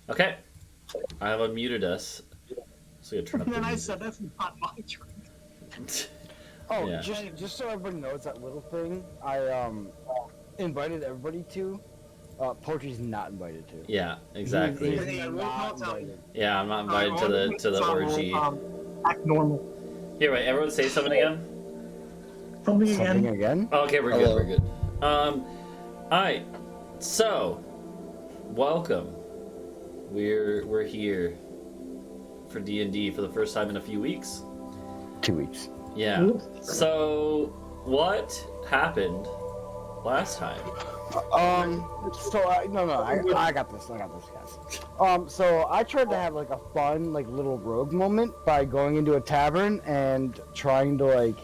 Okay. I have unmuted us. So you turn up And then the I music. said, that's not my drink. Oh, Yeah. just so everybody knows that little thing, I invited everybody to. Poetry's not invited to. Yeah, exactly. He's Yeah, roll not call, tell you. invited. Yeah, I'm not invited to the orgy. Act normal. Here, wait, everyone say something again? Something Something again. again? Oh, okay, we're good, we're good. Alright. So, welcome. We're here for D&D for the first time in a few weeks. 2 weeks. Yeah. So, what happened last time? I got this, guys. So I tried to have like a fun, like little rogue moment by going into a tavern and trying to like,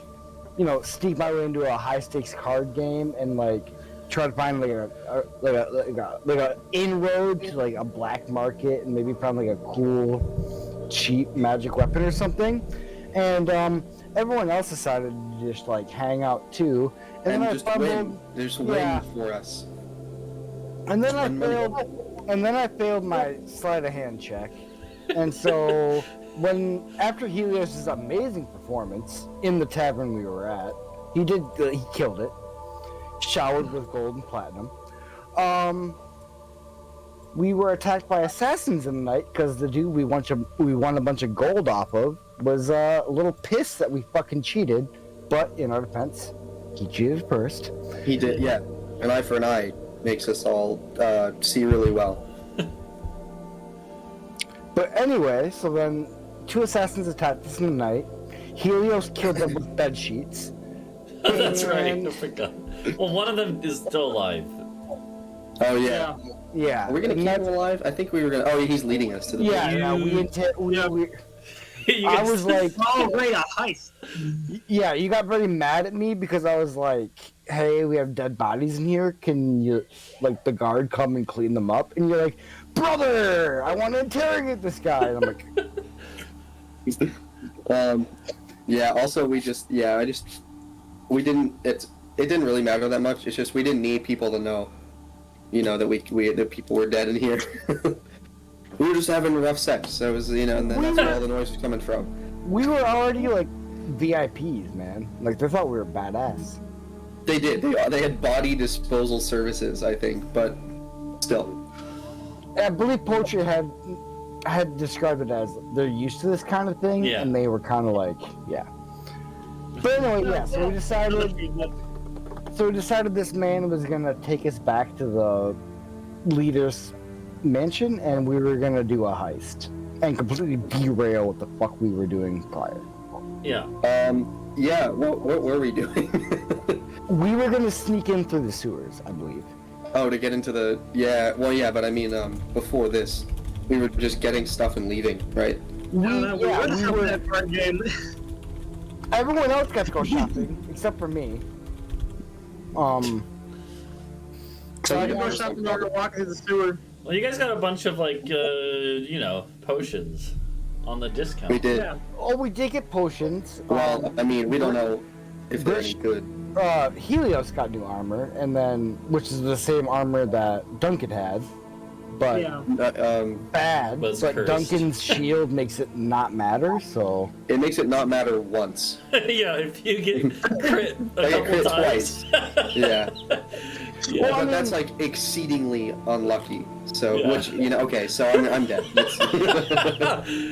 sneak my way into a high stakes card game and like try to find like a inroad to like a black market and maybe find like a cool, cheap magic weapon or something. And everyone else decided to just like hang out too. And then just I fumbled. win. There's win for us. And then I failed my sleight of hand check. And so after Helios' amazing performance in the tavern we were at, he killed it. Showered with gold and platinum. We were attacked by assassins in the night because the dude we won a bunch of gold off of was a little pissed that we fucking cheated. But in our defense, he cheated first. He did, yeah. An eye for an eye makes us all see really well. But anyway, so then 2 assassins attacked us in the night. Helios killed them with bed sheets. That's right, I forgot. Well, one of them is still alive. Oh, yeah. Yeah. Are we going to keep him alive? I think we were going to... Oh, he's leading us to the... I was like... Oh, great, a heist. Yeah, you got very mad at me because I was like, hey, we have dead bodies in here. Can you, like, the guard come and clean them up? And you're like, brother, I want to interrogate this guy. And I'm like... Yeah, also we just... Yeah, we didn't... It didn't really matter that much. It's just we didn't need people to know, that people were dead in here. We were just having rough sex, so it was, and then that's where all the noise was coming from. We were already, like, VIPs, man. Like, they thought we were badass. They did. They had body disposal services, I think, but still. I believe Poetry had described it as they're used to this kind of thing, and they were kind of like, yeah. But anyway, yeah, so we decided this man was going to take us back to the leader's mansion, and we were going to do a heist and completely derail what the fuck we were doing prior. Yeah. Yeah, what were we doing? We were going to sneak in through the sewers, I believe. Oh, to get into the... Yeah, well, yeah, but I mean, before this, we were just getting stuff and leaving, right? Everyone else got to go shopping, except for me. So I can go shopping or walk through the sewer. Well, you guys got a bunch of, like, potions on the discount. We did. Yeah. Oh, we did get potions. Well, I mean, we don't know if they're any good. Helios got new armor, and then, which is the same armor that Duncan had, but bad. But but Duncan's shield makes it not matter, so... It makes it not matter once. Yeah, if you get crit a couple crit times. Twice. Yeah. Yeah, but that's like exceedingly unlucky. So, which, okay, so I'm dead.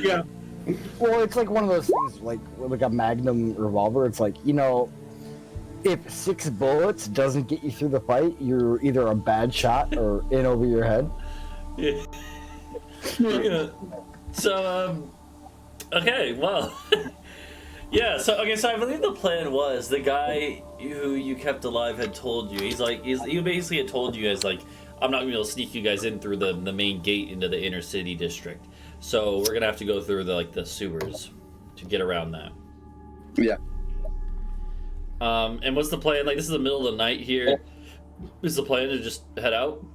Yeah. Well, it's like one of those things, like a Magnum revolver. It's like, if 6 bullets doesn't get you through the fight, you're either a bad shot or in over your head. Yeah. So, okay, well... Yeah, so I believe the plan was the guy who you kept alive had told you. He basically had told you guys, like, I'm not gonna be able to sneak you guys in through the main gate into the inner city district. So we're gonna have to go through the sewers to get around that. Yeah. And what's the plan? Like, this is the middle of the night here. Is the plan to just head out?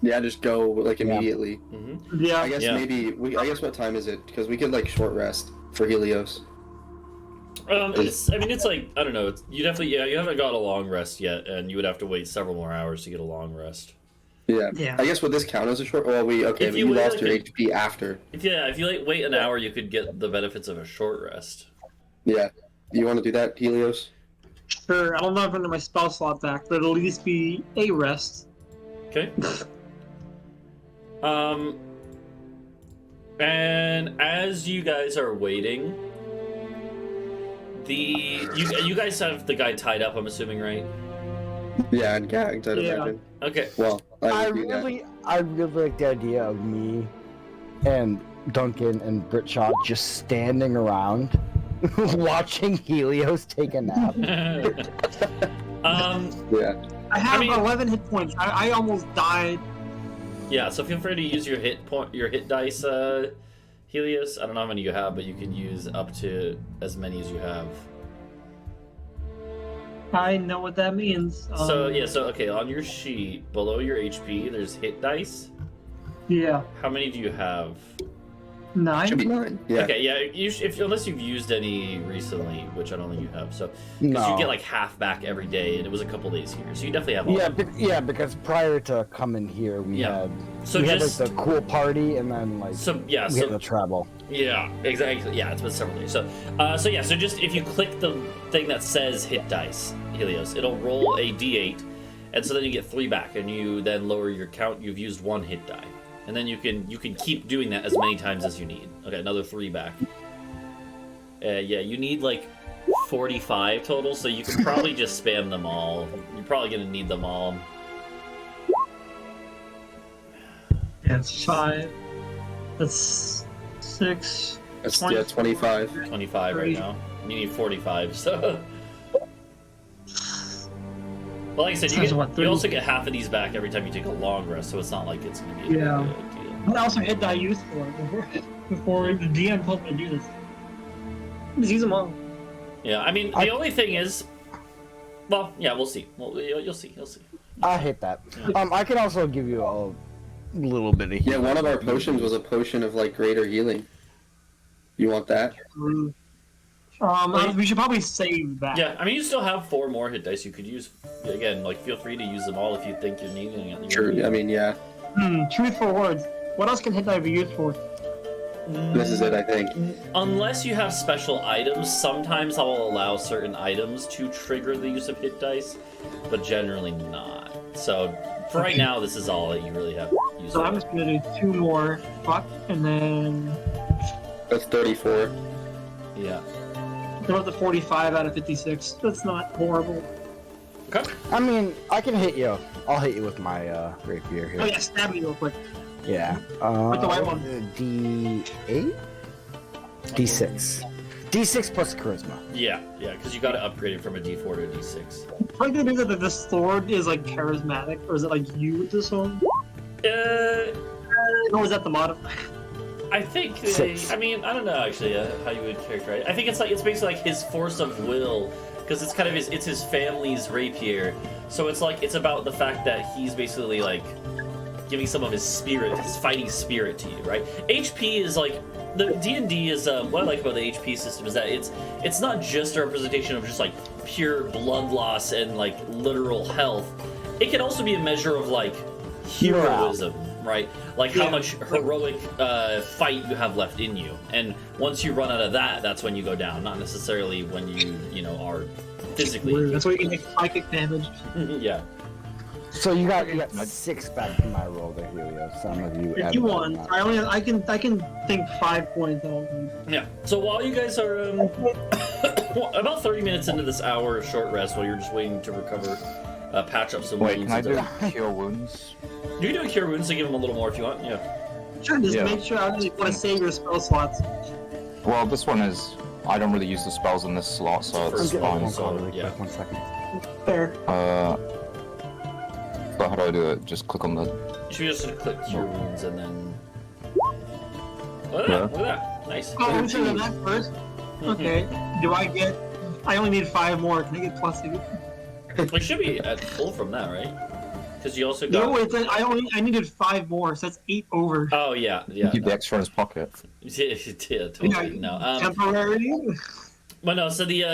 Yeah, just go like immediately. Mm-hmm. Yeah. I guess what time is it? Because we could like short rest for Helios. It's like, I don't know, you haven't got a long rest yet, and you would have to wait several more hours to get a long rest. Yeah. Yeah. I guess would this count as a short? Well, we If but you you wait, lost like, your a- HP after. If you like wait an hour, you could get the benefits of a short rest. Yeah. Do you want to do that, Helios? Sure, I don't know if I'm into my spell slot back, but it'll at least be a rest. Okay. And as you guys are waiting, you guys have the guy tied up, I'm assuming, right? Yeah, and gagged, I'd Yeah. imagine. Okay. Well, I would do that. really like the idea of me and Duncan and Britsha just standing around watching Helios take a nap. Yeah. I have I mean- 11 hit points. I almost died. Yeah, so feel free to use your hit dice, Helios. I don't know how many you have, but you can use up to as many as you have. I know what that means. So okay, on your sheet below your HP, there's hit dice. Yeah. How many do you have? 9? Should be 9. Yeah. Okay, yeah. Unless you've used any recently, which I don't think you have. So because you get like half back every day, and it was a couple days here, so you definitely have all. Yeah, because prior to coming here, we had So we just had like the cool party, and then like we had the travel. Yeah, exactly. Yeah, it's been several days. So just if you click the thing that says hit dice, Helios, it'll roll a d8, and so then you get 3 back, and you then lower your count. You've used 1 hit die, and then you can keep doing that as many times as you need. Okay, another 3 back. Yeah, you need like 45 total, so you can probably just spam them all. You're probably gonna need them all. Yeah, it's 5. That's 6. That's 24. 25. 25 right now. You need 45, so. Well, like I said, Sounds what, you also get half of these back every time you take a long rest, so it's not like it's going to be a Yeah. big deal. What else hit die used for before the DM told me to do this? Just use them all. Yeah, I mean, the only thing is, well, yeah, we'll see. Well, you'll see. I hate that. I can also give you a little bit of Yeah, one of our potions was a potion of like greater healing. You want that? We should probably save that. Yeah, I mean, you still have 4 more hit dice you could use. Again, like, feel free to use them all if you think you're needing it. True. I mean, yeah. Truthful words. What else can hit die be used for? This is it, I think. Unless you have special items, sometimes I'll allow certain items to trigger the use of hit dice, but generally not. So, for right now, this is all that you really have use So of. I'm just gonna do 2 more. Fuck, and then That's 34. Yeah. go up to 45 out of 56. That's not horrible. Okay. I mean, I can hit you. I'll hit you with my rapier here. Oh yeah, stab me real quick. Yeah. With the white one. D8? D6. D6 plus charisma. Yeah, because you got to upgrade it from a D4 to a D6. Are you gonna do that the sword is like charismatic, or is it like you with the sword? Or is that the modifier? I think. I mean, I don't know actually how you would characterize it. I think it's basically like his force of will, because it's kind of his family's rapier. So it's about the fact that he's basically like giving some of his spirit, his fighting spirit to you, right? HP is like the D&D is what I like about the HP system is that it's not just a representation of just like pure blood loss and like literal health. It can also be a measure of like heroism, right? Like how much heroic fight you have left in you, and once you run out of that, that's when you go down. Not necessarily when you are physically. That's why you can take psychic damage. Yeah. So you got 6 back from my roll there, Helios. Some of you. If you want, I can think 5 points. Yeah. So while you guys are about 30 minutes into this hour of short rest, while you're just waiting to recover, patch up some Wait, wounds. can I do cure wounds? You can do a cure wounds to give them a little more if you want. Yeah. Sure, just Yeah. make sure I just want to save your spell slots. Well, this one is... I don't really use the spells in this slot, so it's fine. So, yeah. 1 second. Fair. so how do I do it? Just click on the... You should just click cure wounds and then. Look at that! Look at that! Nice. Oh, I'm sure that first. Okay. Do I get? I only need 5 more. Can I get plus 8? It should be at full from that, right? Because you also No, got. I needed 5 more, so that's 8 over. Oh yeah. Keep No. the extra in his pocket. Yeah, totally. No. Temporary. But no. So the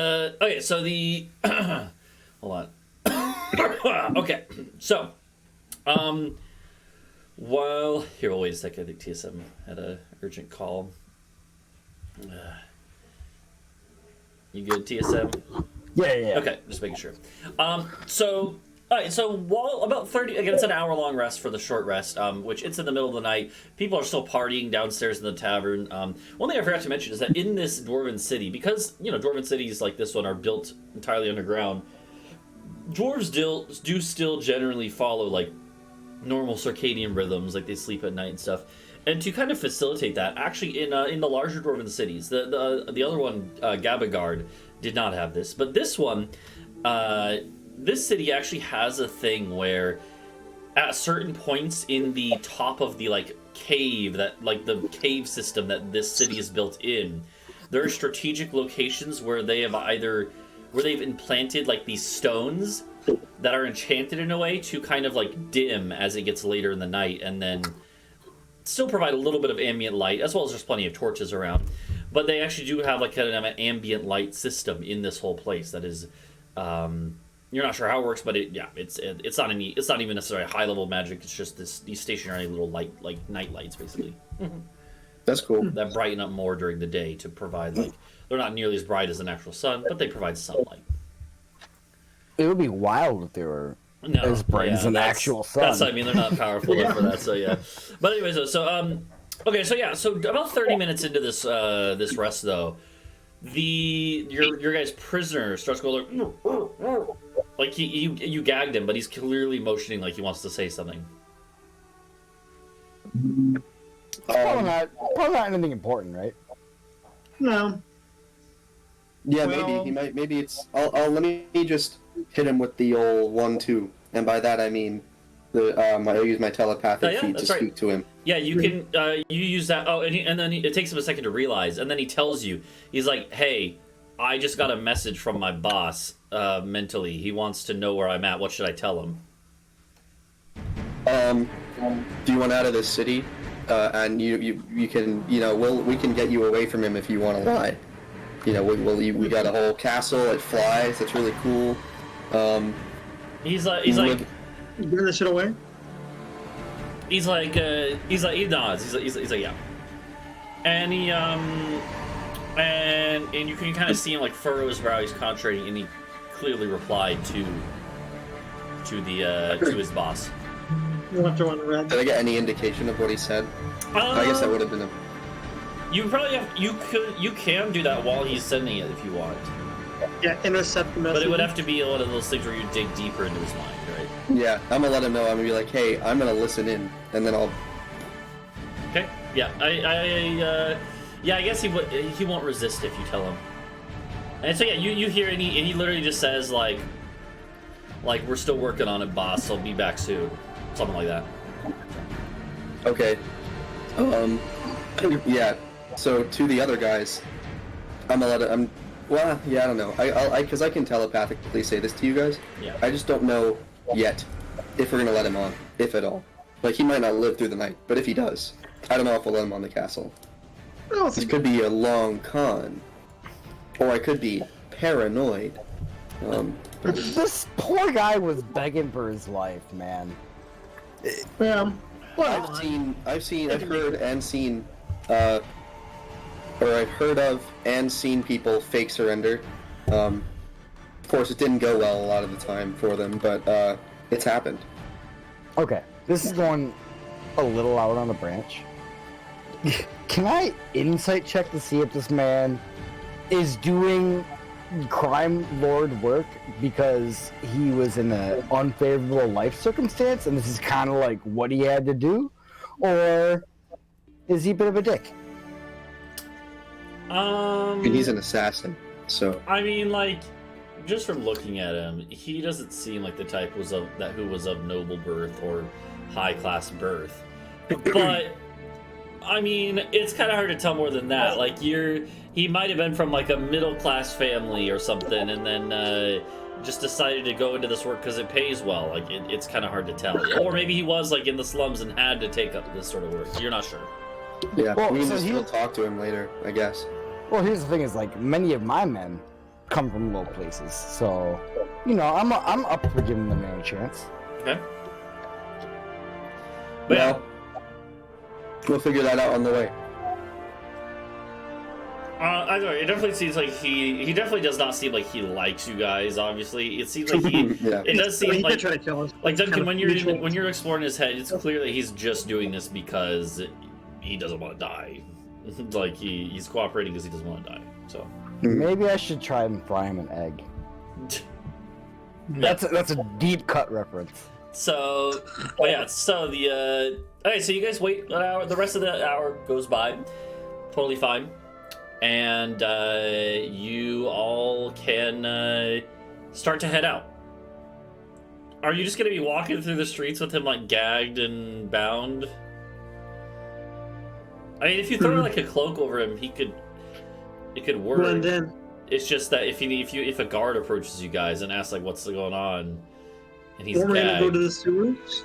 okay. So the hold on. Okay. So Well, here, we'll wait a second. I think TSM had a urgent call. You good, TSM? Yeah. Okay, just making sure. So, all right, so while about 30, again, it's an hour-long rest for the short rest, which it's in the middle of the night. People are still partying downstairs in the tavern. One thing I forgot to mention is that in this dwarven city, because, dwarven cities like this one are built entirely underground, dwarves do still generally follow, like, normal circadian rhythms, like they sleep at night and stuff. And to kind of facilitate that, actually, in the larger dwarven cities, the other one, Gabagard, did not have this, but this one, this city actually has a thing where, at certain points in the top of the cave the cave system that this city is built in, there are strategic locations where they've implanted these stones that are enchanted in a way to kind of dim as it gets later in the night, and then still provide a little bit of ambient light, as well as there's plenty of torches around. But they actually do have kind of an ambient light system in this whole place that is, you're not sure how it works, but it's not even necessarily high level magic. It's just these stationary little night lights basically. That's cool. That brighten up more during the day to provide they're not nearly as bright as the natural sun, but they provide sunlight. It would be wild if they were as bright as an actual sun. They're not powerful enough for that. So yeah. But anyways, so about 30 minutes into this this rest though, your guy's prisoner starts going you gagged him, but he's clearly motioning like he wants to say something. Probably not anything important, right? No. Yeah, Well- maybe he might. Maybe it's. Let me just hit him with the old 1-2, and by that I mean I'll use my telepathic feat to speak to him. Yeah, you can you use that. Oh, and then it takes him a second to realize, and then he tells you, he's like, "Hey, I just got a message from my boss. Mentally, he wants to know where I'm at. What should I tell him?" Do you want out of this city? And you can we can get you away from him if you want to lie. We got a whole castle. It flies. It's really cool. He's like You give this shit away? he nods. He's like yeah. And he and you can kind of see him furrow his brow. He's concentrating, and he clearly replied to his boss. You want to throw on the red? Did I get any indication of what he said? I guess that would have been a. You probably have. You can do that while he's sending it if you want. Yeah, intercept the message. But it would have to be one of those things where you dig deeper into his mind, right? Yeah, I'm gonna let him know. I'm gonna be like, hey, I'm gonna listen in, and then I'll. Okay. Yeah. I guess he won't resist if you tell him. And so yeah, you hear, and he literally just says like we're still working on it, boss. I'll be back soon, something like that. Okay. Yeah. So to the other guys, I'm gonna let it. Well, yeah, I don't know. Because I can telepathically say this to you guys. Yeah. I just don't know yet if we're gonna let him on, if at all. He might not live through the night, but if he does, I don't know if we'll let him on the castle. This could be a long con, or I could be paranoid. This poor guy was begging for his life, man. Yeah. I've heard and seen, or I've heard of and seen people fake surrender. Of course, it didn't go well a lot of the time for them, but it's happened. Okay, this is going a little out on a branch. Can I insight check to see if this man is doing crime lord work because he was in an unfavorable life circumstance and this is kind of like what he had to do? Or is he a bit of a dick? And he's an assassin, so. I mean, just from looking at him, he doesn't seem like the type who was of noble birth or high class birth. But I mean, it's kind of hard to tell more than that. He might have been from a middle class family or something, and then just decided to go into this work because it pays well. It's kind of hard to tell. Or maybe he was in the slums and had to take up this sort of work. You're not sure. Yeah, Well, we can so just he- still talk to him later, I guess. Well, here's the thing: is many of my men come from low places, so I'm up for giving the man a chance. Okay. But Well, We'll figure that out on the way. I don't know. It definitely seems like he definitely does not seem like he likes you guys. Obviously, it seems like he. Yeah. It does He seem could like try to kill us. Duncan, when you're Mutual. when you're exploring his head, it's clear that he's just doing this because he doesn't want to die. Like he's cooperating because he doesn't want to die. So Maybe I should try and fry him an egg. That's a deep cut reference. So, but yeah. So okay. So you guys wait an hour. The rest of the hour goes by, totally fine, and you all can start to head out. Are you just gonna be walking through the streets with him like gagged and bound? I mean, if you throw like a cloak over him, it could work. Blend in. It's just that if a guard approaches you guys and asks like what's going on, and he's We're gonna gagged, go to the sewers.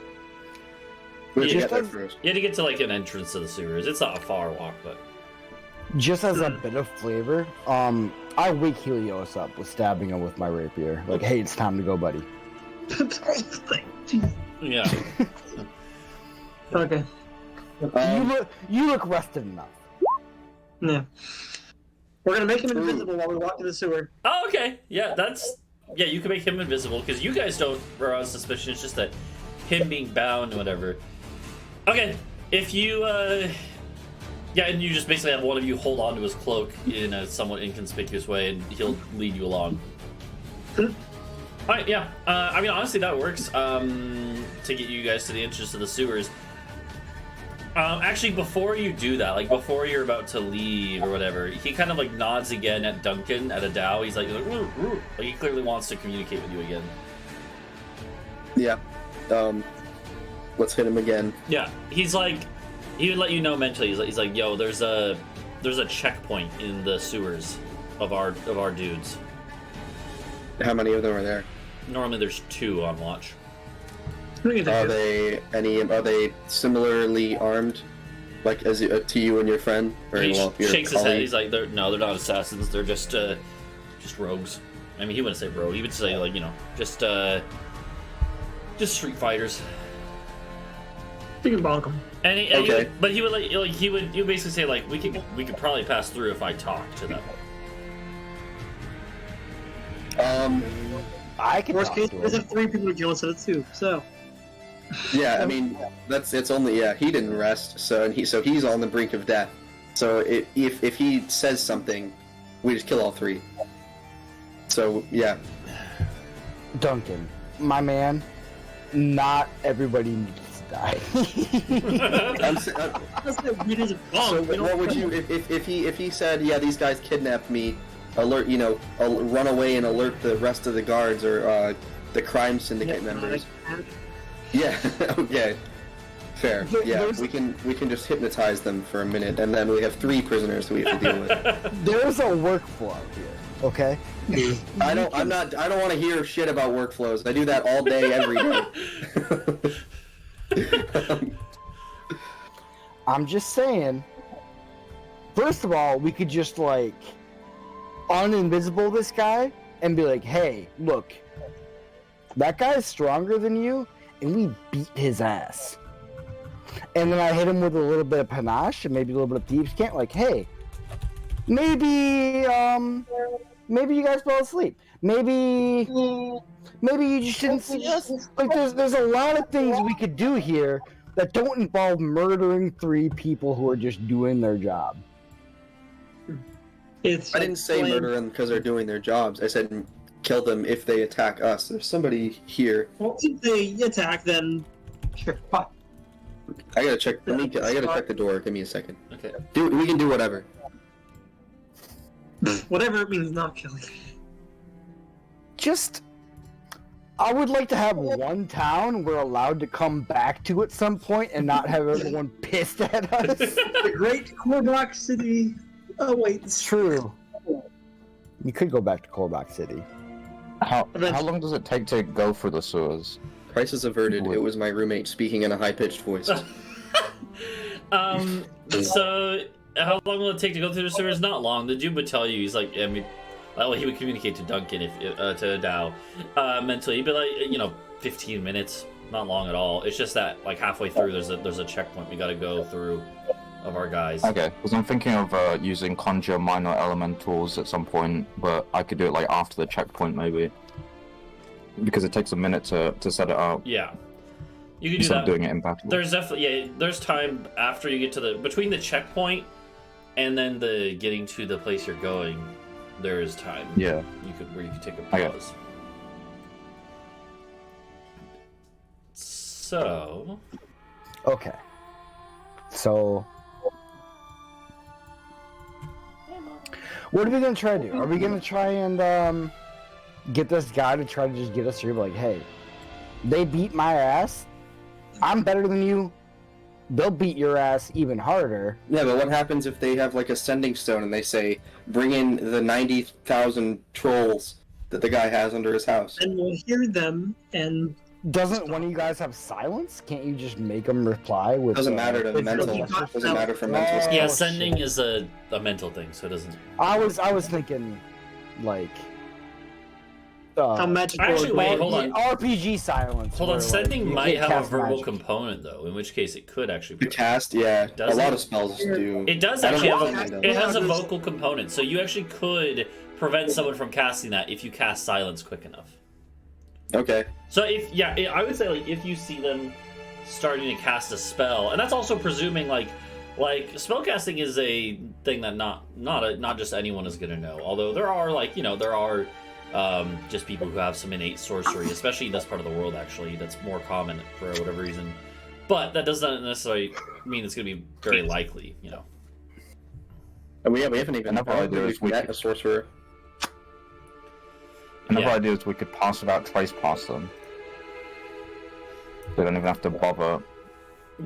Where'd you Yeah. get there first? you had to get to like an entrance to the sewers. It's not a far walk, but Just as a bit of flavor, I wake Helios up with stabbing him with my rapier. Like, hey, it's time to go, buddy. Jeez. yeah. Okay. You look rested enough. Yeah. We're gonna make him invisible while we walk to the sewer. Oh, okay. Yeah, you can make him invisible because you guys don't arouse suspicion. It's just that him being bound and whatever. Okay, if you and you just basically have one of you hold on to his cloak in a somewhat inconspicuous way, and he'll lead you along. All right, yeah. I mean, honestly, that works to get you guys to the entrance of the sewers. Actually, before you do that, like before you're about to leave or whatever, he kind of like nods again at Duncan, at Adau. He's like, "Roo, roo." Like he clearly wants to communicate with you again. Yeah. Let's hit him again. Yeah, he's like, he would let you know mentally. He's like, yo, there's a checkpoint in the sewers of our dudes. How many of them are there? Normally, there's 2 on watch. We're gonna Are take this. they similarly armed, like as to you and your friend? Or He your shakes his head. colleague? He's like, they're not assassins. They're just rogues. I mean, he wouldn't say rogue. He would say like, just street fighters. You can bonk him. And he Okay. would, but he would he would basically say like, we could probably pass through if I talk to them. I can Worst talk case, to there's him. 3 people to kill instead of 2. So. Yeah, I mean, it's only he didn't rest, so he's on the brink of death. So if he says something, we just kill all 3. So yeah, Duncan, my man, not everybody needs to die. So what would you if he said, yeah, these guys kidnapped me, alert, run away and alert the rest of the guards or the crime syndicate members? Yeah, okay, fair. Yeah, we can just hypnotize them for a minute, and then we have 3 prisoners that we have to deal with. There's a workflow here, okay? I don't want to hear shit about workflows. I do that all day, every day. I'm just saying. First of all, we could just like uninvisible this guy and be like, "Hey, look, that guy's stronger than you, and we beat his ass." And then I hit him with a little bit of panache and maybe a little bit of thieves' cant, like, "Hey, maybe you guys fell asleep. Maybe you just didn't see us." Like, there's a lot of things we could do here that don't involve murdering 3 people who are just doing their job. I didn't say murder them because they're doing their jobs. I said kill them if they attack us. There's somebody here. Well, if they attack, then sure. Fine. I gotta check. I gotta check the door. Give me a second. Okay. We can do whatever. Whatever it means not killing. Just, I would like to have one town we're allowed to come back to at some point and not have everyone pissed at us. The great Corblock City awaits. It's true. You could go back to Corblock City. How long does it take to go through the sewers? Crisis averted. It was my roommate speaking in a high-pitched voice. So how long will it take to go through the sewers? Not long. The dude would tell you. He's like, I mean, well, he would communicate to Duncan to Adau mentally. He'd be like, 15 minutes. Not long at all. It's just that like halfway through, there's a checkpoint we got to go through. of our guys. Okay, because I'm thinking of using conjure minor elementals at some point, but I could do it like after the checkpoint maybe, because it takes a minute to set it up. Yeah, you can do Instead that. of doing it in battle. There's definitely there's time after you get to between the checkpoint and then the getting to the place you're going. There is time. Yeah. Where you could take a Okay. pause. So. Okay. So, what are we gonna try to do? Are we gonna try and get this guy to try to just get us here? Like, hey, they beat my ass. I'm better than you. They'll beat your ass even harder. Yeah, but what happens if they have like a sending stone and they say, bring in the 90,000 trolls that the guy has under his house? And we'll hear them, and Doesn't one of you guys have silence? Can't you just make them reply with? Doesn't matter to It's mental. really not Doesn't matter for mental. Oh, Yeah, shit. sending is a mental thing, so it doesn't. I was thinking, like, how magical. Actually, wait, hold on. RPG silence. Hold on, where, sending you might can't have a cast verbal magic. component though, in which case it could actually To be. cast, yeah. Does a lot it? of spells do. It does I don't actually know have if a. it It does. has a vocal component, so you actually could prevent someone from casting that if you cast silence quick enough. Okay. So I would say like if you see them starting to cast a spell, and that's also presuming like spellcasting is a thing that not just anyone is gonna know. Although there are just people who have some innate sorcery, especially in this part of the world. Actually, that's more common for whatever reason. But that doesn't necessarily mean it's gonna be very likely. And we haven't even Another idea is we met could- a sorcerer. Another Yeah. idea is we could pass without trace past them. They don't even have to bother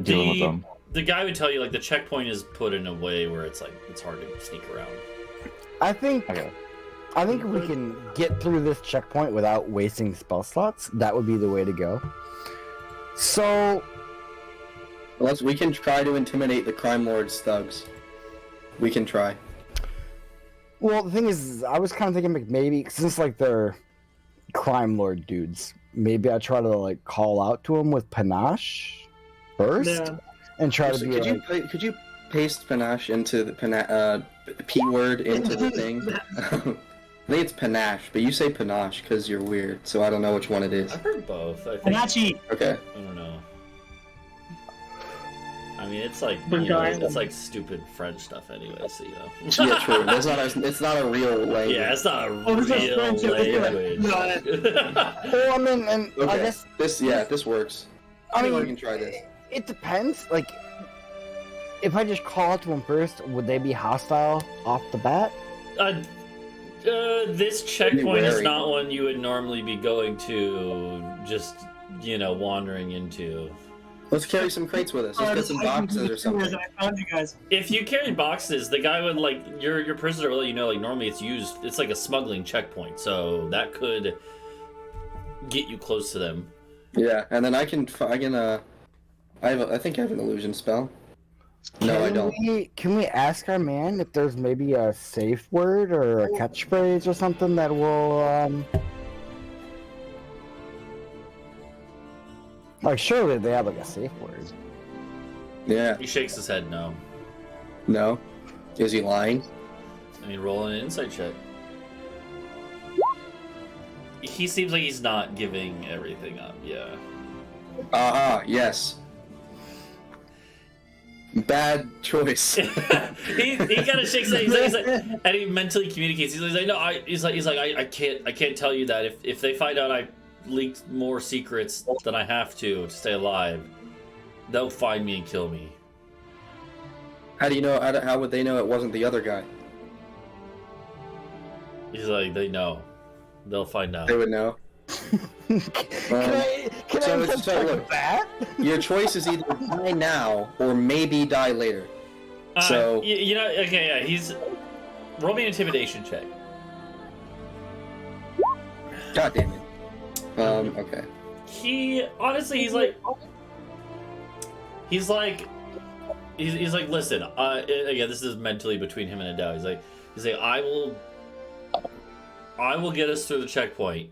dealing with them. The guy would tell you like the checkpoint is put in a way where it's like it's hard to sneak around. I think Okay. if we can get through this checkpoint without wasting spell slots, that would be the way to go. So, We can try to intimidate the crime lord's thugs. We can try. well, the thing is, I was kind of thinking like maybe since like they're crime lord dudes, maybe I try to like call out to them with panache first, Yeah. and try to So be like, could you paste panache into the p word into the thing? I think it's panache, but you say panache because you're weird, so I don't know which one it is. I've heard both. I think. Panache. Okay. I don't know. I mean, it's like Beguile. it's like stupid French stuff anyway. So Yeah, true. It's not a real language. Yeah, it's not a Oh, this is real French, language. well, I mean, and I Okay. guess This works. I We mean can try this. it depends. Like, if I just call out to them first, would they be hostile off the bat? This checkpoint is wary. not one you would normally be going to, just wandering into. Let's carry some crates with us. Let's get some boxes or something. I found you guys. If you carry boxes, the guy would your prisoner will let you know normally it's used. It's like a smuggling checkpoint, so that could get you close to them. Yeah, and then I think I have an illusion spell. No, I don't. Can we ask our man if there's maybe a safe word or a catchphrase or something that will like surely they have like a safe word. Yeah. He shakes his head no. No. Is he lying? I mean, roll an insight check. He seems like he's not giving everything up. Yeah. Yes. Bad choice. he kind of shakes his head. He's like, and he mentally communicates. He's like, no, I can't tell you that. If they find out I leaked more secrets than I have to stay alive, they'll find me and kill me. How do you know? How would they know it wasn't the other guy? He's like, they know. They'll find out. They would know. Can I so just look, check that? Your choice is either die now or maybe die later. So okay, yeah. He's roll me an intimidation check. God damn it. Okay. He honestly, he's like, listen. Again, this is mentally between him and Adau. He's like, I will get us through the checkpoint,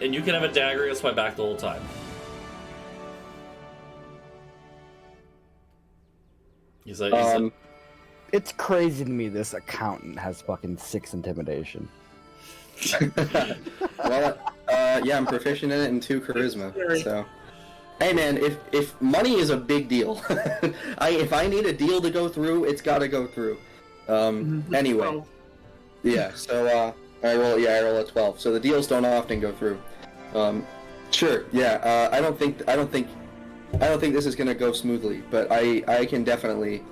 and you can have a dagger against my back the whole time. It's crazy to me this accountant has fucking 6 intimidation. Well, yeah, I'm proficient in it and 2 charisma. So, hey man, if money is a big deal, if I need a deal to go through, it's got to go through. Anyway, yeah. So I roll a 12. So the deals don't often go through. Sure. Yeah. I don't think this is gonna go smoothly, but I can definitely.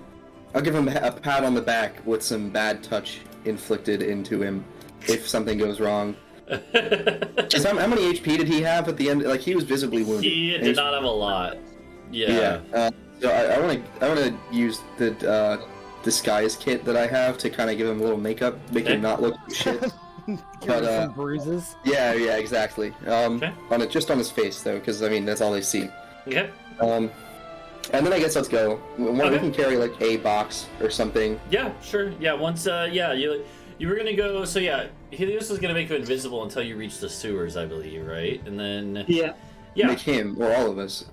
I'll give him a pat on the back with some bad touch inflicted into him if something goes wrong. Just how many HP did he have at the end? Like, he was visibly wounded. He did not have a lot. Yeah. So I want to use the disguise kit that I have to kind of give him a little makeup, make him not look like shit. But some bruises. Yeah, exactly. Just on his face though, because I mean that's all they see. Okay. And then I guess let's go. We can carry like a box or something. Yeah, sure. Yeah, once you were gonna go. So yeah, Helios is gonna make you invisible until you reach the sewers, I believe, right? And then make him or all of us.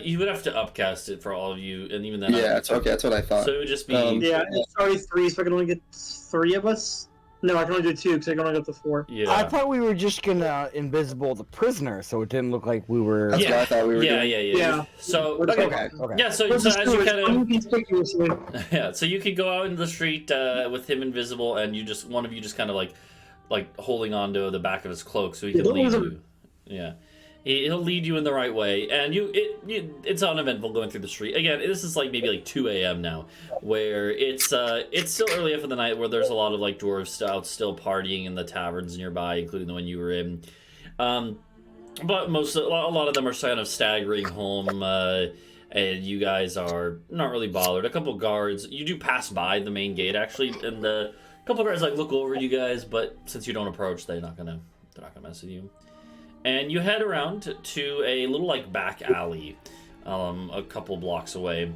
You would have to upcast it for all of you, and even then. Yeah, it's okay. That's what I thought. So it would just be. It's already 3, so I can only get 3 of us. No, I can only do 2 because I can only get the 4. Yeah. I thought we were just gonna invisible the prisoner, so it didn't look like we were. That's what I thought we were doing. Yeah. So Okay. Yeah. So as you kind of. Yeah. So you could go out into the street with him invisible, and one of you just kind of like holding onto the back of his cloak, so he can lead you. Yeah. He'll lead you in the right way, and it's uneventful going through the street. Again, this is like maybe like 2 a.m. now, where it's still early enough in the night where there's a lot of like dwarves out still partying in the taverns nearby, including the one you were in. But a lot of them are kind of staggering home, and you guys are not really bothered. A couple guards, you do pass by the main gate actually, and the couple guards like look over you guys, but since you don't approach, they're not gonna mess with you. And you head around to a little like back alley, a couple blocks away,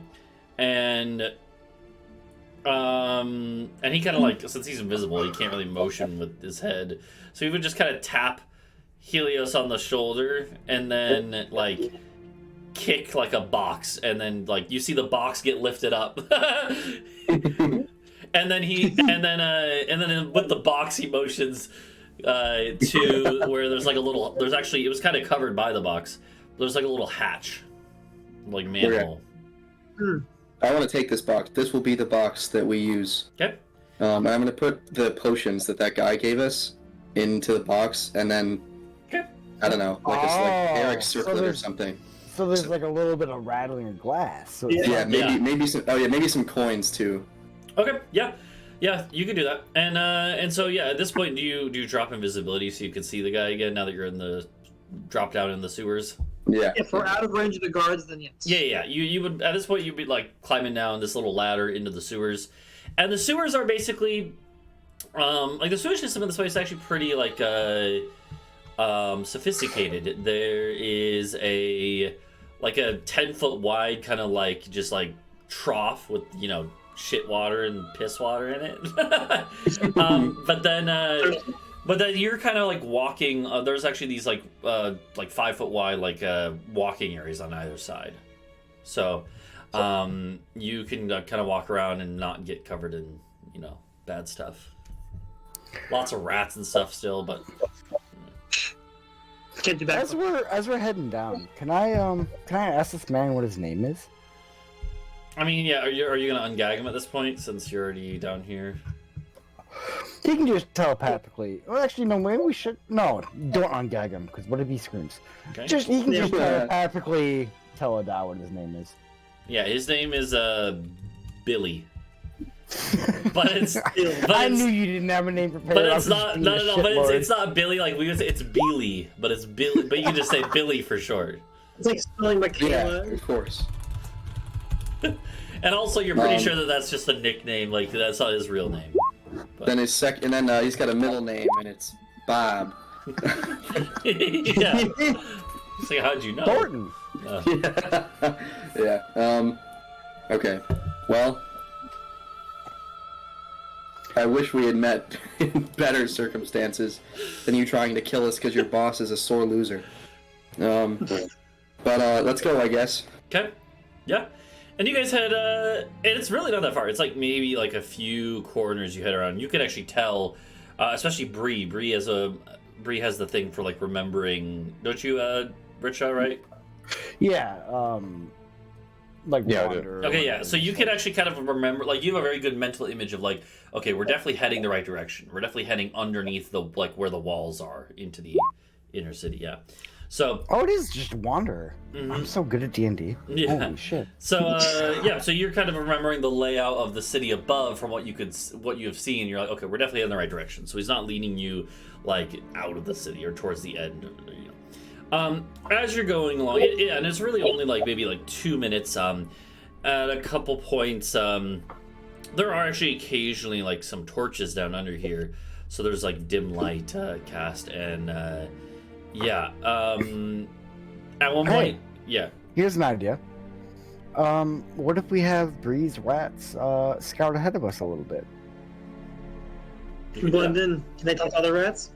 and he kind of like, since he's invisible, he can't really motion with his head, so he would just kind of tap Helios on the shoulder and then like kick like a box, and then like you see the box get lifted up, and then with the box he motions to where there's like it was kind of covered by the box. There's like a little hatch, like manhole. I want to take this box. This will be the box that we use. Okay. I'm going to put the potions that guy gave us into the box, and then I don't know, like Eric circlet or something. So there's like a little bit of rattling of glass. So maybe some coins too. Okay. Yeah, you can do that. And so yeah, at this point, do you drop invisibility so you can see the guy again now that you're in the drop down in the sewers? Yeah. If we're out of range of the guards, then yes. Yeah. You would at this point you'd be like climbing down this little ladder into the sewers, and the sewers are basically like the sewage system in this place is actually pretty like sophisticated. There is a 10-foot wide kind of like just like trough with shit water and piss water in it. But then you're kind of like walking. There's actually these like 5-foot wide like walking areas on either side, so you can kind of walk around and not get covered in bad stuff. Lots of rats and stuff still, but can't do that. As we're heading down, can I ask this man what his name is? I mean, yeah. Are you gonna ungag him at this point since you're already down here? He can just telepathically. Well, actually, no. Maybe we should. No, don't ungag him because what if he screams? Okay. He can just telepathically tell Adau what his name is. Yeah, his name is Billy. But I knew you didn't have a name prepared. But it's not. No. But it's not Billy. Like we would say, it's Beely. But it's Billy. But you can just say Billy for short. It's like spelling Michaela. Yeah, of course. And also, you're pretty sure that that's just a nickname. Like that's not his real name. But. Then he's got a middle name, and it's Bob. Yeah. So how'd you know? Thornton. Yeah. Okay. Well, I wish we had met in better circumstances than you trying to kill us because your boss is a sore loser. But let's go, I guess. Okay. Yeah. And you guys had, and it's really not that far. It's like maybe like a few corners you head around. You could actually tell, especially Bree. Bree has the thing for like remembering. Don't you, Britsha, right? Yeah. Like Yeah, I do. wander. Okay, yeah. So you can actually kind of remember, like, you have a very good mental image of like, okay, we're definitely heading the right direction. We're definitely heading underneath the like where the walls are into the inner city. Yeah. So. Oh, it is just wander. Mhm. I'm so good at D&D. Yeah. Holy shit. So yeah, so you're kind of remembering the layout of the city above from what you have seen. You're like, okay, we're definitely in the right direction. So he's not leading you like out of the city or towards the end. You know, as you're going along, and it's really only like maybe like 2 minutes. At a couple points, there are actually occasionally like some torches down under here. So there's like dim light cast and yeah. At one point, yeah. Here's an idea. What if we have Bree's rats scout ahead of us a little bit? Blend in. Can they talk to other rats?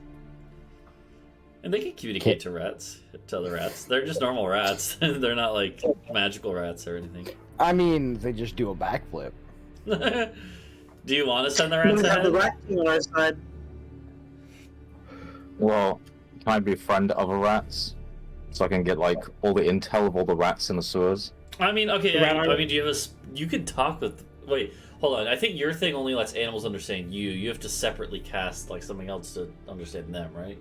And they can communicate to other rats. They're just normal rats. They're not like magical rats or anything. I mean, they just do a backflip. Do you want to send the We rats have the ahead? rat king on our side. Well, can I be a friend of other rats? So I can get like all the intel of all the rats in the sewers? I mean, okay. Rat I armor. mean, do you have you could talk with. Wait, hold on. I think your thing only lets animals understand you. You have to separately cast like something else to understand them, right?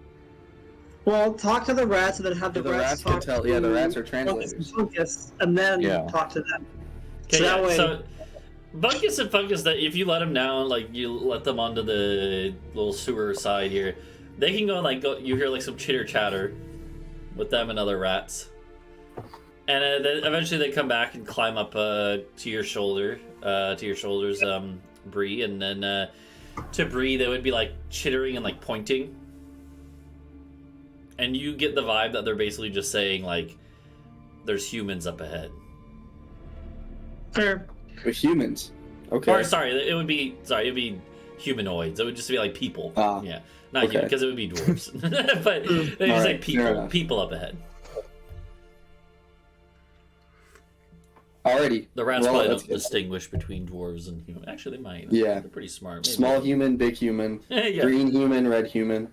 Well, talk to the rats and then have the, The rats talk can tell. to Yeah, the rats are Bunkus translators. and Funkus, and then Yeah. talk to them. Okay, So yeah. that way- So Bunkus and Funkus, that if you let them down, like you let them onto the little sewer side here, they can go and like go. You hear like some chitter chatter with them and other rats, and then eventually they come back and climb up to your shoulders, Bree, and then to Bree they would be like chittering and like pointing, and you get the vibe that they're basically just saying like, "There's humans up ahead." Fair. With humans. Okay. Or sorry, it'd be humanoids. It would just be like people. Ah, Yeah, not okay. human because it would be dwarves. But they just Alright, like fair enough. people up ahead. Alrighty. The rats Well, probably that's don't good. distinguish between dwarves and human. Actually, they might. Yeah. They're pretty smart. Maybe. Small human, big human, Yeah. green human, red human.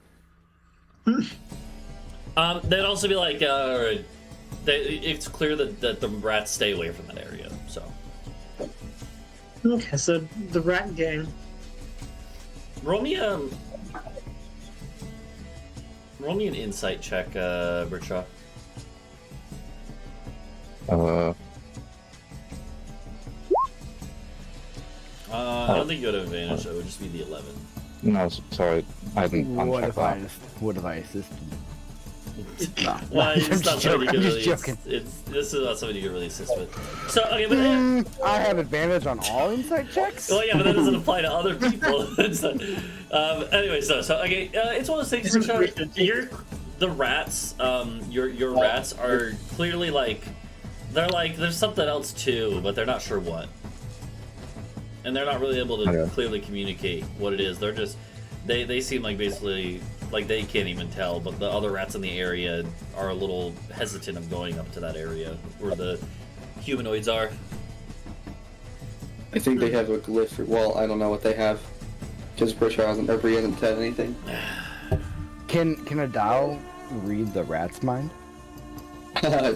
They'd also be like, it's clear that the rats stay away from that area. So Okay, so the rat gang. roll me an insight check, Britsha. I don't think you would have advantage, so it would just be the 11. No, sorry, I hadn't What unchecked if I that. what if I assisted? Nah, Well, I'm it's not just something you joking. can I'm really. just joking. This is not something you can really assist with. So okay, but I have advantage on all insight checks. well, yeah, but that doesn't apply to other people. So, anyway, so okay, it's one of those things. Richard, the rats. Your rats are clearly like they're like there's something else too, but they're not sure what, and they're not really able to Okay. clearly communicate what it is. They're just they seem like basically like they can't even tell, but the other rats in the area are a little hesitant of going up to that area where the humanoids are. I think they have a glyph. Well, I don't know what they have. Because Bree hasn't said anything. Can Adau read the rat's mind?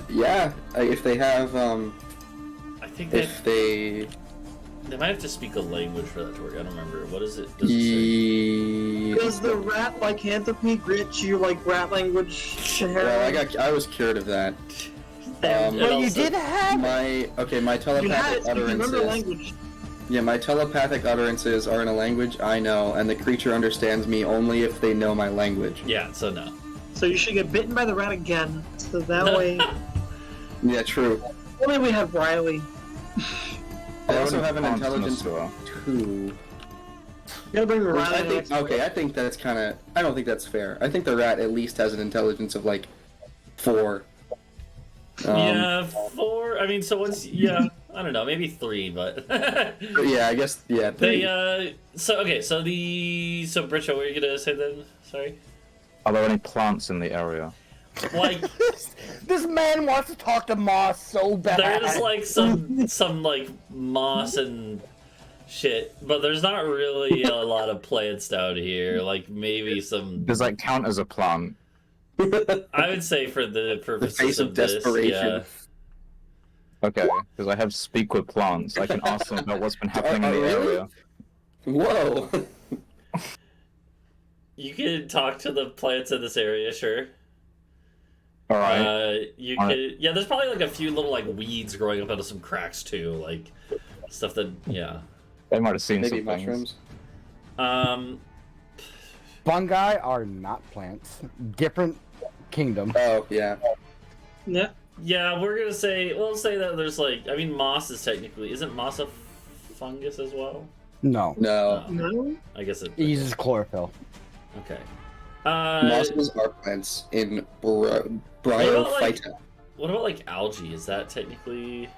Yeah, if they have, I think if they... they might have to speak a language for that to work. I don't remember. What is it? Does it say? Does the rat lycanthropy grant you like rat language? Well, I was cured of that. It Well, you also- did have. My You had telepathic it, so you remember utterances. language. Yeah, my telepathic utterances are in a language I know, and the creature understands me only if they know my language. Yeah, so no. So you should get bitten by the rat again. So that way, Yeah, true. only we have Riley. I also already have an plants in the intelligence sewer. 2. You gotta bring Which Riley. I think, okay, I think that's kind of. I don't think that's fair. I think the rat at least has an intelligence of like 4. Yeah, 4. I mean, so once, yeah, I don't know, maybe 3, but Yeah, I guess. Yeah. 3. they. So okay, so Britsha, what were you gonna say then? Sorry. Are there any plants in the area? like This man wants to talk to Moss so bad. there's like some like moss and shit, but there's not really a lot of plants down here. Like maybe some. Does that count as a plant? I would say for the The purposes face of of this, desperation. yeah. Okay, because I have speak with plants. I can ask them about what's been happening in the really? area. Whoa. You can talk to the plants in this area, sure. All right. You All could, yeah. There's probably like a few little like weeds growing up out of some cracks too, like stuff that, yeah. They might have seen Maybe some things. mushrooms. Fungi are not plants. Different kingdom. Oh, yeah. Yeah. Yeah, we'll say that there's like, I mean, moss is technically, isn't moss a fungus as well? No. No. No. I guess it. It uses chlorophyll. Okay. Mosses are plants in Bryophyta. What about like algae? Is that technically?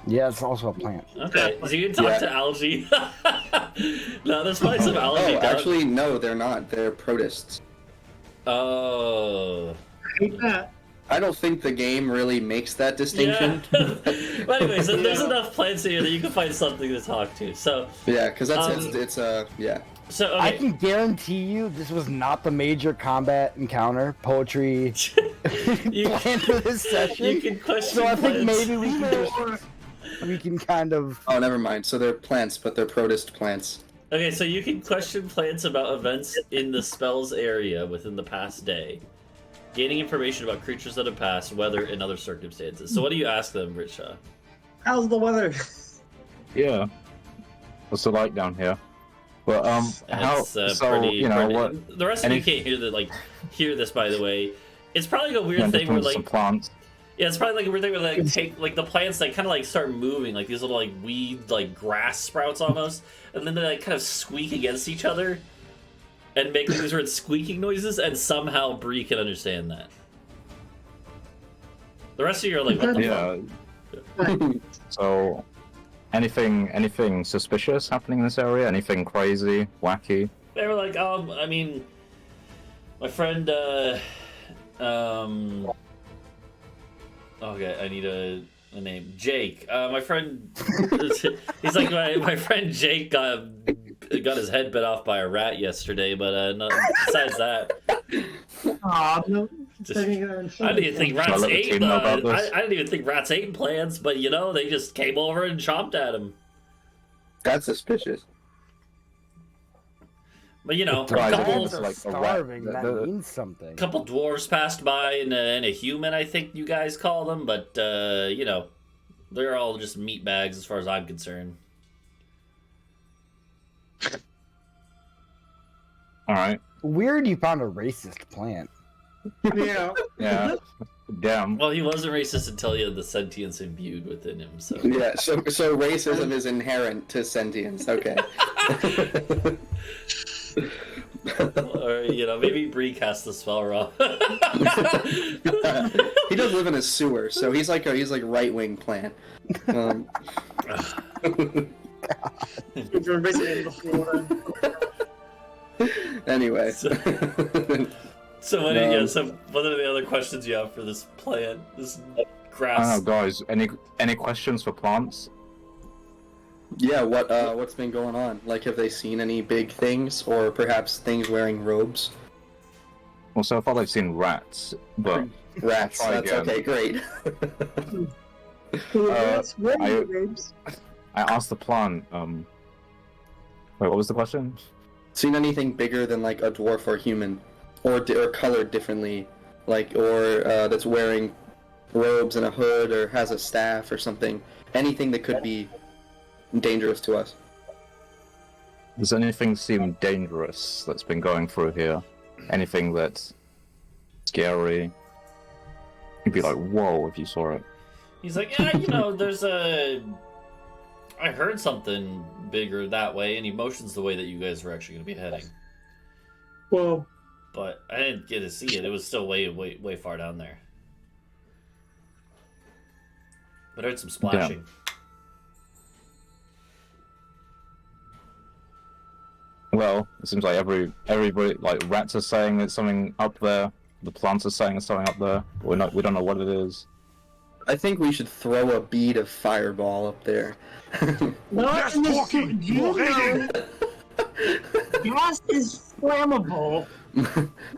Yeah, it's also a plant. Okay, so you can talk Yeah. to algae. No, there's probably some algae. Oh, down- actually, no, they're not. They're protists. Oh. Hate that. I don't think the game really makes that distinction. Yeah. But anyway, so there's enough plants here that you can find something to talk to. So, Yeah, because that's Um, it's yeah. so I okay. can guarantee you this was not the major combat encounter poetry You- plan for this session. You can question So I think plants. maybe we can kind of. Oh, never mind. So they're plants, but they're protist plants. Okay, so you can question plants about events in the spell's area within the past day, gaining information about creatures that have passed, weather, and other circumstances. So what do you ask them, Britsha? How's the weather? Yeah. What's it like down here? But how? It's, So pretty, you know pretty- what? The rest of you can't hear this, by the way. It's probably like a weird thing where Some like plants. yeah, it's probably like a weird thing where like take like the plants like kind of like start moving like these little like weed like grass sprouts almost, and then they like kind of squeak against each other and make these weird squeaking noises, and somehow Bree can understand that. The rest of you are like, what the fuck? Yeah. So, anything suspicious happening in this area? Anything crazy, wacky? They were like, I mean, my friend, okay, I need a name. Jake. My friend, he's like, my friend Jake got his head bit off by a rat yesterday, but no, besides that, Aw, no. just, I didn't even think Shall I rats let the ate. team know about this? I didn't even think rats ate plants, but you know, they just came over and chomped at him. That's suspicious. But you know, a Guys, couple, it's like a rat. starving. That The- means something. couple dwarves passed by and a human, I think you guys call them, but you know, they're all just meat bags as far as I'm concerned. All right. Weird you found a racist plant. Yeah. Yeah. Damn. Well, he wasn't racist until he had the sentience imbued within him. So Yeah, so racism is inherent to sentience. Okay. or you know, maybe Bree cast the spell wrong. He does live in a sewer, so he's like right wing plant. You're basically in the floor. Anyway. So what? Yeah. So what are the other questions you have for this plant? This I grass. don't know, guys. Any questions for plants? Yeah, what's been going on? Like, have they seen any big things, or perhaps things wearing robes? Well, so far they've seen rats, but Rats. Try That's again. okay. Great. That's I- wearing robes. I asked the plant. Wait, what was the question? Seen anything bigger than like a dwarf or human, or colored differently, like that's wearing robes and a hood, or has a staff or something? Anything that could be dangerous to us. Does anything seem dangerous that's been going through here? Anything that's scary? You'd be like, whoa, if you saw it. He's like, yeah, you know, there's a. I heard something bigger that way, and he motions the way that you guys were actually going to be heading. Well, But I didn't get to see it. It was still way far down there. But I heard some splashing. Well, it seems like everybody, like rats are saying there's something up there. the plants are saying is something up there. We don't know what it is. I think we should throw a bead of fireball up there. Not in this suit. Do you know gas is flammable?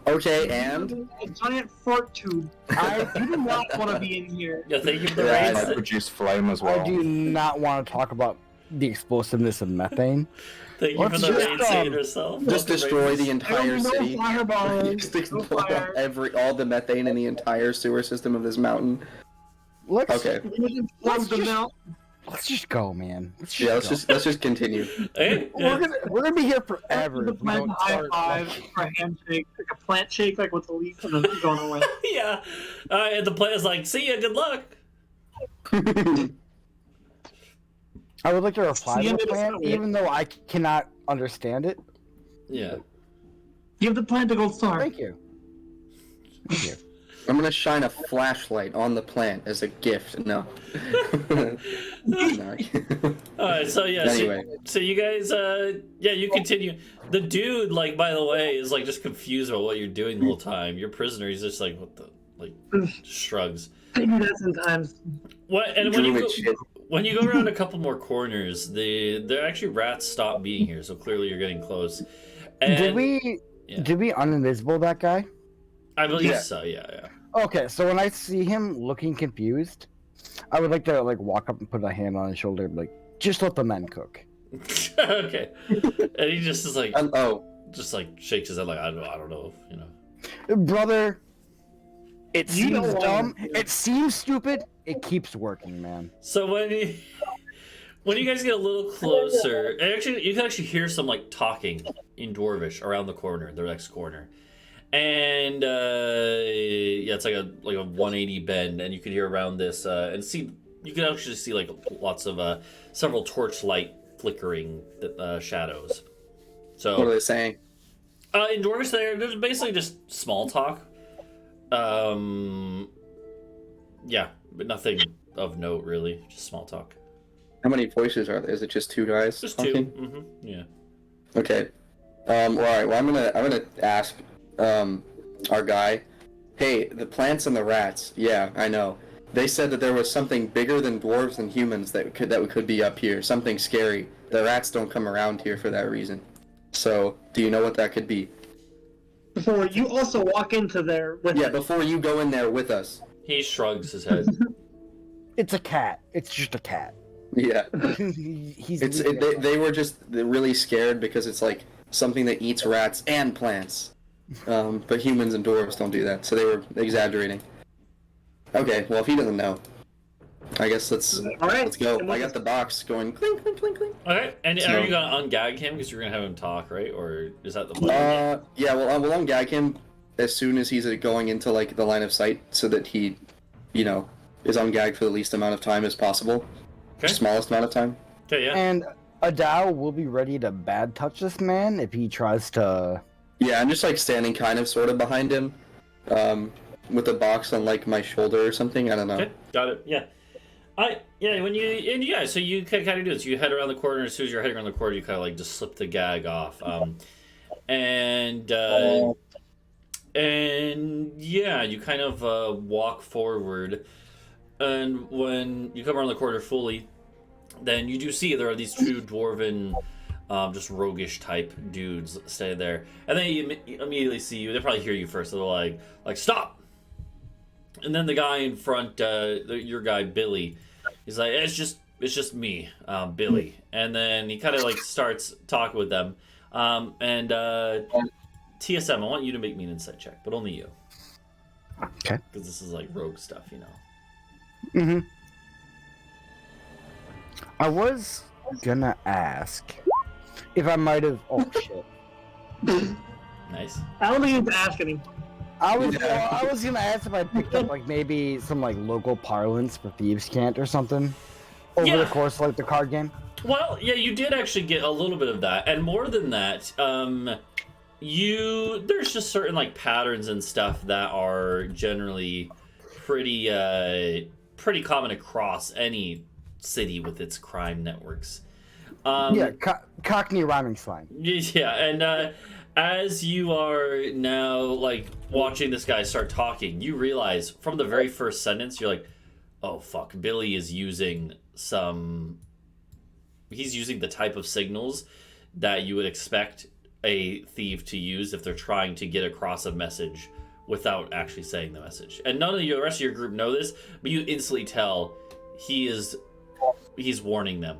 Okay, and A giant fart tube. I do not want to be in here. Yeah, thank you for the Yeah, raid. Might produce flame as well. I do not want to talk about the explosiveness of methane. Thank you for Let's the just, raid saying herself. just destroy the entire No city. fireballs. Just No explode fire. all the methane in the entire sewer system of this mountain. Let's Okay. Plug them out. let's just go, man. Yeah, go. let's just continue. Hey, yeah. We're gonna be here forever. The if we plant don't high start, five like- for a handshake, like a plant shake, like with the leaf and then going away. Yeah. And the player's like, see ya, good luck. I would like to reply See, to the it's plan, not weird. even though I cannot understand it. Yeah. Give the plant a gold star. Thank you. Thank you. I'm gonna shine a flashlight on the plant as a gift. No. No. Alright, so yeah, Anyway. so you guys, yeah, you continue. The dude, like, by the way, is like just confused about what you're doing the whole time. Your prisoner, he's just like, what the, like, shrugs. I do that sometimes. What? And when you Druid go, shit. when you go around a couple more corners, there actually rats stop being here. So clearly you're getting close. And Did we yeah. did we uninvisible that guy? I believe Yeah. so. Yeah, Okay, so when I see him looking confused, I would like to like walk up and put a hand on his shoulder, and be like, just let the men cook. yeah. Okay. And he just is like, Oh, just like shakes his head, like I don't know, you know. Brother, it You don't seems want dumb. to. It seems stupid. It keeps working, man. So when you guys get a little closer, actually you can actually hear some like talking in Dwarvish around the corner, the next corner, and yeah, it's like a 180 bend, and you can hear around this and see you can actually see like lots of several torchlight flickering shadows. what are So they saying? in Dwarvish, there's basically just small talk. Yeah, but nothing of note really, just small talk. How many voices are there? Is it just two guys? Just talking? 2. Mm-hmm. Yeah. Okay. Well, all right. Well, I'm gonna ask our guy. Hey, the plants and the rats. Yeah, I know. They said that there was something bigger than dwarves and humans that could be up here. Something scary. The rats don't come around here for that reason. So, do you know what that could be? Before you also walk into there with Yeah, before you go in there with us. He shrugs his head. It's a cat. It's just a cat. Yeah. He's They were just really scared because it's like something that eats rats and plants. But humans and dwarves don't do that, so they were exaggerating. Okay, well if he doesn't know, I guess let's go. I got the box going clink clink clink clink. Okay, and So- are you gonna ungag him because you're gonna have him talk, right? Or is that the plan? Yeah, well we'll ungag him as soon as he's going into like the line of sight, so that he, you know, is ungagged for the least amount of time as possible. Okay. Smallest amount of time. Okay, yeah. And Adau will be ready to bad touch this man if he tries to. Yeah, I'm just like standing kind of sort of behind him, with a box on like my shoulder or something. I don't know. Okay, got it. Yeah. So you kind of do this. You head around the corner. As soon as you're heading around the corner, you kind of like just slip the gag off. And yeah, you kind of walk forward. And when you come around the corner fully, then you do see there are these two dwarven, just roguish type dudes standing there. And they immediately see you. They probably hear you first. So they're like stop. And then the guy in front, your guy Billy, he's like, it's just me, Billy. And then he kind of like starts talking with them. And TSM, I want you to make me an insight check, but only you. Okay. Because this is like rogue stuff, you know. Mm-hmm. I was gonna ask if I might have. Oh shit! Nice. I don't think you have to ask any. I was gonna ask if I picked up like maybe some like local parlance for thieves' cant or something over Yeah. the course of like the card game. Well, yeah, you did actually get a little bit of that, and more than that, there's just certain like patterns and stuff that are generally pretty common across any city with its crime networks. Yeah, Cockney rhyming slang. Yeah, as you are now like watching this guy start talking, you realize from the very first sentence, you're like, oh fuck, Billy is using he's using the type of signals that you would expect a thief to use if they're trying to get across a message without actually saying the message. And none of the rest of your group know this, but you instantly tell he's warning them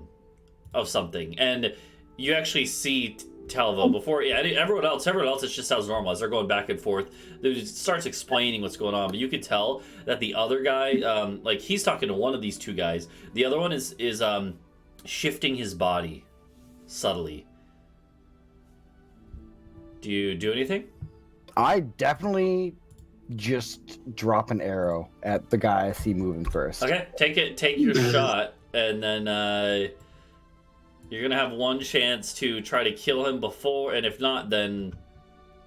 of something. And you actually see Talvo before, yeah, everyone else it just sounds normal as they're going back and forth. It starts explaining what's going on, but you could tell that the other guy, like he's talking to one of these two guys. The other one is shifting his body subtly. Do you do anything? I definitely just drop an arrow at the guy I see moving first. Okay, take your shot, and then you're gonna have one chance to try to kill him before, and if not, then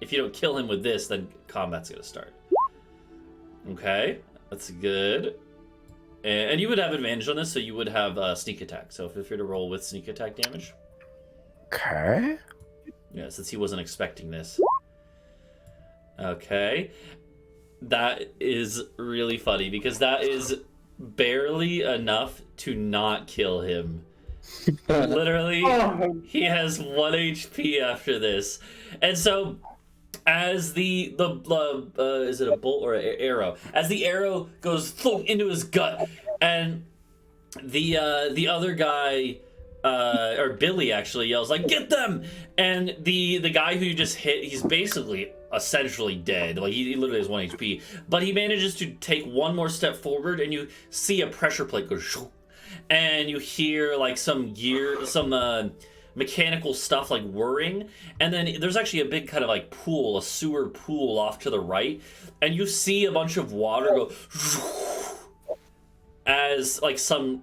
if you don't kill him with this, then combat's gonna start. Okay, that's good. And you would have advantage on this, so you would have sneak attack. So feel free to roll with sneak attack damage. Okay. Yeah, since he wasn't expecting this. Okay. That is really funny, because that is barely enough to not kill him. Literally, he has 1 HP after this. And so, as the is it a bolt or an arrow? As the arrow goes into his gut, and the other guy, or Billy actually yells like, "Get them!" And the guy who you just hit, he's basically essentially dead. Like he literally has 1 HP, but he manages to take one more step forward, and you see a pressure plate go shoo, and you hear like some mechanical stuff like whirring, and then there's actually a big kind of like pool, a sewer pool off to the right, and you see a bunch of water go as like some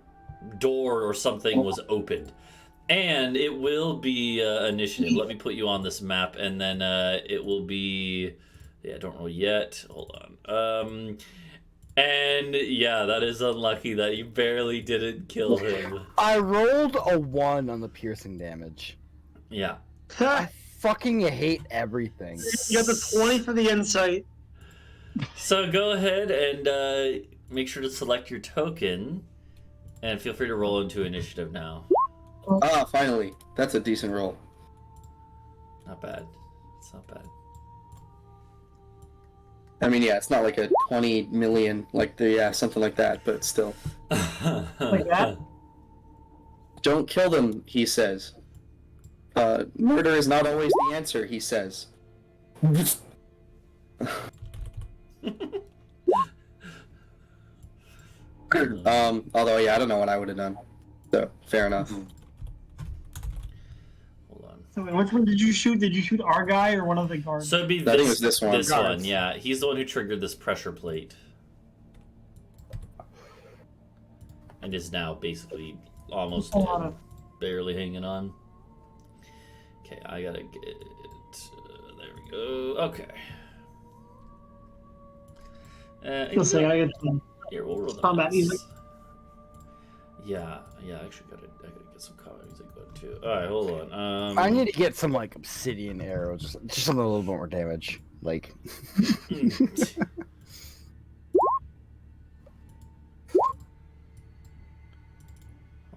door or something was opened. And it will be initiative. Let me put you on this map, and then it will be, yeah, don't roll yet, hold on. And yeah, that is unlucky that you barely didn't kill him. I rolled a 1 on the piercing damage. Yeah. I fucking hate everything. You got the 20 for the insight. So go ahead and make sure to select your token, and feel free to roll into initiative now. Ah, finally. That's a decent roll. Not bad. It's not bad. I mean, yeah, it's not like a 20 million, something like that, but still. Like that? Don't kill them, he says. Murder is not always the answer, he says. Although, yeah, I don't know what I would have done. So, fair enough. Hold on. So which one did you shoot? Did you shoot our guy or one of the guards? So it'd be I think it was this one. This Guards. one, yeah. He's the one who triggered this pressure plate. And is now basically almost A dead, lot of- barely hanging on. Okay, I gotta get... there we go. Okay. Listen, I gotta get some Here, we'll roll the combat dice. music. Yeah, I actually gotta get some combat music going too. Alright, hold on. I need to get some like obsidian arrows, just something a little bit more damage. Like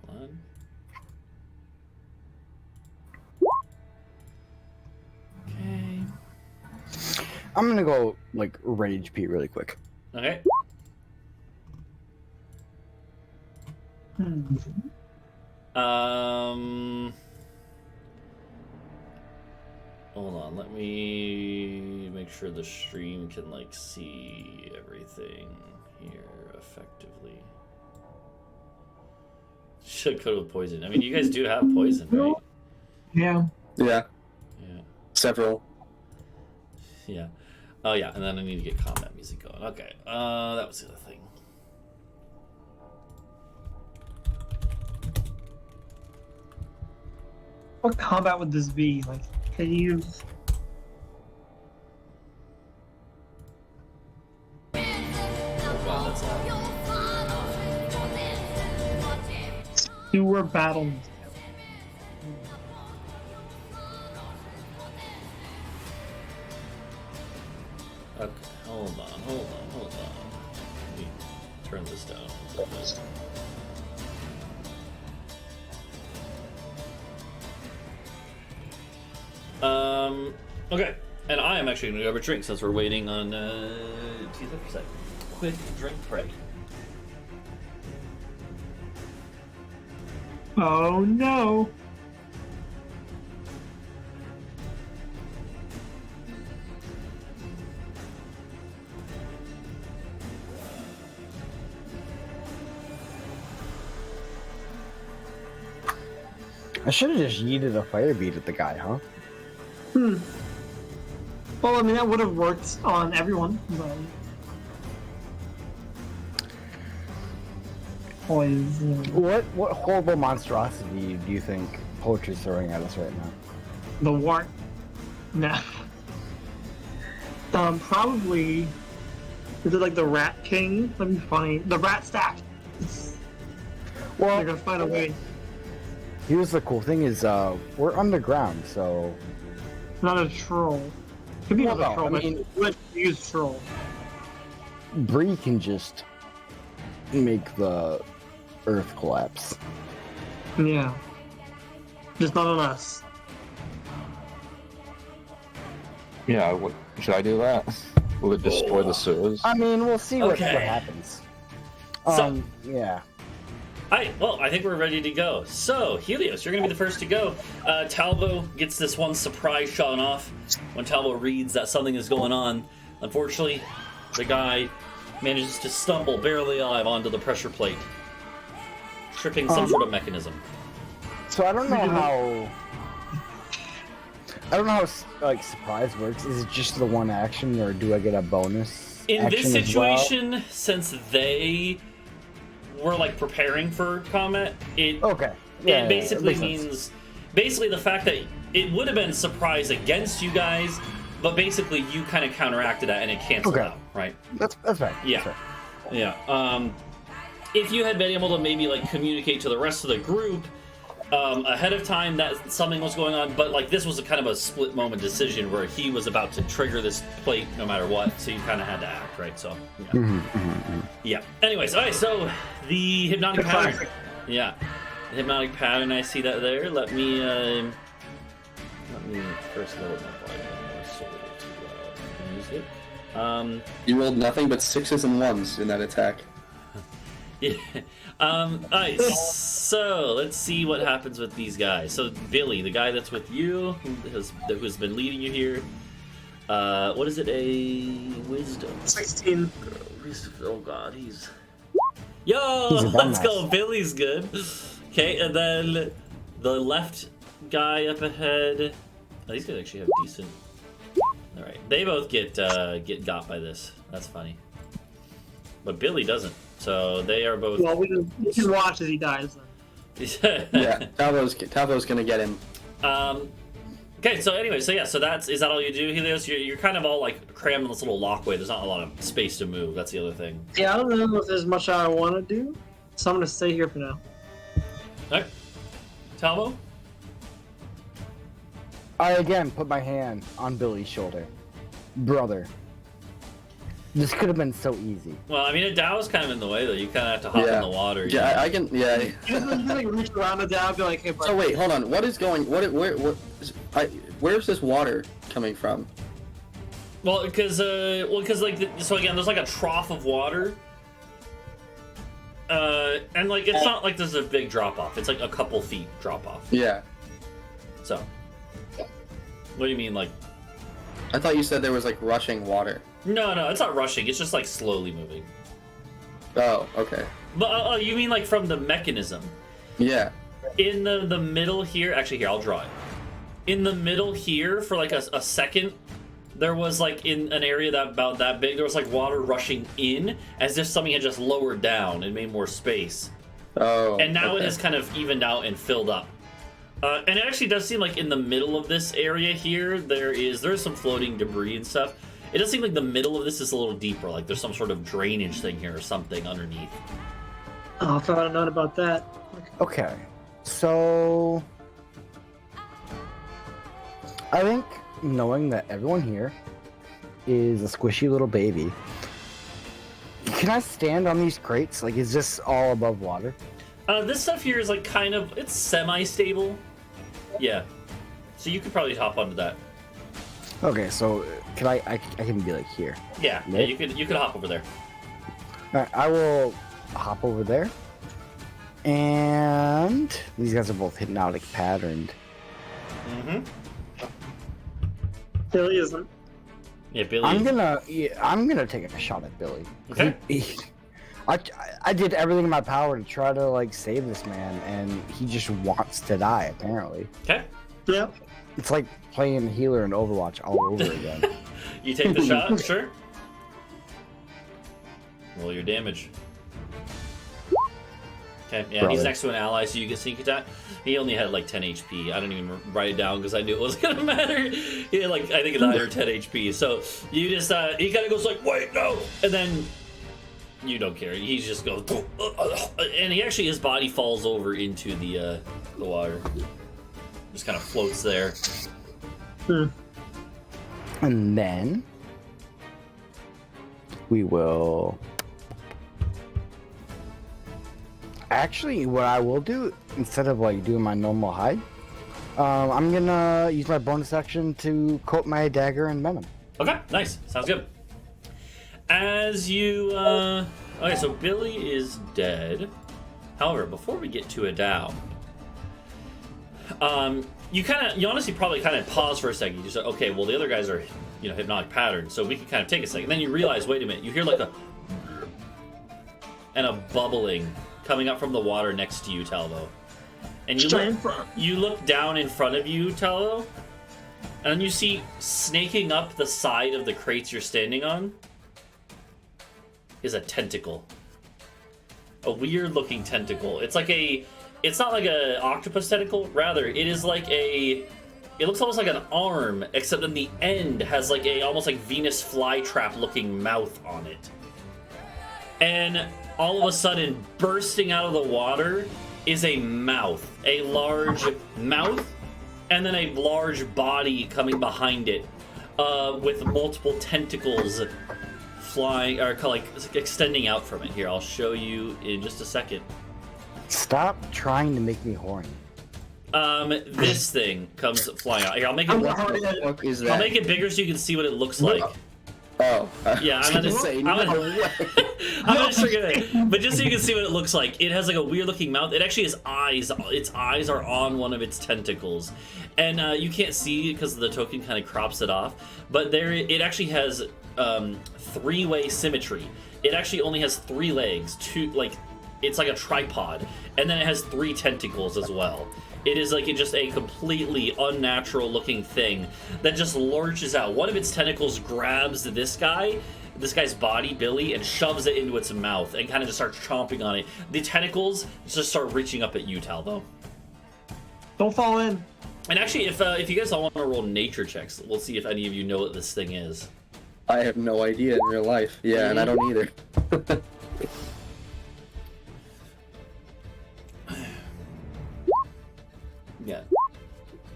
Hold on. Okay. I'm gonna go like rage Pete really quick. Okay. Hold on, let me make sure the stream can like see everything here effectively. Should go with poison. I mean, you guys do have poison, right? Yeah. Yeah, Yeah. several. Yeah. Oh yeah, and then I need to get combat music going. Okay. That was the other thing. What combat would this be? Like, can you? Oh god, that's loud. You were battling. Hold on. Let me turn this down a little bit. Okay. And I am actually going to grab a drink since we're waiting on Tisa for a second. Quick drink break. Oh no. I should have just yeeted a fire bead at the guy, huh? Well, I mean, that would have worked on everyone, but... Poison. What horrible monstrosity do you think Poetry's throwing at us right now? The wart. Nah. Probably... Is it like the Rat King? That'd be funny. The Rat Stack! Well, They're gonna find a way. here's the cool thing is, we're underground, so... Not a troll. Could be Well, another no, troll, I but mean- let's use troll. Bree can just make the earth collapse. Yeah. Just not on us. Yeah, should I do that? Will it destroy the sewers? I mean, we'll see what Okay. happens. So- Yeah. Alright, well, I think we're ready to go. So, Helios, you're going to be the first to go. Talvo gets this one surprise shot off when Talvo reads that something is going on. Unfortunately, the guy manages to stumble barely alive onto the pressure plate, tripping some sort of mechanism. So I don't know how... like, surprise works. Is it just the one action, or do I get a bonus In this action as well? situation, since they were, like, preparing for combat, it... Okay. It basically makes sense. means, basically the fact that it would have been surprise against you guys, but basically you kind of counteracted that and it canceled Okay. out, right? That's fine. Yeah. That's fine. Yeah. If you had been able to maybe like communicate to the rest of the group ahead of time that something was going on, but like this was a kind of a split moment decision where he was about to trigger this plate no matter what, so you kind of had to act, right? So yeah. Yeah. Anyways, all right. So the hypnotic pattern. Yeah. The hypnotic pattern. I see that there. Let me first load my volume more soul to use it. You rolled nothing but 6s and 1s in that attack. Yeah. Alright, so let's see what happens with these guys. So Billy, the guy that's with you, who's been leading you here, what is it, a wisdom? 16. Oh god, he's... Yo, He's a let's dumbass. go, Billy's good. Okay, and then the left guy up ahead, oh, these guys actually have decent... Alright, they both get got by this. That's funny. But Billy doesn't. So they are both. Well, we can watch as he dies. Then. Yeah, Talvo's gonna get him. Okay, so anyway, so yeah, so is that all you do, Helios? You're kind of all like crammed in this little lockway. There's not a lot of space to move. That's the other thing. Yeah, I don't know if there's much I want to do, so I'm gonna stay here for now. All right, Talvo. I again put my hand on Billy's shoulder. Brother. This could have been so easy. Well, I mean, Adau is kind of in the way though. You kind of have to hop in the water. you know? Yeah, I can. Yeah. You just like reach around the down, be like, hey, So wait, hold on. What is going? Where's this water coming from? Well, because like so again, there's like a trough of water. And like it's not like there's a big drop off. It's like a couple feet drop off. Yeah. So, what do you mean, like? I thought you said there was like rushing water. No, it's not rushing. It's just like slowly moving. Oh, okay. But you mean like from the mechanism? Yeah. In the middle here, actually here, I'll draw it. In the middle here, for like a second, there was like in an area that about that big, there was like water rushing in, as if something had just lowered down and made more space. Oh. And now it okay. has kind of evened out and filled up. And it actually does seem like in the middle of this area here, there's some floating debris and stuff. It does seem like the middle of this is a little deeper, like there's some sort of drainage thing here or something underneath. Oh, I thought I'd known about that. Okay. So I think knowing that everyone here is a squishy little baby, Can I stand on these crates? Like, is this all above water? This stuff here is like kind of, it's semi-stable. Yeah. So you could probably hop onto that. Okay, so can I can be like here. Yeah, yeah, you could hop over there. Alright, I will hop over there. And these guys are both hypnotic patterned. Mm-hmm. Billy isn't. Yeah, Billy. I'm gonna take a shot at Billy. Okay. I did everything in my power to try to like save this man, and he just wants to die apparently. Okay. Yep. It's like playing healer in Overwatch all over again. You take the shot, sure. Roll your damage. Okay, yeah, Brother. he's next to an ally, so you get sneak attack. He only had like 10 HP. I didn't even write it down because I knew it wasn't gonna matter. He had like, I think 9 or 10 HP. So you just, he kind of goes like, wait, no! And then you don't care. He just goes, and he actually, his body falls over into the water. Just kind of floats there. And then we will. Actually, what I will do instead of like doing my normal hide, I'm gonna use my bonus action to coat my dagger in venom. Okay, nice. Sounds good. As you, okay, so Billy is dead. However, before we get to Adau, you honestly probably kind of pause for a second. You just say, okay, well, the other guys are, hypnotic patterns, so we can kind of take a second. Then you realize, wait a minute, you hear like a bubbling coming up from the water next to you, Talvo. And you look down in front of you, Talvo, and then you see snaking up the side of the crates you're standing on is a tentacle. A weird looking tentacle. It's not like a octopus tentacle, rather it is like it looks almost like an arm, except then the end has like almost like Venus flytrap looking mouth on it. And all of a sudden, bursting out of the water is a mouth. A large mouth, and then a large body coming behind it, with multiple tentacles flying, or like extending out from it. Here, I'll show you in just a second. Stop trying to make me horny. This thing comes flying out. Here, I'll make it. What the fuck is that? I'll make it bigger so you can see what it looks like. Oh. Yeah, I'm gonna say I'm no gonna, way. I'm gonna sugar it. But just so you can see what it looks like, it has like a weird looking mouth. It actually has eyes. Its eyes are on one of its tentacles, and you can't see it because the token kind of crops it off. But it actually has three-way symmetry. It actually only has 3 legs, it's like a tripod, and then it has 3 tentacles as well. It is like just a completely unnatural looking thing that just lurches out. One of its tentacles grabs this guy's body, Billy, and shoves it into its mouth and kind of just starts chomping on it. The tentacles just start reaching up at you, Talvo. Don't fall in. And actually, if you guys all want to roll nature checks, we'll see if any of you know what this thing is. I have no idea in real life. Yeah, and I don't either. Yeah.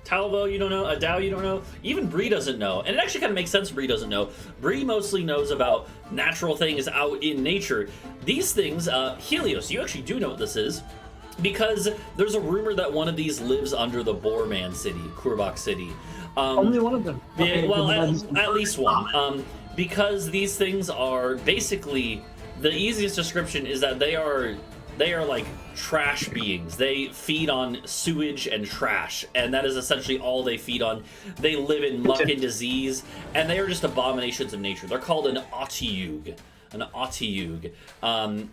Talvo, you don't know. Adau, you don't know. Even Bree doesn't know. And it actually kind of makes sense Bree doesn't know. Bree mostly knows about natural things out in nature. These things, Helios, you actually do know what this is. Because there's a rumor that one of these lives under the Boarman city, Kurbak city. Only one of them. Yeah, well, at least one. Because these things are basically, the easiest description is that they are like trash beings. They feed on sewage and trash, and that is essentially all they feed on. They live in muck and disease, and they are just abominations of nature. They're called an Otyug.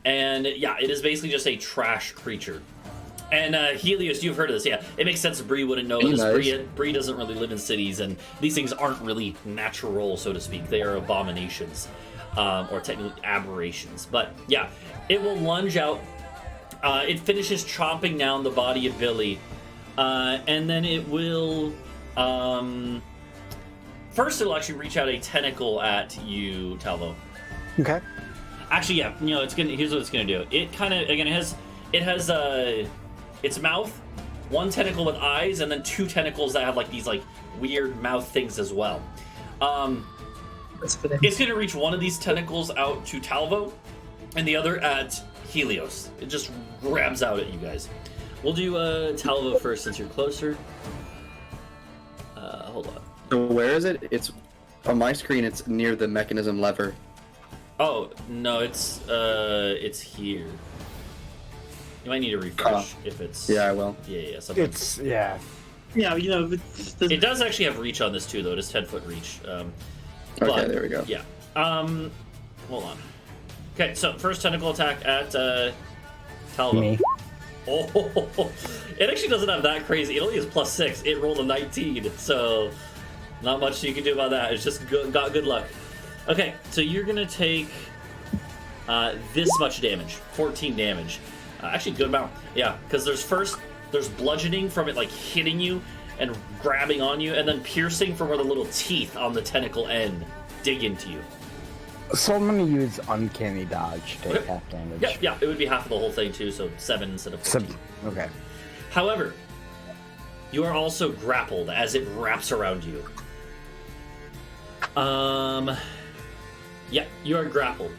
And yeah, it is basically just a trash creature. And Helios, you've heard of this, yeah. It makes sense Bree wouldn't know this. Nice. Bree doesn't really live in cities, and these things aren't really natural, so to speak. They are abominations, or technically aberrations. But yeah, it will lunge out. It finishes chomping down the body of Billy, and then it will. First, it'll actually reach out a tentacle at you, Talvo. Okay. Actually, yeah. Here's what it's gonna do. It kind of again it has its mouth, one tentacle with eyes, and then 2 tentacles that have like these like weird mouth things as well. It's gonna reach one of these tentacles out to Talvo, and the other at Helios. It just grabs out at you guys. We'll do Talvo first since you're closer. Hold on. So where is it? It's on my screen. It's near the mechanism lever. Oh no, it's here. You might need to refresh if it's. Yeah, I will. Yeah. Sometimes. It's yeah. Yeah, you know, It does actually have reach on this too, though. It is 10-foot reach. Okay, there we go. Yeah. Hold on. Okay, so first tentacle attack at Talvo. Me. Oh, it actually doesn't have that crazy. It only has +6. It rolled a 19, so not much you can do about that. It's just got good luck. Okay, so you're gonna take this much damage, 14 damage. Actually, good amount. Yeah, because there's bludgeoning from it like hitting you and grabbing on you, and then piercing from where the little teeth on the tentacle end dig into you. So I'm gonna use uncanny dodge to take Okay. half damage. Yeah, it would be half of the whole thing too, so 7 instead of 14. Okay. However, you are also grappled as it wraps around you. Yeah, you are grappled.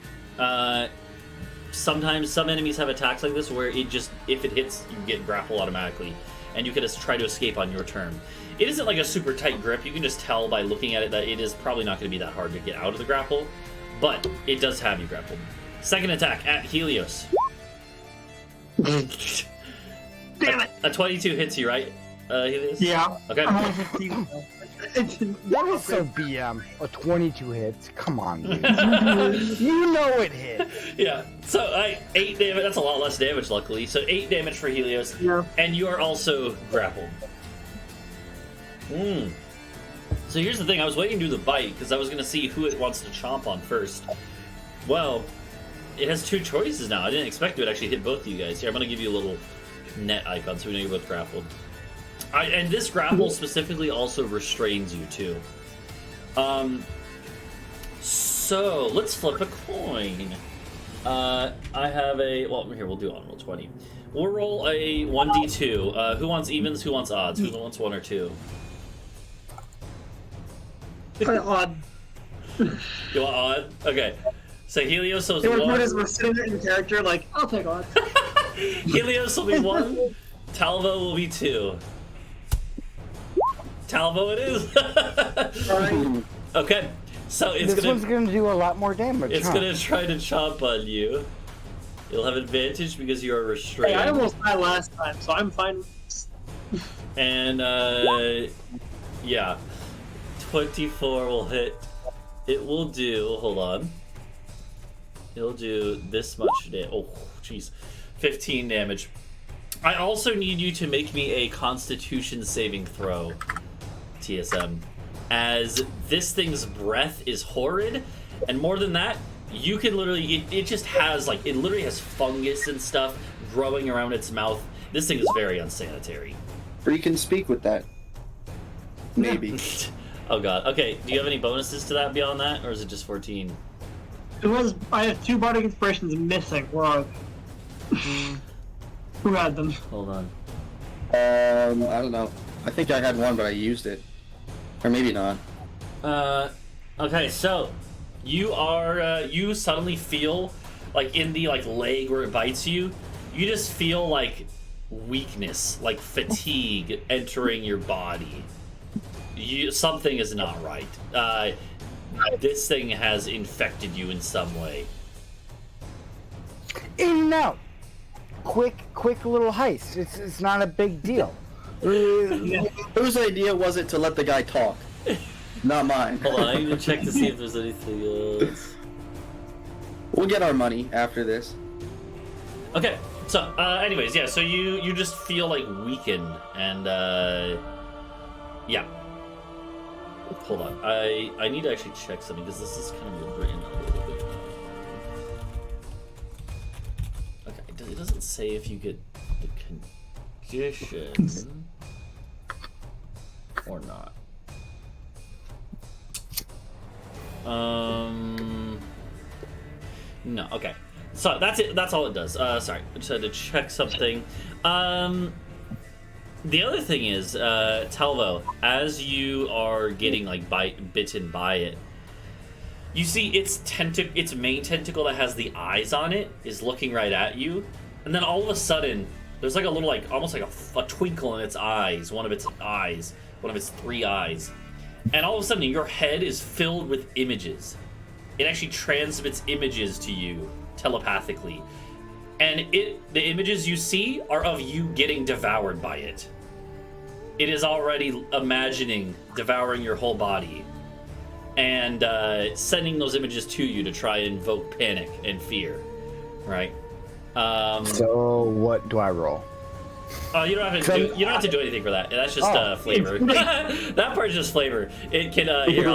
Sometimes some enemies have attacks like this where it just, if it hits, you get grappled automatically, and you can just try to escape on your turn. It isn't like a super tight grip. You can just tell by looking at it that it is probably not going to be that hard to get out of the grapple, but it does have you grappled. Second attack at Helios. damn it. A 22 hits you, right, Helios? Yeah. Okay. That was so BM. A 22 hits. Come on, dude. You know it hit. Yeah. So 8 damage. That's a lot less damage, luckily. So 8 damage for Helios. Yeah. And you are also grappled. So here's the thing. I was waiting to do the bite because I was going to see who it wants to chomp on first. Well, it has 2 choices now. I didn't expect it would actually hit both of you guys. Here, I'm going to give you a little net icon so we know you're both grappled. And this grapple specifically also restrains you too. So let's flip a coin. I have a, well, here, we'll do on roll 20. We'll roll a 1d2. Who wants evens? Who wants odds? Who wants 1 or 2? Odd. You want odd? Okay. So Helios is The worst part 1. is we're sitting there in character, like, I'll take odd. Helios will be 1. Talvo will be 2. Talvo it is. Alright. Okay. So it's This one's gonna do a lot more damage. It's huh? gonna try to chomp on you. You'll have advantage because you are Hey, restrained. I almost died last time, so I'm fine. And yeah, 24 will hit. It will do. Hold on. It'll do this much damage. Oh, jeez, 15 damage. I also need you to make me a Constitution saving throw, TSM, as this thing's breath is horrid, and more than that, you can literally, it just has, like, it literally has fungus and stuff growing around its mouth. This thing is very unsanitary. Or you can speak with that. Maybe. Oh god. Okay, do you have any bonuses to that beyond that, or is it just 14? I have 2 bardic inspirations missing. Where are they? Who had them? Hold on. I don't know. I think I had one, but I used it. Or maybe not. Okay, so you are you suddenly feel like in the leg where it bites you, you just feel like weakness, like fatigue entering your body. Something is not right. This thing has infected you in some way. In and out. Quick little heist. It's not a big deal. Whose idea was it to let the guy talk? Not mine. Hold on, I need to check to see if there's anything else. We'll get our money after this. Okay, so anyways, yeah, so you just feel like weakened, and yeah. Hold on, I need to actually check something because this is kind of written a little bit. Okay, it doesn't say if you get the condition or not. No, okay. So that's it. That's all it does. Sorry, I just had to check something. The other thing is, Talvo, as you are getting bitten by it, You see its main tentacle that has the eyes on it is looking right at you, and then all of a sudden there's like a little almost like a twinkle in its eyes, one of its 3 eyes, and all of a sudden your head is filled with images. It actually transmits images to you telepathically, and the images you see are of you getting devoured by it. It is already imagining devouring your whole body. And sending those images to you to try and invoke panic and fear, right? So what do I roll? You don't have to do anything for that. That's just flavor. That part's just flavor. It can here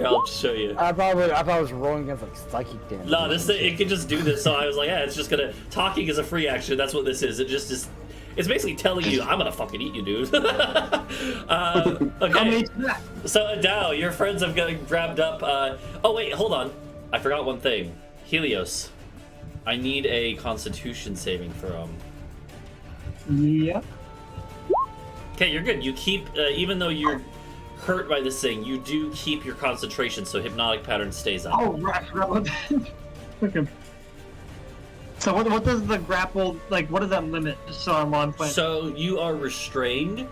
I'll show you. I thought I was rolling against like psychic damage. No, it can just do this. So I was like, yeah, it's just gonna talking is a free action. That's what this is. It just is. It's basically telling you, I'm gonna fucking eat you, dude. Okay. So, Adau, your friends have grabbed up. Oh, wait, hold on. I forgot one thing. Helios, I need a Constitution saving throw. Yeah. Okay, you're good. You keep, even though you're hurt by this thing, you do keep your concentration, so hypnotic pattern stays up. Oh, right. I forgot about that. Okay. So what does the grapple, like, what does that limit, just so I'm on point? So you are restrained,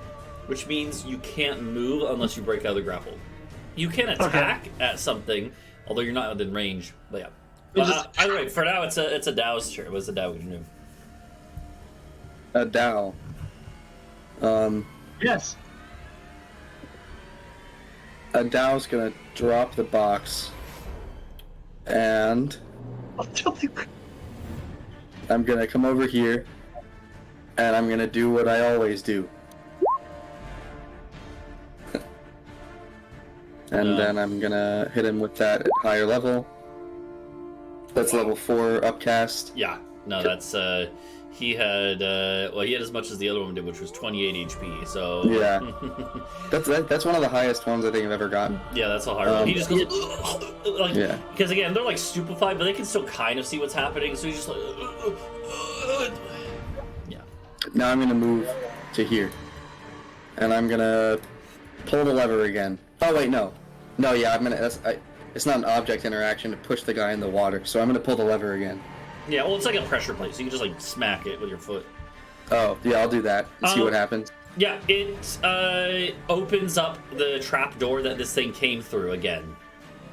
which means you can't move unless you break out of the grapple. You can attack at something, although you're not within range, but yeah. But, either way, for now, it's Adau's turn. What's Adau going to do? Adau. Yes. Adau's gonna drop the box, and I'm gonna come over here, and I'm gonna do what I always do. And then I'm gonna hit him with that at higher level. That's level 4 upcast. Yeah, no, that's, he had as much as the other one did, which was 28 HP, so... Yeah. That's one of the highest ones I think I've ever gotten. Yeah, that's a hard one. He just goes, like, yeah. Because again, they're like stupefied, but they can still kind of see what's happening, so he's just like... Yeah. Now I'm gonna move to here. And I'm gonna pull the lever again. Oh wait, no. No, yeah, it's not an object interaction to push the guy in the water, so I'm gonna pull the lever again. Yeah, well, it's like a pressure plate, so you can just like smack it with your foot. Oh, yeah, I'll do that and see what happens. Yeah, it opens up the trap door that this thing came through again.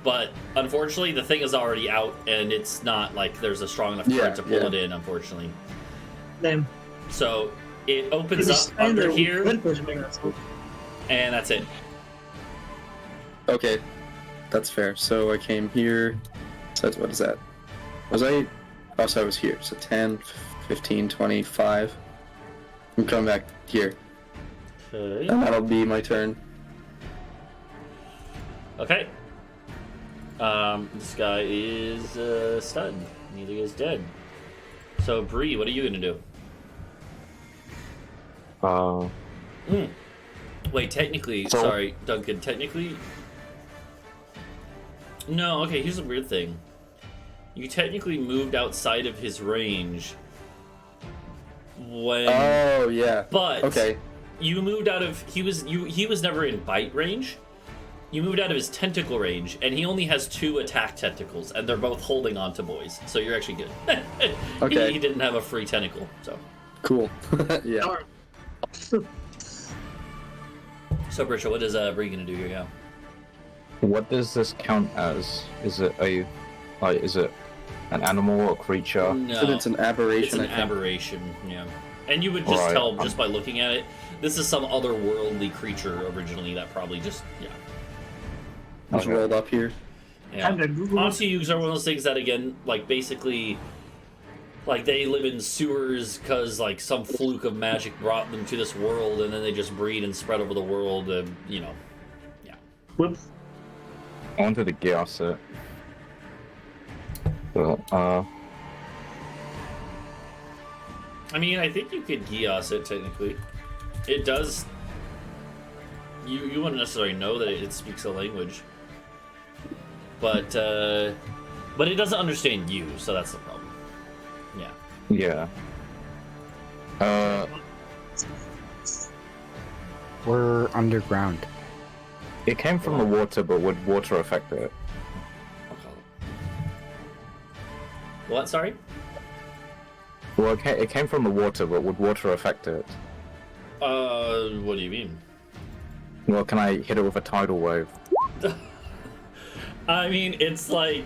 But unfortunately, the thing is already out, and it's not like there's a strong enough current to pull it in, unfortunately. Then. So it opens up under here, and that's it. Okay, that's fair. So I came here. So what is that? Was I? Oh, so I was here. So 10, 15, 25. I'm coming back here. Okay. And that'll be my turn. Okay. This guy is stunned. Neither is dead. So Bree, what are you gonna do? Wait, technically, sorry, Duncan. Technically, no. Okay, here's a weird thing. You technically moved outside of his range when. Oh yeah. But okay. You moved out of he was never in bite range. You moved out of his tentacle range, and he only has 2 attack tentacles, and they're both holding on to boys. So you're actually good. Okay. He didn't have a free tentacle, so. Cool. Yeah. So Britsha, what is Bree gonna do here? Yeah. What does this count as? Is it an animal or creature? No, So it's an aberration. it's an I think. aberration. Yeah, and you would just Right. tell just by looking at it. This is some otherworldly creature originally that probably just Just Okay. rolled up here. yeah. Time to Google it. Ontyugs are one of those things that again, like basically, like they live in sewers because like some fluke of magic brought them to this world, and then they just breed and spread over the world. Yeah. Whoops. I wanted to guess it. But, I mean, I think you could Gios it technically. It does. You wouldn't necessarily know that it speaks a language, but it doesn't understand you, so that's the problem. Yeah. yeah. We're underground. It came from the water, but would water affect it? What? Sorry. Well, it came from the water, but would water affect it? What do you mean? Well, can I hit it with a tidal wave? I mean, it's like,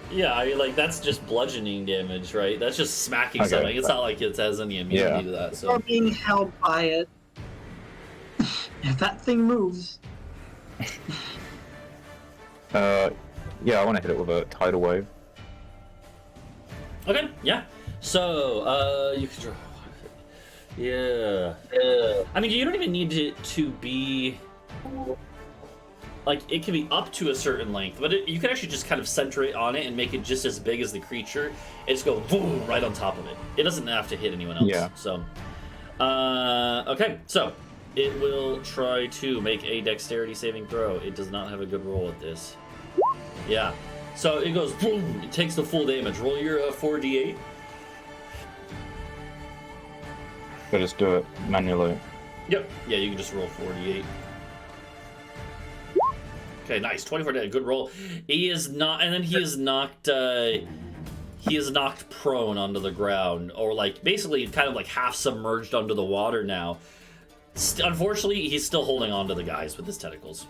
yeah, I mean, like, that's just bludgeoning damage, right? That's just smacking Okay. something. It's not like it has any immunity to that, You're so. being held by it. If that thing moves, Yeah, I want to hit it with a tidal wave. Okay, yeah. So, you can draw. Yeah. I mean, you don't even need it to be. Like, it can be up to a certain length, but you can actually just kind of center it on it and make it just as big as the creature and just go boom right on top of it. It doesn't have to hit anyone else. Yeah. So, okay, so it will try to make a dexterity saving throw. It does not have a good roll at this. Yeah. So it goes boom. It takes the full damage. Roll your 4d8. But just do it manually. Yep. Yeah, you can just roll 4d8. Okay, nice. 24 damage. Good roll. He is not, and then he is knocked. He is knocked prone onto the ground, or like basically kind of like half submerged under the water now. Unfortunately, he's still holding on to the guys with his tentacles.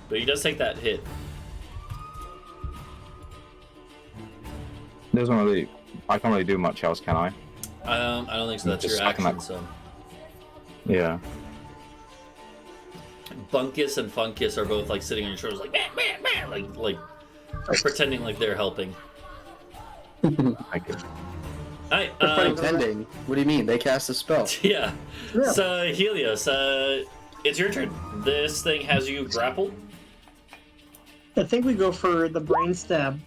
But he does take that hit. Doesn't really. I can't really do much else, can I? I don't think so. That's Just your sucking action. up. So Yeah. Bunkus and Funkus are both like sitting on your shoulders, like meh, meh, meh, like pretending like they're helping. I could. Alright, Pretending? What do you mean? They cast a spell. yeah. So Helios, it's your turn. This thing has you grappled. I think we go for the brain stab.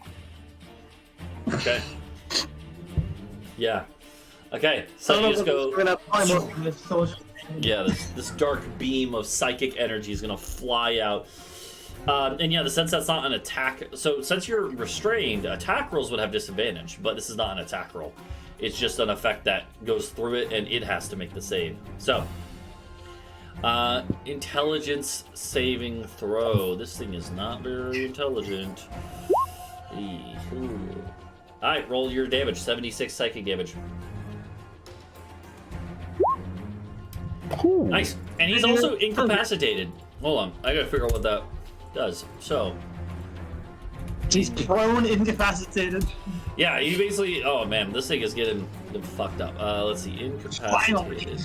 Okay. Yeah. Okay. I So don't you know just if we're go. gonna apply more of this social. Yeah, this dark beam of psychic energy is gonna fly out. And yeah, since that's not an attack, so since you're restrained, attack rolls would have disadvantage, but this is not an attack roll. It's just an effect that goes through it, and it has to make the save. So, intelligence saving throw. This thing is not very intelligent. Alright, roll your damage. 76 psychic damage. Ooh. Nice. And he's also incapacitated. Hold on, I gotta figure out what that does. So, He's prone, incapacitated. yeah, you basically. Oh man, this thing is getting fucked up. Let's see, incapacitated.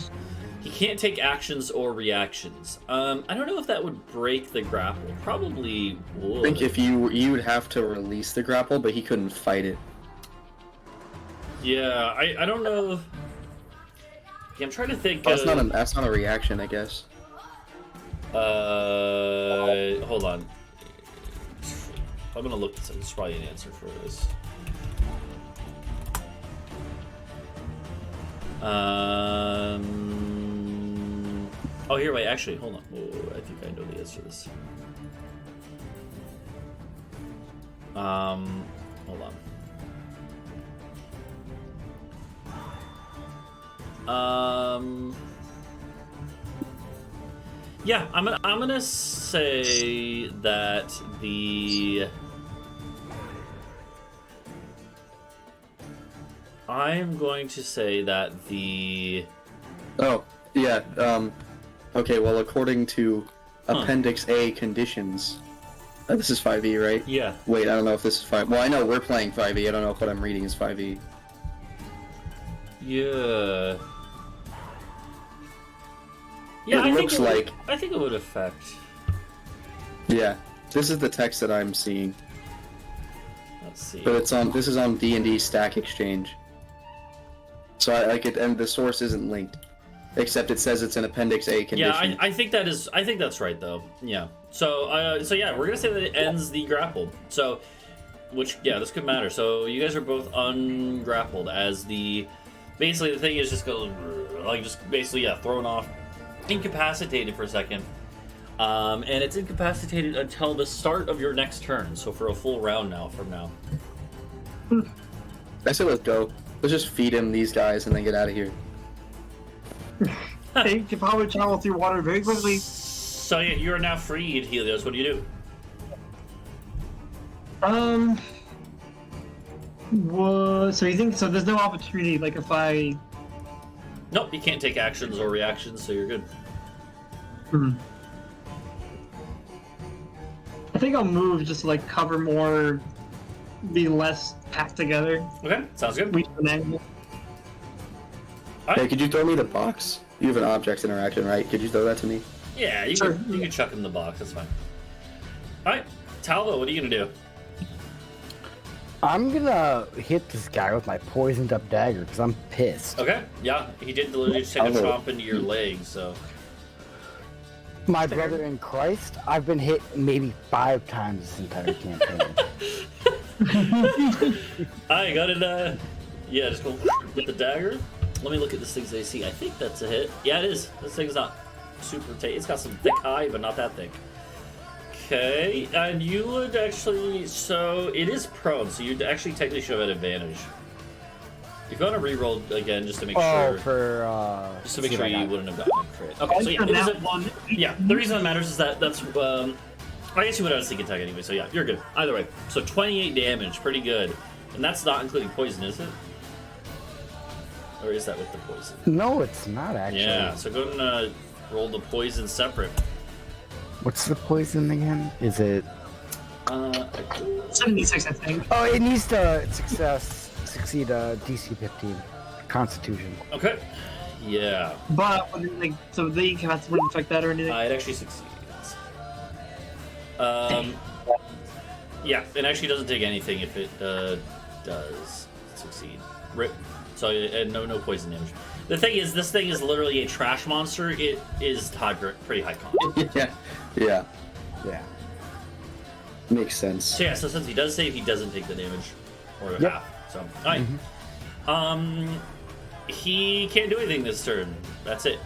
He can't take actions or reactions. I don't know if that would break the grapple. Probably would. I think if you would have to release the grapple, but he couldn't fight it. Yeah, I don't know. Yeah, I'm trying to think. That's not a reaction, I guess. Hold on. I'm gonna look this up. There's probably an answer for this. Oh, here, wait. Actually, hold on. Oh, I think I know the answer to this. Hold on. Yeah, I'm gonna say that the. I'm going to say that the. Oh, yeah. Okay, well, according to Appendix A conditions, this is 5e, right? Yeah. Wait, I don't know if this is 5. Well, I know we're playing 5e. I don't know if what I'm reading is 5e. Yeah. Yeah, It looks like. I think it would affect. Yeah, this is the text that I'm seeing, Let's see. but it's on. This is on D&D Stack Exchange. So I like it, and the source isn't linked, except it says it's an Appendix A condition. Yeah, I think that is. I think that's right, though. Yeah. So, so yeah, we're gonna say that it ends the grapple. So, which yeah, this could matter. So you guys are both ungrappled as the. Basically, the thing is just go like just basically thrown off, incapacitated for a second, and it's incapacitated until the start of your next turn. So for a full round now from now. I say let's go. Let's just feed him these guys and then get out of here. They can probably travel through water very quickly. So yeah, you are now freed, Helios. What do you do? What? So you think so? There's no opportunity. Like if I. Nope, you can't take actions or reactions, so you're good. Hmm. I think I'll move just to like cover more, be less packed together. Okay, sounds good. Reach an angle. Hey, could you throw me the box? You have an objects interaction, right? Could you throw that to me? Yeah, you Sure. can chuck him in the box. That's fine. All right, Talvo, what are you gonna do? I'm gonna hit this guy with my poisoned up dagger because I'm pissed. Okay, yeah, he did literally just take a chomp into your leg, so. My brother in Christ, I've been hit maybe 5 times this entire campaign. I got it. Yeah, just go with the dagger. Let me look at this thing's AC. I think that's a hit. Yeah, it is. This thing's not super tight. It's got some thick high, but not that thick. Okay, and you would actually. So it is prone, so you'd actually technically should have had advantage. If you want to re-roll again, just to make sure. Just to make sure you wouldn't have gotten a crit. Okay, so yeah, it is yeah. The reason that matters is that that's. I guess you would have a sneak attack anyway, so yeah, you're good. Either way, so 28 damage, pretty good, and that's not including poison, is it? Or is that with the poison? No, it's not actually. Yeah, so go and roll the poison separate. What's the poison again? Is it? 76, I think. Oh, it needs to succeed DC 15 Constitution. Okay. Yeah. But like, so they cannot wouldn't affect that or anything. It actually succeeds. Yeah, it actually doesn't take anything if it does succeed. Rip. So no poison damage. The thing is, this thing is literally a trash monster. It is pretty high con. Yeah. Yeah. Makes sense. So yeah, so since he does save, he doesn't take the damage or Yep. half. So alright. He can't do anything this turn. That's it.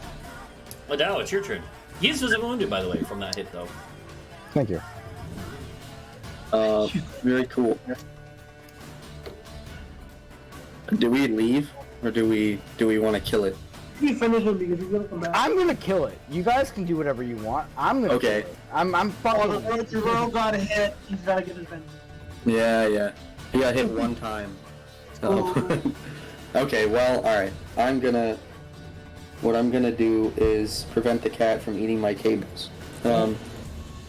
Adau, it's your turn. He's physically wounded, by the way, from that hit, though. Thank you. Very cool. Do we leave, or do we want to kill it? You finish him because he's gonna come back. I'm gonna kill it. You guys can do whatever you want. I'm gonna Okay. kill it. I'm following. Oh, the roll got a hit. He's gotta get his vengeance. Yeah. He got hit one time. So. Okay, well, alright. What I'm gonna do is prevent the cat from eating my cables. I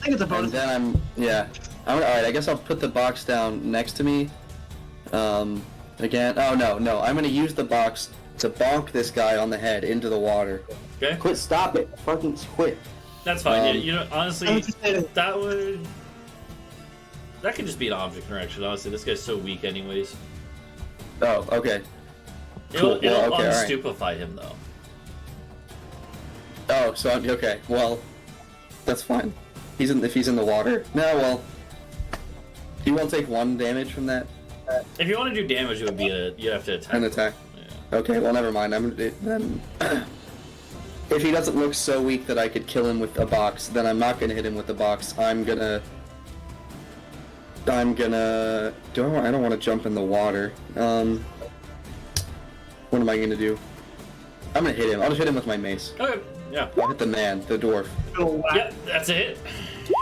think it's a bonus. And then alright, I guess I'll put the box down next to me. Again, oh no, I'm gonna use the box to bonk this guy on the head into the water. Okay? Quit, stop it. Fucking quit. That's fine. Um, You know, honestly, that could just be an object interaction, honestly. This guy's so weak anyways. Oh, okay. It'll Cool. Well, okay, alright. unstupefy him, though. Oh, so okay. Well, that's fine. If he's in the water. No, well, he won't take 1 damage from that. If you want to do damage, it would be you'd have to attack. An attack. Yeah. Okay, well, never mind. Then if he doesn't look so weak that I could kill him with a box, then I'm not gonna hit him with the box. I don't want to jump in the water. What am I gonna do? I'm gonna hit him. I'll just hit him with my mace. Okay, yeah. I'll hit the man, the dwarf. Yep, that's a hit.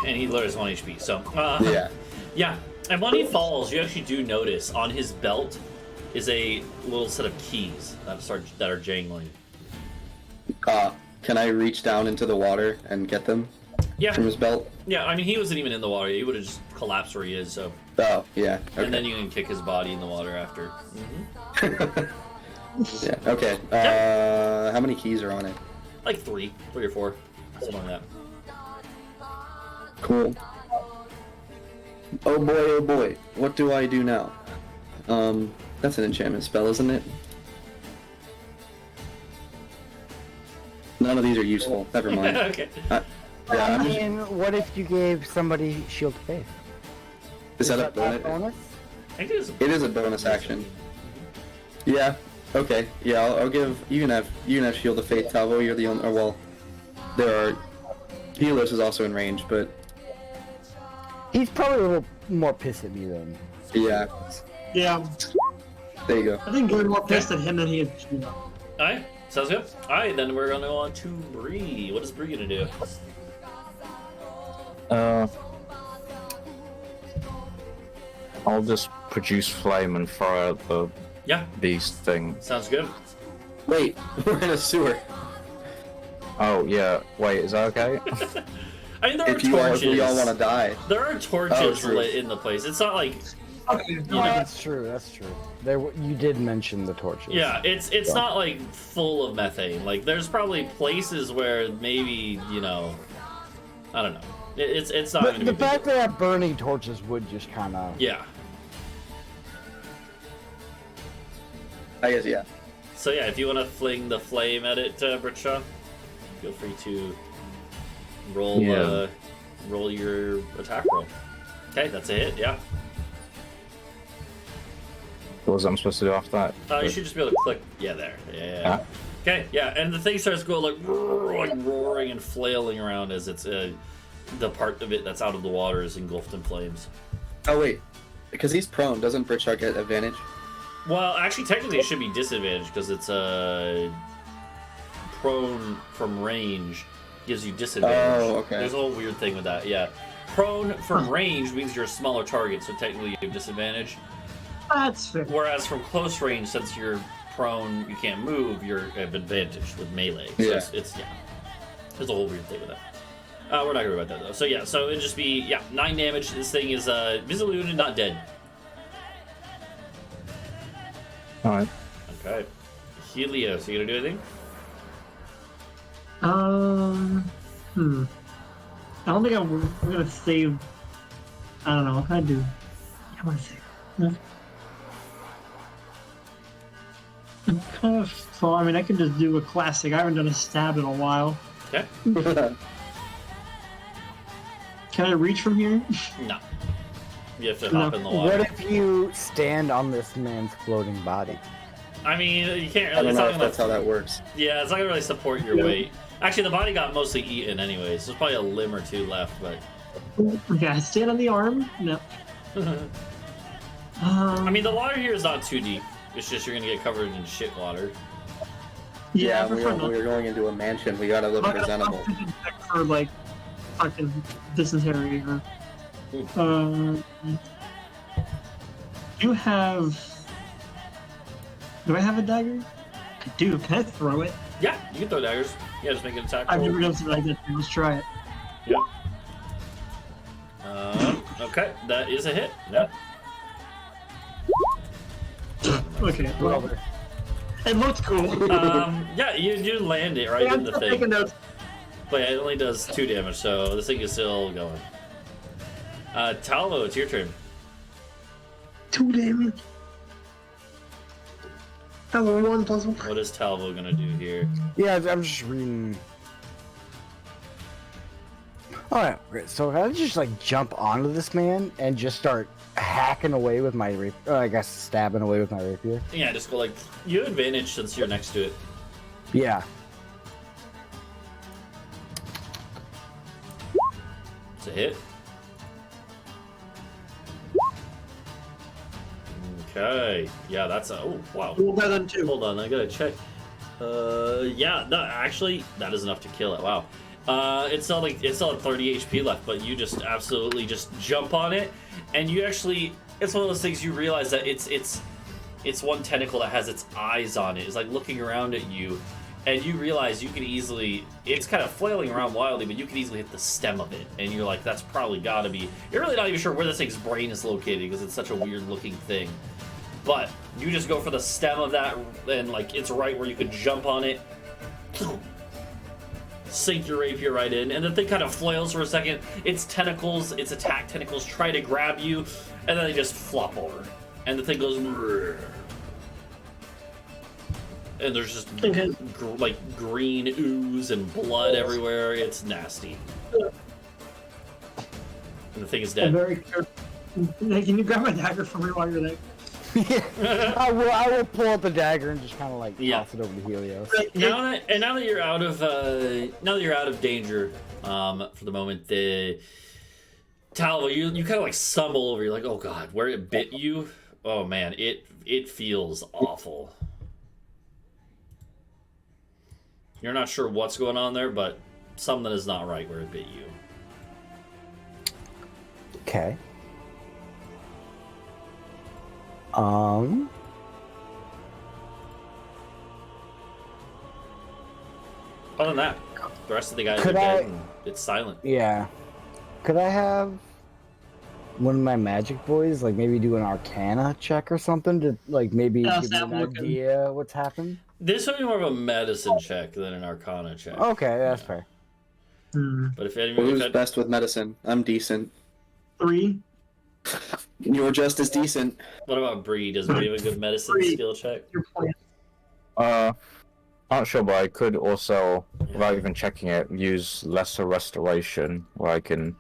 And he lowers 1 HP, so. Yeah. Yeah, and when he falls, you actually do notice on his belt is a little set of keys that are jangling. Can I reach down into the water and get them Yeah. from his belt? Yeah, I mean, he wasn't even in the water. He would have just collapsed where he is, so. Oh, yeah. Okay. And then you can kick his body in the water after. Yeah, okay. How many keys are on it? Like 3 or 4. Something like that. Cool. Oh boy. What do I do now? That's an enchantment spell, isn't it? None of these are useful. Never mind. Okay. I mean, what if you gave somebody Shield of Faith? Is that a bonus? bonus? I think It is a bonus action. Yeah. Okay. Yeah. I'll give. You can have Shield of Faith, Talvo. You're the only. Or, well, there are. Helios is also in range, but He's probably a little more pissed at me than. yeah. Yeah, There you go. I think you're more pissed at him than he is. Alright, sounds good. Alright, then we're gonna go on to Bree. What is Bree gonna do? I'll just produce flame and throw out the Yeah, beast thing. sounds good. Wait, we're in a sewer. Oh yeah, wait, is that okay? I mean, there are If we all want to torches. die. There are torches true. lit in the place. It's not like Okay, know. That's true. That's true. You did mention the torches. yeah, it's not like full of methane. Like there's probably places where maybe I don't know. It's not But going to the be fact big. that burning torches would just kind of. Yeah. I guess, yeah. So yeah, if you want to fling the flame at it, Britsha, feel free to roll Yeah. roll your attack roll. Okay, that's a hit. Yeah. What was I supposed to do after that? You should just be able to click. Yeah, there. Yeah. Ah. Okay, yeah, and the thing starts going like roaring and flailing around as it's the part of it that's out of the water is engulfed in flames. Oh, wait. Because he's prone, doesn't Britsha get advantage? Well, actually, technically, it should be disadvantaged because it's prone from range gives you disadvantage. Oh, okay. There's a whole weird thing with that. Yeah, prone from range means you're a smaller target, so technically you have disadvantage. That's fair. Whereas from close range, since you're prone, you can't move, you're have advantage with melee. So Yeah. it's there's a whole weird thing with that. We're not gonna worry about that though. So yeah, so it'd just be 9 damage. This thing is visibly wounded, not dead. Alright. Okay. Helios, you gonna do anything? I don't think I'm gonna save. I don't know. What can I do? I want to save. I'm kind of. So I mean, I can just do a classic. I haven't done a stab in a while. Okay. Can I reach from here? No. You have to hop in the water. What if you stand on this man's floating body? I mean, you can't I really. don't It's know not if gonna. that's how that works. Yeah, it's not gonna really support your weight. Actually, the body got mostly eaten anyway, so there's probably a limb or two left. But Okay, I stand on the arm. No. I mean, the water here is not too deep. It's just you're gonna get covered in shit water. Yeah, I we're prefer not. going into a mansion. We gotta look I'm presentable. gonna check for like fucking dysentery or. Do I have a dagger? I do. Can I throw it? Yeah, you can throw daggers. Yeah, just make an attack I've roll. never done something like that. Let's try it. Yeah. Okay, that is a hit. Yep. Okay. Well, it looks cool. Yeah, you land it right Yeah, in I'm the still thing. taking notes. But yeah, it only does 2 damage, so this thing is still going. Talvo, it's your turn. 2 damage. Hello, 1 plus 1. What is Talvo gonna do here? Yeah, I'm just reading. Alright, great. So if I just like jump onto this man and just start hacking away with my rapier, I guess stabbing away with my rapier. Yeah, just go like you have advantage since you're next to it. Yeah. It's a hit. Okay. Yeah, that's a. Oh, wow. Well, better than 2. Hold on, I gotta check. Yeah, no, actually, that is enough to kill it. Wow. It's still at 30 HP left, but you just absolutely just jump on it, and you actually. It's one of those things you realize that it's one tentacle that has its eyes on it. It's like looking around at you, and you realize you can easily. It's kind of flailing around wildly, but you can easily hit the stem of it, and you're like, that's probably gotta be. You're really not even sure where this thing's brain is located because it's such a weird looking thing. But you just go for the stem of that, and like it's right where you could jump on it, sink your rapier right in, and the thing kind of flails for a second. Its tentacles, its attack tentacles, try to grab you, and then they just flop over, and the thing goes, and there's just Okay. like green ooze and blood everywhere. It's nasty, and the thing is I'm dead. very careful. Hey, can you grab my dagger from me while you're there? I will pull out the dagger and just kind of like Yeah. toss it over to Helios. Now that you're out of danger, for the moment, the Talvo, you kind of like stumble over. You're like, oh god, where it bit you? Oh man, it feels awful. You're not sure what's going on there, but something is not right where it bit you. Okay. Other than that, the rest of the guys are Could dead I- and it's silent. Yeah. Could I have one of my magic boys, like maybe do an Arcana check or something to like maybe Yeah, give me stop an looking. idea what's happened? This would be more of a medicine check than an arcana check. Okay, that's Yeah. fair. But if Well, anyone, who's best with medicine? I'm decent. 3. You're just as decent. what about Bree? Does Bree have a good medicine Bree. skill check? Your plan. Not sure, but I could also, without even checking it, use lesser restoration, where I can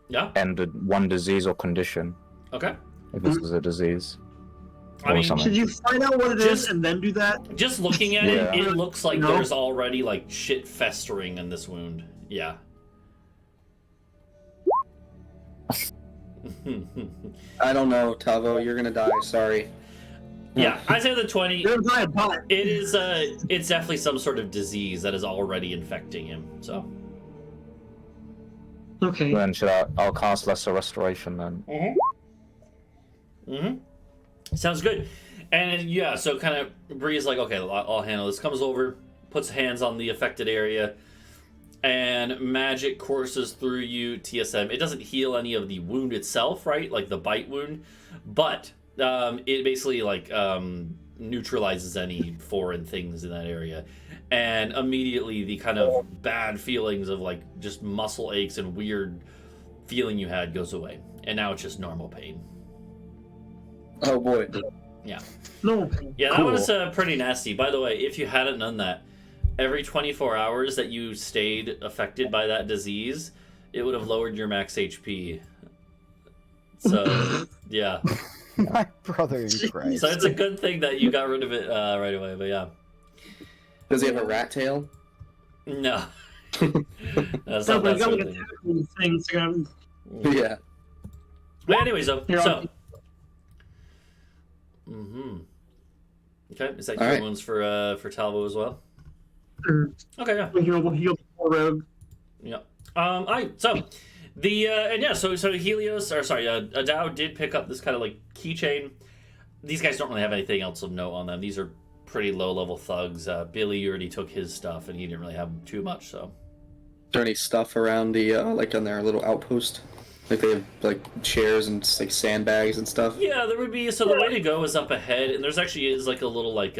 Yeah. end one disease or condition Okay. if this is a disease. I Or mean, something. Should you find out what it is and then do that? just looking at Yeah. it, it looks like No. there's already like shit festering in this wound. Yeah. I don't know, Talvo. You're gonna die. Sorry. Yeah, I say the 20. You're gonna die, but It is. It's definitely some sort of disease that is already infecting him. So. okay. Then I'll cast lesser restoration then. Sounds good. And yeah, so kind of Bree's like, okay, I'll handle this. Comes over, puts hands on the affected area, and magic courses through you. TSM. It doesn't heal any of the wound itself, right? Like the bite wound, but it basically like neutralizes any foreign things in that area, and immediately the kind of bad feelings of like just muscle aches and weird feeling you had goes away, and now it's just normal pain. Oh boy. Yeah. No. Yeah, that Cool. was pretty nasty. By the way, if you hadn't done that, every 24 hours that you stayed affected by that disease, it would have lowered your max HP. So, yeah. My brother in Christ. So it's a good thing that you got rid of it right away, but yeah. Does he have a rat tail? No. That's So not we that got sort like of a thing. tackle thing. So Yeah. But anyways, though, Here, so... Mm-hmm. Okay, is that All your right. wounds for Talvo as well? Okay, yeah. we'll heal the poor rogue. Yeah. Alright, so the and yeah, so Helios or sorry, Adau did pick up this kind of like keychain. These guys don't really have anything else of note on them. These are pretty low level thugs. Billy already took his stuff and he didn't really have too much, so Is there any stuff around the like on their little outpost? Like they have like chairs and like sandbags and stuff. yeah, there would be so the way to go is up ahead and there's actually is like a little like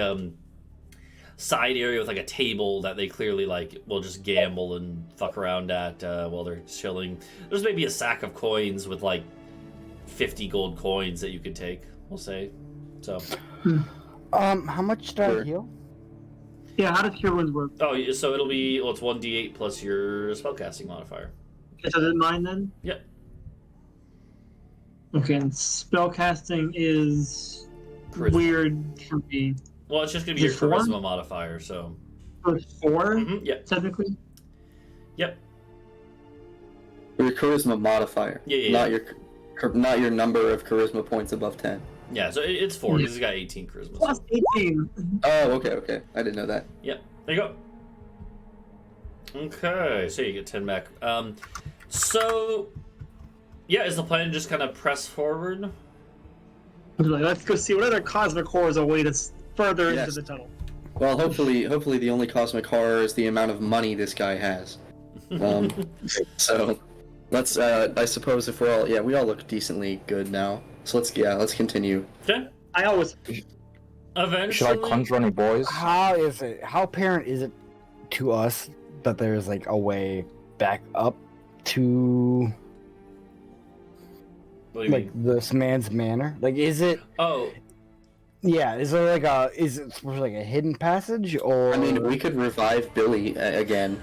side area with like a table that they clearly like will just gamble and fuck around at while they're chilling. There's maybe a sack of coins with like 50 gold coins that you could take, we'll say. So How much did Sure. I heal? Yeah, how does cure wounds work? oh, so it'll be it's 1d8 plus your spellcasting modifier. Okay, so is it mine then? Yep. Okay, and spellcasting is Charisma. weird for me. Well, it's just gonna be your Is it 4? charisma modifier. So. For 4, Yep. technically? Yep. Your charisma modifier. Yeah. Not your number of charisma points above 10. Yeah. So it's 4 because he's got 18 charisma. Plus So. 18. Oh, okay. I didn't know that. Yep. There you go. Okay, so you get 10 back. So yeah, is the plan to just kind of press forward? Like, let's go see what other cosmic horrors await us further Yes. into the tunnel. Well, hopefully the only cosmic horror is the amount of money this guy has. So let's I suppose if we all look decently good now. So let's continue. Okay. I always. Eventually. Should I conjure any boys? How apparent is it to us that there's like a way back up to What do you like mean? this man's manor? Like, is it? Oh, Yeah, is there like is it supposed to be like a hidden passage or? I mean, we could revive Billy again.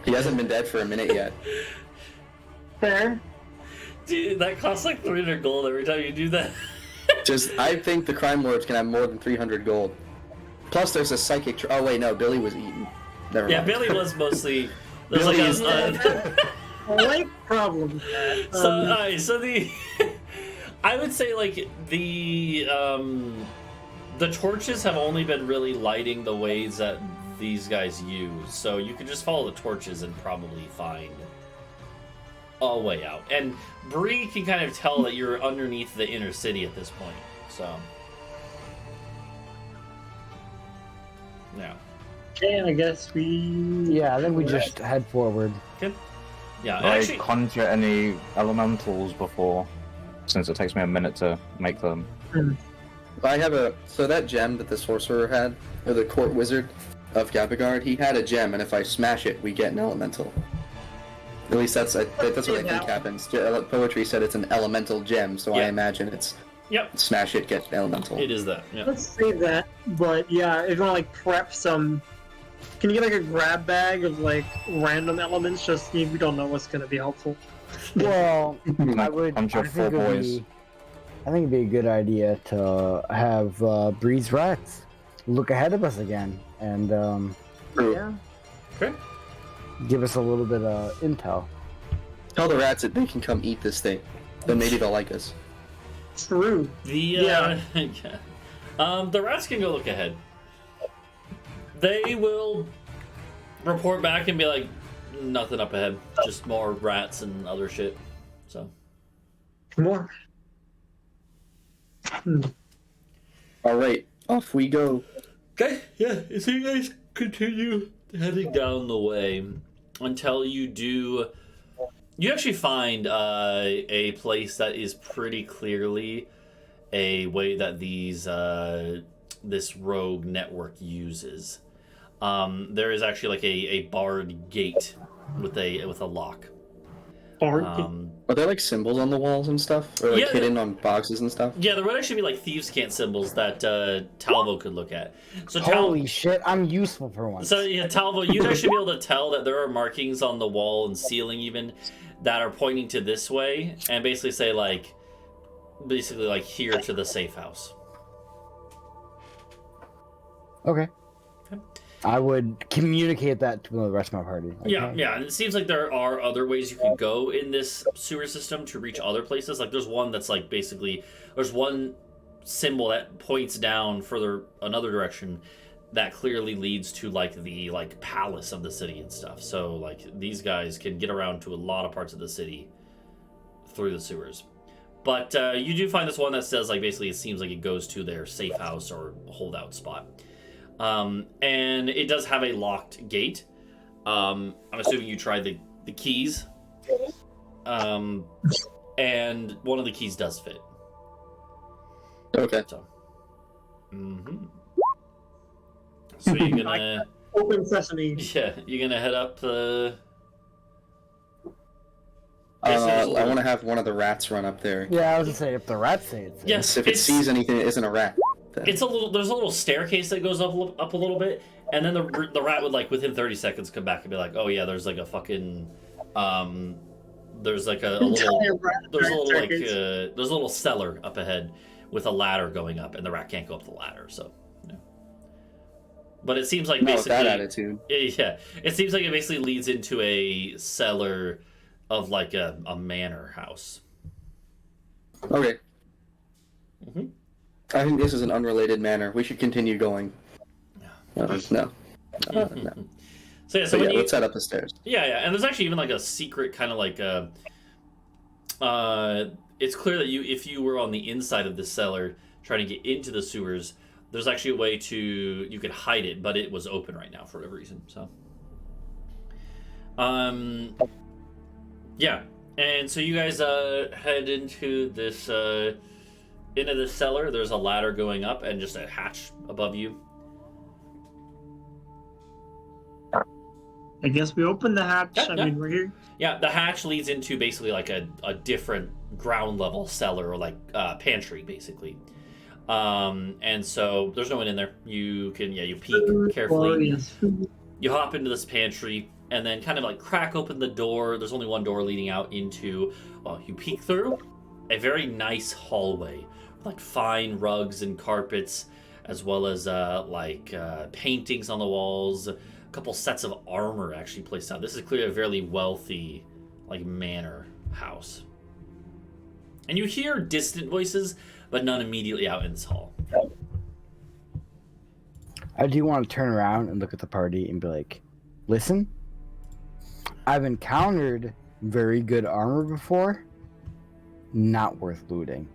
He hasn't been dead for a minute yet. Fair. dude, that costs like 300 gold every time you do that. I think the crime lords can have more than 300 gold. Plus, there's a psychic. Oh wait, no, Billy was eaten. Never Yeah, mind. Billy was mostly. There's Billy like is dead. Like problem. So, alright, so the I would say like the torches have only been really lighting the ways that these guys use, so you can just follow the torches and probably find a way out. And Bree can kind of tell that you're underneath the inner city at this point. So, yeah. Okay, I guess we. Yeah, I think we just head forward. Okay. Yeah, I actually, conjure any elementals before, since it takes me a minute to make them. I have so that gem that the sorcerer had, or the court wizard of Gabagard, he had a gem, and if I smash it, we get an elemental. At least that's what I think happens. Poetry said it's an elemental gem, so I imagine it's smash it, get an elemental. it is that. Yeah. Let's say that, but yeah, if you want to like prep some, can you get like a grab bag of like random elements? Just if we don't know what's gonna be helpful. Well, I Conjure think 4 boys. I think it'd be a good idea to have Bree's rats look ahead of us again and Yeah. Okay. give us a little bit of intel. Tell the rats that they can come eat this thing. Then maybe they'll like us. True. The the rats can go look ahead. They will report back and be like, nothing up ahead, just more rats and other shit. So. More. All right, off we go. Okay, yeah. So you guys continue heading down the way until you do. You actually find a place that is pretty clearly a way that this rogue network uses. There is actually like a barred gate with a lock. Are there like symbols on the walls and stuff, or like hidden on boxes and stuff? Yeah, there would actually be like thieves' cant symbols that Talvo could look at. So Holy shit, I'm useful for once. So yeah, Talvo, you'd actually be able to tell that there are markings on the wall and ceiling even that are pointing to this way, and basically say like here to the safe house. Okay. I would communicate that to the rest of my party. Okay? Yeah, and it seems like there are other ways you can go in this sewer system to reach other places. Like there's one that's like basically there's one symbol that points down further another direction that clearly leads to like the palace of the city and stuff. So like these guys can get around to a lot of parts of the city through the sewers. But you do find this one that says like basically it seems like it goes to their safe house or holdout spot. And it does have a locked gate. I'm assuming you tried the keys. And one of the keys does fit. Okay. So, so you're gonna Open sesame. Yeah, you're gonna head up. I want to have one of the rats run up there. Yeah, I was gonna say if the rats say it's Yes, If it sees anything, it isn't a rat. Then. There's a little staircase that goes up a little bit, and then the rat would like within 30 seconds come back and be like, oh yeah, there's like a fucking there's like a little cellar up ahead with a ladder going up, and the rat can't go up the ladder, so. Yeah. But it seems like basically with that attitude. Yeah, it seems like it basically leads into a cellar of like a manor house. Okay. Mm-hmm. I think this is an unrelated manor. We should continue going. No. So yeah, let's head up the stairs. Yeah, and there's actually even like a secret kind of like it's clear that if you were on the inside of the cellar trying to get into the sewers, there's actually a way you could hide it, but it was open right now for whatever reason. So, yeah, and so you guys head into this cellar. There's a ladder going up and just a hatch above you. I guess we open the hatch. Yeah, I mean, we're here. Yeah, the hatch leads into basically like a different ground level cellar or like pantry basically. And so there's no one in there. You can you peek carefully. You hop into this pantry and then kind of like crack open the door. There's only one door leading out into. Well, you peek through a very nice hallway with like fine rugs and carpets, as well as paintings on the walls. A couple sets of armor actually placed out. This is clearly a very wealthy like manor house. And you hear distant voices, but none immediately out in this hall. I do want to turn around and look at the party and be like, listen, I've encountered very good armor before, not worth looting.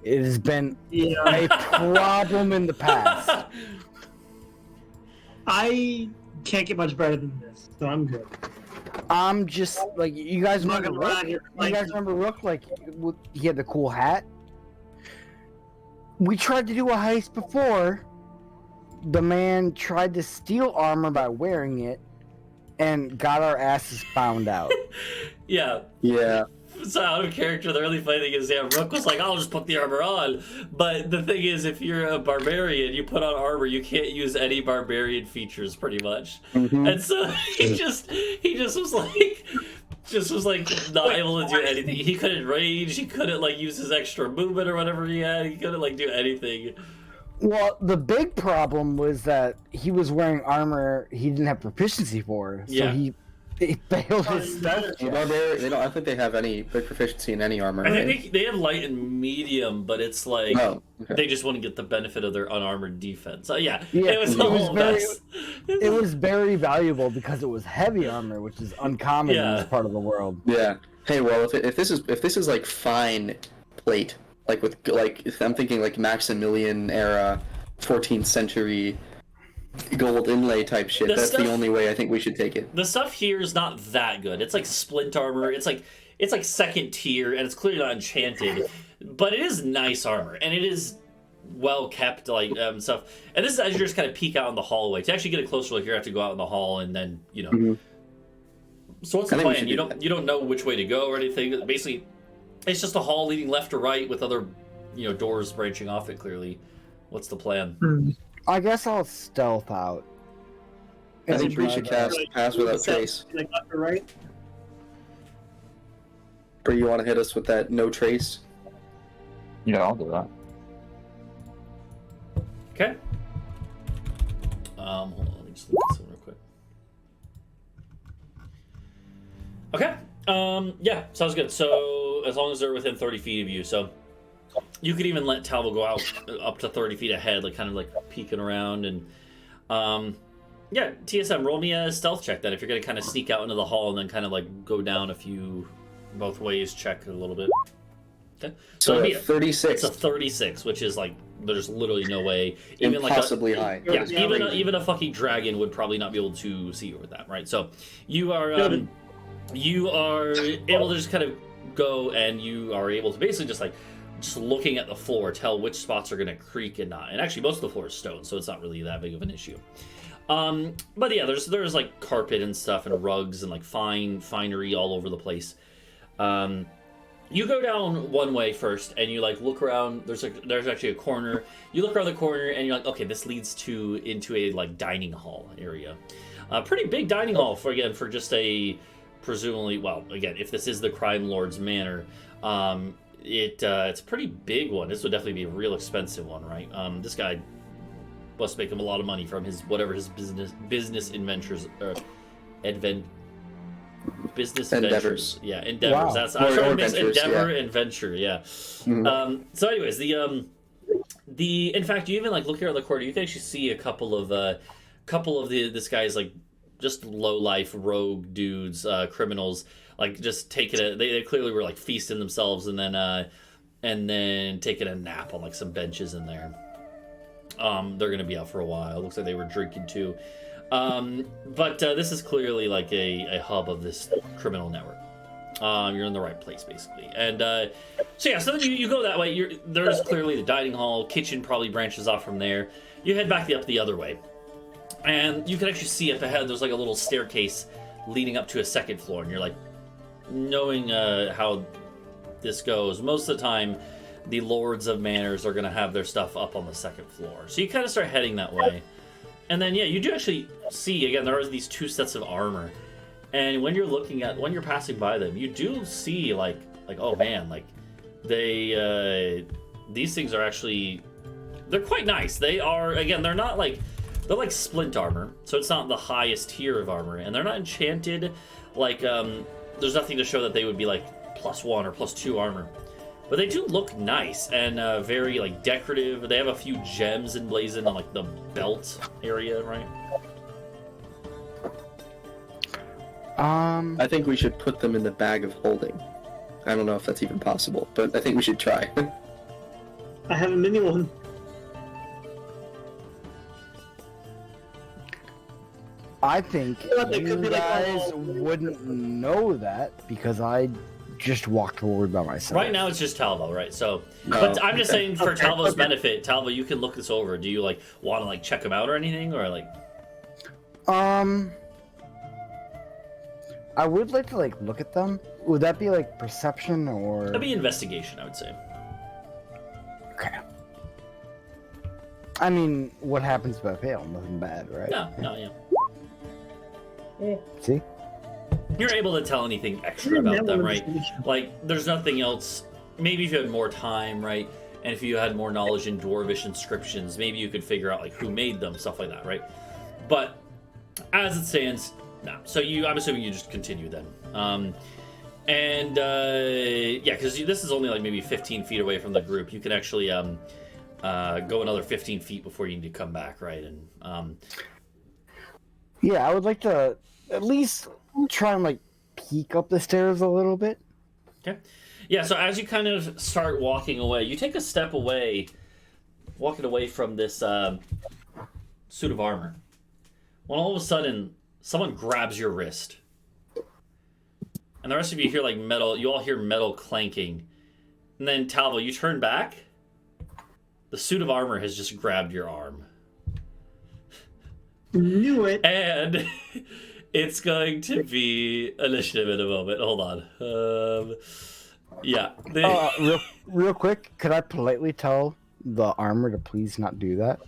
It has been Yeah. a problem in the past. I can't get much better than this, so I'm good. I'm just like, you guys I'm not remember gonna lie Rhuk? here. You guys remember Rhuk? Like, he had the cool hat. We tried to do a heist before. The man tried to steal armor by wearing it, and got our asses found out. Yeah. Yeah. So out of character, the really funny thing is, yeah, Rhuk was like, I'll just put the armor on. But the thing is, if you're a barbarian, you put on armor, you can't use any barbarian features, pretty much. Mm-hmm. And so he just was like not able to do anything. He couldn't rage, he couldn't like use his extra movement or whatever he had, he couldn't like do anything. Well, the big problem was that he was wearing armor he didn't have proficiency for, so Yeah. he failed his stealth The check. barbarian, they don't. I don't think they have any big proficiency in any armor. I Right? think they have light and medium, but it's like Oh, okay. they just wouldn't get the benefit of their unarmored defense. So yeah, Yeah, it was it a was whole very- mess. It was very valuable because it was heavy armor, which is uncommon in Yeah. this part of the world. Yeah. Hey, well, if this is like fine plate, like with like if I'm thinking like Maximilian era, 14th century gold inlay type shit. The That's stuff- the only way I think we should take it. The stuff here is not that good. It's like splint armor. It's like second tier, and it's clearly not enchanted, but it is nice armor, and it is well kept, like stuff. And this is as you just kind of peek out in the hallway. To actually get a closer look, you have to go out in the hall, and then Mhm. So what's I the think we plan? should You do don't you don't know which way to go or anything. Basically, it's just a hall leading left or right with other doors branching off it. Clearly, what's the plan? I guess I'll stealth out. I think And Bree try should to- cast Pass Without Trace. Like left or right? Bree, you want to hit us with that no trace? Yeah, I'll do that. Okay. Hold on, let me just look at something real quick. Okay. Yeah, sounds good. So as long as they're within 30 feet of you, so you could even let Talvo go out up to 30 feet ahead, like kind of like peeking around, and yeah, TSM, roll me a stealth check then if you're gonna kind of sneak out into the hall and then kind of like go down a few both ways, check a little bit. Okay. So it'll be at 36. it's a 36, which is like there's literally no way. Even like Impossibly high. yeah, That is even crazy. even a fucking dragon would probably not be able to see you with that, right? So you are able to just kind of go, and you are able to basically just looking at the floor tell which spots are going to creak and not. And actually, most of the floor is stone, so it's not really that big of an issue. But yeah, there's like carpet and stuff and rugs and like finery all over the place. You go down one way first, and you like look around. There's actually a corner. You look around the corner, and you're like, okay, this leads into a like dining hall area. A pretty big dining hall for just a presumably, well, again, if this is the crime lord's manor, it's a pretty big one. This would definitely be a real expensive one, right? This guy must make him a lot of money from his business adventures business Endeavors. ventures. Yeah, endeavors. Wow. That's I'm trying to mix ventures, endeavor yeah. and venture. Yeah. Mhm. So, anyways, the in fact, you even like look here on the corner. You can actually see a couple of this guy's like just low life rogue dudes, criminals, like just taking it. They clearly were like feasting themselves and then taking a nap on like some benches in there. They're gonna be out for a while. It looks like they were drinking too. But this is clearly like a hub of this criminal network. You're in the right place, basically. And so then you go that way. There's clearly the dining hall. Kitchen probably branches off from there. You head back up the other way. And you can actually see up ahead, there's like a little staircase leading up to a second floor. And you're like, knowing how this goes, most of the time, the lords of manors are going to have their stuff up on the second floor. So you kind of start heading that way. And then, yeah, you do actually see, again, there are these two sets of armor. And when you're passing by them, you do see, like oh man, like, these things are actually, they're quite nice. They are, again, they're like splint armor, so it's not the highest tier of armor. And they're not enchanted, like, there's nothing to show that they would be, like, +1 or +2 armor. But they do look nice and very like decorative. They have a few gems emblazoned on like the belt area, right? I think we should put them in the bag of holding. I don't know if that's even possible, but I think we should try. I have a mini one. I think Yeah, they could you be like, guys oh, wouldn't know that because I just walked forward by myself. Right now it's just Talvo, right? So, but I'm just saying for Okay, Talvo's okay. benefit, Talvo, you can look this over. Do you like want to like check them out or anything, or like? I would like to like look at them. Would that be like perception or? That'd be investigation, I would say. Okay. I mean, what happens if I fail? Nothing bad, right? No, yeah. See? You're able to tell anything extra about them, right? Like, there's nothing else. Maybe if you had more time, right? And if you had more knowledge in Dwarvish inscriptions, maybe you could figure out like who made them, stuff like that, right? But as it stands, no. So I'm assuming you just continue then. Yeah, because this is only like maybe 15 feet away from the group. You can actually go another 15 feet before you need to come back, right? And Yeah, I would like to at least try and like peek up the stairs a little bit. okay. Yeah, so as you kind of start walking away, you take a step away, walking away from this suit of armor. When all of a sudden, someone grabs your wrist. And the rest of you hear like metal, you all hear metal clanking. And then Talvo, you turn back. The suit of armor has just grabbed your arm. Knew it. And it's going to be initiative in a moment. Hold on. Yeah. Real quick, could I politely tell the armor to please not do that?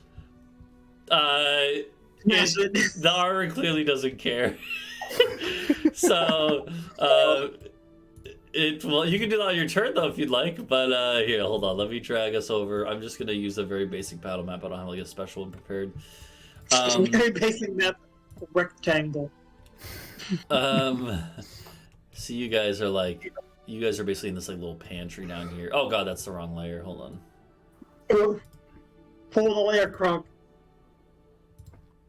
Yes, it. The armor clearly doesn't care. So, well, you can do that on your turn though if you'd like. But here, hold on. Let me drag us over. I'm just gonna use a very basic battle map. I don't have like a special one prepared. Very basic map, rectangle. So you guys are basically in this like little pantry down here. Oh god, that's the wrong layer. Hold on. Pull the layer, Crunk.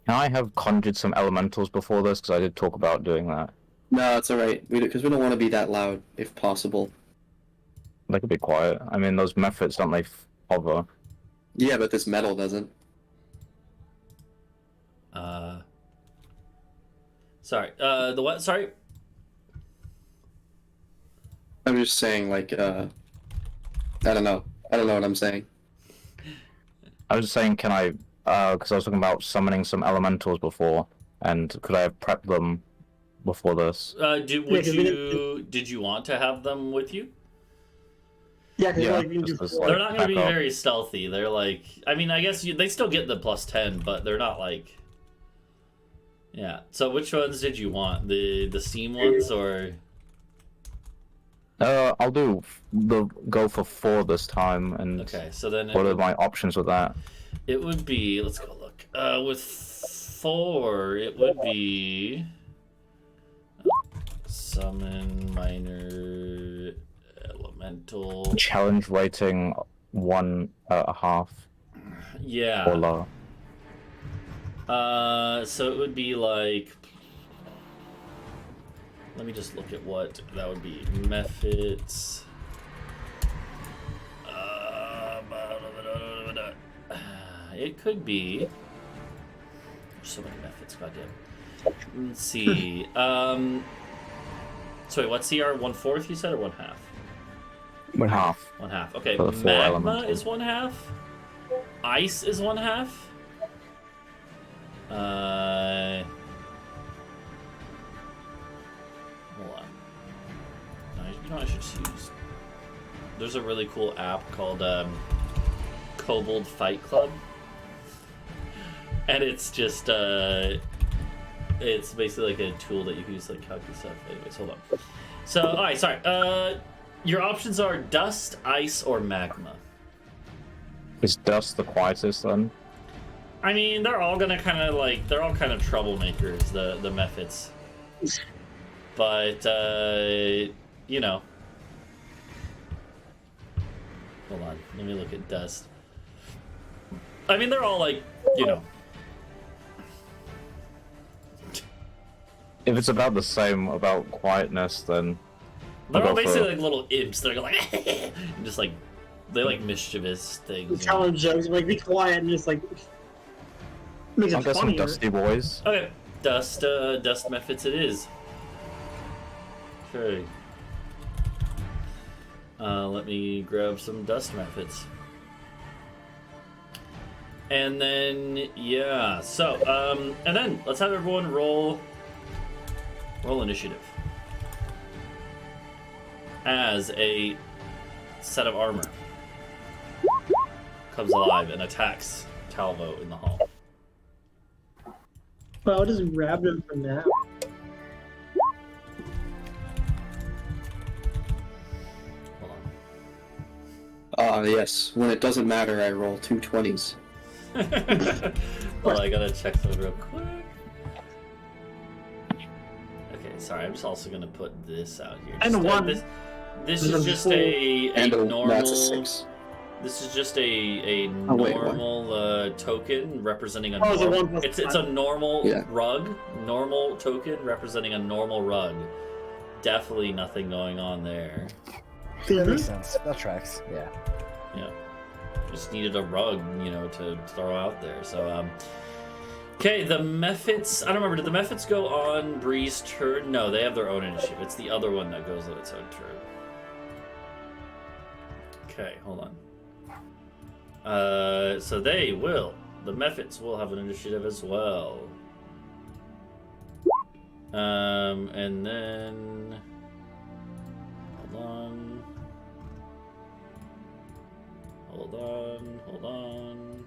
Can I have conjured some elementals before this? Because I did talk about doing that. No, it's alright. Because we don't want to be that loud, if possible. They could be quiet. I mean, those methods, don't they hover? Yeah, but this metal doesn't. Sorry. The what? Sorry. I'm just saying, like, I don't know. I don't know what I'm saying. I was just saying, can I, because I was talking about summoning some elementals before, and could I have prepped them before this? Did you want to have them with you? Yeah, because Yeah, like, you can just do as, four. They're not going to be back up. very stealthy. They're like, I mean, I guess they still get the +10, but they're not like. Yeah. So which ones did you want? The steam ones or? I'll go for 4 this time, and Okay, so then what are my options with that? it would be. Let's go look. With 4, it would be summon minor elemental. Challenge rating 1.5 Yeah. or lower. So it would be like. Let me just look at what that would be. Methods. It could be. There's so many methods, goddamn. Let's see. So wait, what CR? 1/4 you said, or 1/2? 1/2. 1/2. Okay, For the 4 magma elementals. is 1/2. Ice is 1/2. Hold on. No, you know what I should just use? There's a really cool app called Kobold Fight Club. And it's just, it's basically like a tool that you can use to like calculate stuff. Anyways, hold on. So, alright, sorry. Your options are dust, ice, or magma. Is dust the quietest then? I mean, they're all gonna kind of like, they're all kind of troublemakers, the methods. But, you know. Hold on, let me look at dust. I mean, they're all like, you know. If it's about the same, about quietness, then They're I'll all go for basically it. like little imps. They're like, and just like, they like mischievous things. Telling jokes, like be quiet and just like makes I'll it get some funnier. dusty boys. Okay, dust methods it is. Okay. Let me grab some dust methods. And then, yeah, so, and then let's have everyone roll initiative. As a set of armor comes alive and attacks Talvo in the hall. Well, I'll just grab him for now. Hold Yes. When it doesn't matter, I roll 2 20s. on. Well, I gotta check something real quick. Okay, sorry, I'm just also gonna put this out here. And Just, one. This is just a normal. That's a 6. This is just a Oh, wait, what? normal token representing a Oh, it's a normal. 1+5. It's a normal Yeah. rug, normal token representing a normal rug. Definitely nothing going on there. That makes sense. That tracks. Yeah. Yeah, just needed a rug, to throw out there. So, okay, the methods. I don't remember. Did the methods go on Bree's turn? No, they have their own initiative. It's the other one that goes on its own turn. Okay, hold on. So they will. The methods will have an initiative as well. And then hold on.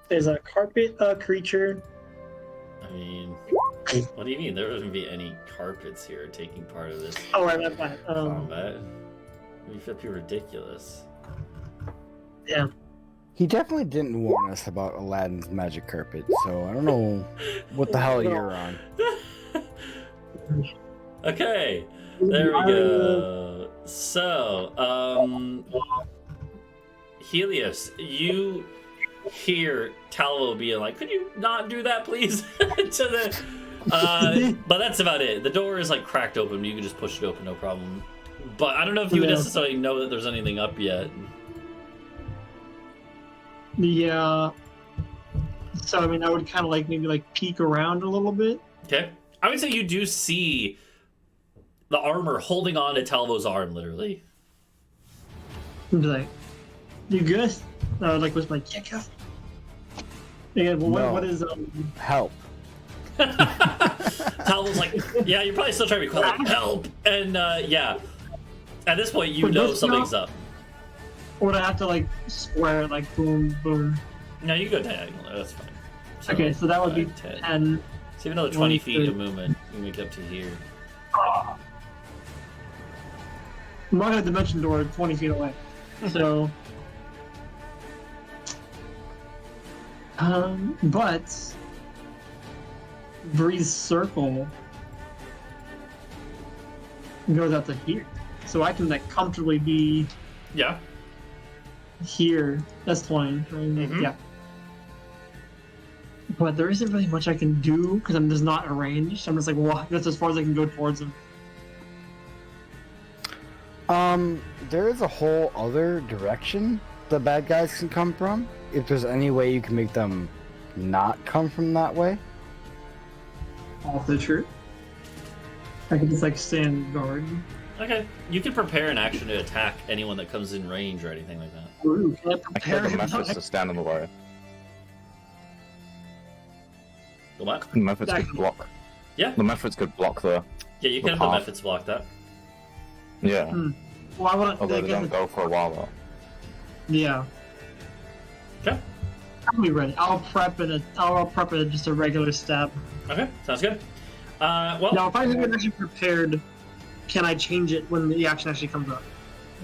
There's a carpet creature. I mean, what do you mean? There wouldn't be any carpets here taking part of this Oh, I meant that. combat. You feel pretty ridiculous. Yeah. He definitely didn't warn us about Aladdin's magic carpet, so I don't know what the hell you're on. Okay, there we go. So, Helios, you hear Talvo being like, "Could you not do that, please?" to the, but that's about it. The door is like cracked open. You can just push it open, no problem. But I don't know if you would Yeah. necessarily know that there's anything up yet. Yeah. So I mean, I would kind of like maybe like peek around a little bit. Okay, I would say you do see the armor holding on to Talvo's arm, literally. And be like, "You good?" I would like whisper like, "Yeah, go." Yeah. Well, No. what is Help. Talvo's like, "Yeah, you're probably still trying to be cool, like, help!" And yeah, at this point, you But know this something's now- up. Would I have to like square it like boom boom? No, you go diagonal. That's fine. Okay, so that would be 5, 10. 10. So even another 20 feet 20. of movement, you make it up to here. I'm not gonna dimension door 20 feet away. So but Bree's circle goes out to here. So I can like comfortably be Yeah. here. That's 20. Mhm. Yeah. But there isn't really much I can do because I'm just not arranged. I'm just like, well, that's as far as I can go towards him. There is a whole other direction the bad guys can come from. If there's any way you can make them not come from that way. Also true. I can just like stand guard. Okay. You can prepare an action to attack anyone that comes in range or anything like that. Ooh, can I I can prepare get the him? methods to stand in the way. The what? The methods could block. Yeah. The methods could block the. Yeah, you The can have the path. methods block that. Yeah. Well, I want Although they to. don't go for a while though. Yeah, Okay. I'll be ready. I'll prep it. I'll prep it just a regular stab. Okay, sounds good. Well, Now, if I get actually prepared, can I change it when the action actually comes up?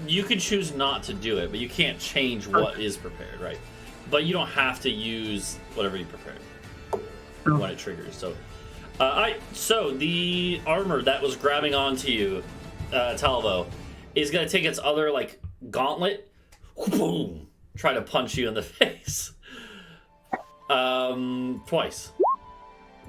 you can choose not to do it, but you can't change what is prepared, right? But you don't have to use whatever you prepared Oh. when it triggers. So, alright. So the armor that was grabbing onto you, Talvo, is gonna take its other like gauntlet, boom, try to punch you in the face. Twice.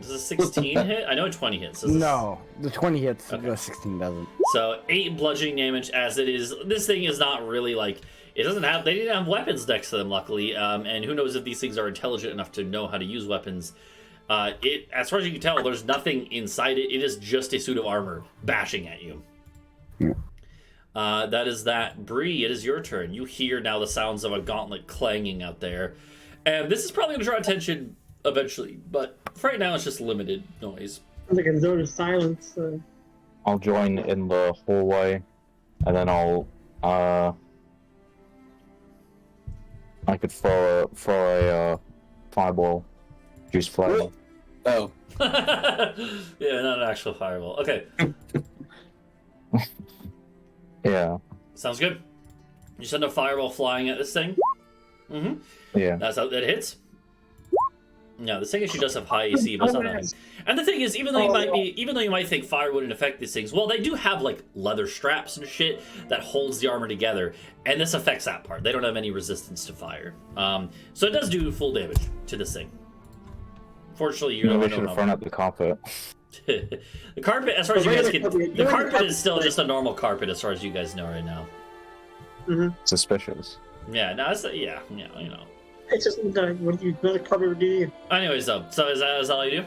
Does a 16 hit? I know a 20 hits. No, the 20 hits, Okay. the 16 doesn't. So 8 bludgeoning damage as it is. This thing is not really like it doesn't have. They didn't have weapons next to them, luckily. And who knows if these things are intelligent enough to know how to use weapons. As far as you can tell, there's nothing inside it. It is just a suit of armor bashing at you. Yeah. That is that. Bree, it is your turn. You hear now the sounds of a gauntlet clanging out there, and this is probably going to draw attention eventually. But for right now, it's just limited noise. Sounds like a zone of silence. I'll join in the hallway, and then I'll I could throw a fireball, juice flame. Oh, Yeah, not an actual fireball. Okay, Yeah, sounds good. You send a fireball flying at this thing. yeah. That's how that hits. No, this thing actually does have high AC, but it's not that. And the thing is, even though you might think fire wouldn't affect these things, well, they do have like leather straps and shit that holds the armor together, and this affects that part. They don't have any resistance to fire, so it does do full damage to this thing. Fortunately, you Maybe never we should know. have thrown up the carpet. The carpet, as far as you guys can, the carpet is still just a normal carpet, as far as you guys know right now. Suspicious. Yeah, no, it's yeah, you know. It's just what you build a carpet do. Anyways, though, so is that all you do?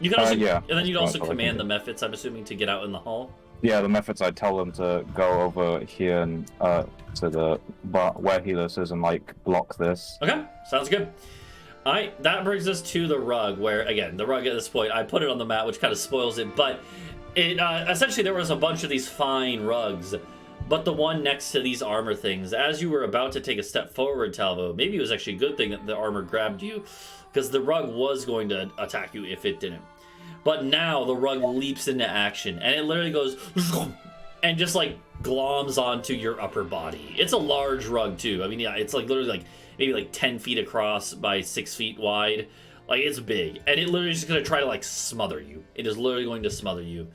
You can also, yeah. and then you'd also That's all I can command do. the methods, I'm assuming, to get out in the hall. Yeah, the methods I tell them to go over here and to the where Helios is and like block this. Okay, sounds good. All right, that brings us to the rug, where again, the rug at this point, I put it on the map, which kind of spoils it, but it essentially there was a bunch of these fine rugs, but the one next to these armor things, as you were about to take a step forward, Talvo, maybe it was actually a good thing that the armor grabbed you, because the rug was going to attack you if it didn't. But now the rug leaps into action, and it literally goes and just like gloms onto your upper body. It's a large rug too. I mean, yeah, it's like literally like maybe like 10 feet across by 6 feet wide. Like, it's big, and it literally is just gonna try to like smother you. It is literally going to smother you.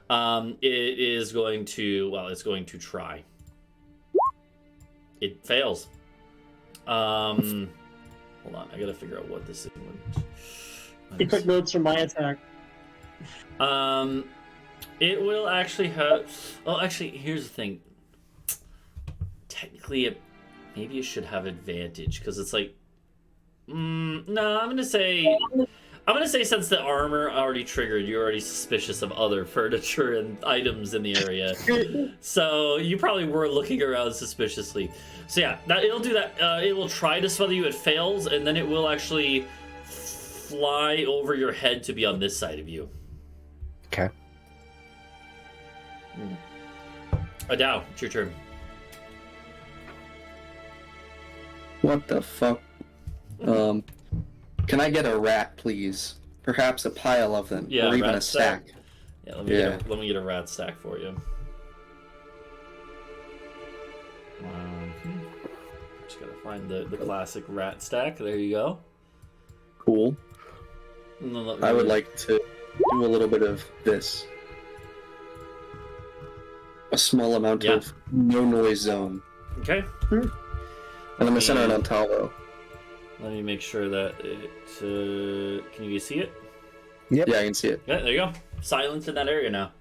It is going to, well, it's going to try. It fails. Hold on, I gotta figure out what this is. He took notes from my attack. It will actually have. Well, actually, here's the thing. Technically, maybe it should have advantage because it's like. No, I'm gonna say since the armor already triggered, you're already suspicious of other furniture and items in the area. So you probably were looking around suspiciously. So yeah, it'll do that. It will try to smother you. It fails, and then it will actually fly over your head to be on this side of you. Okay. Adau, it's your turn. what the fuck? Can I get a rat, please? Perhaps a pile of them, Yeah, or even rat a stack. Yeah, let me get a rat stack for you. Just gotta find the classic rat stack. There you go. Cool. And then let me- I would like to do a little bit of this. A small amount Yeah. of no noise zone. Okay. And I'm gonna center it on Talvo. Let me make sure that it. Can you see it? Yep. Yeah, I can see it. Yeah, there you go. Silence in that area now.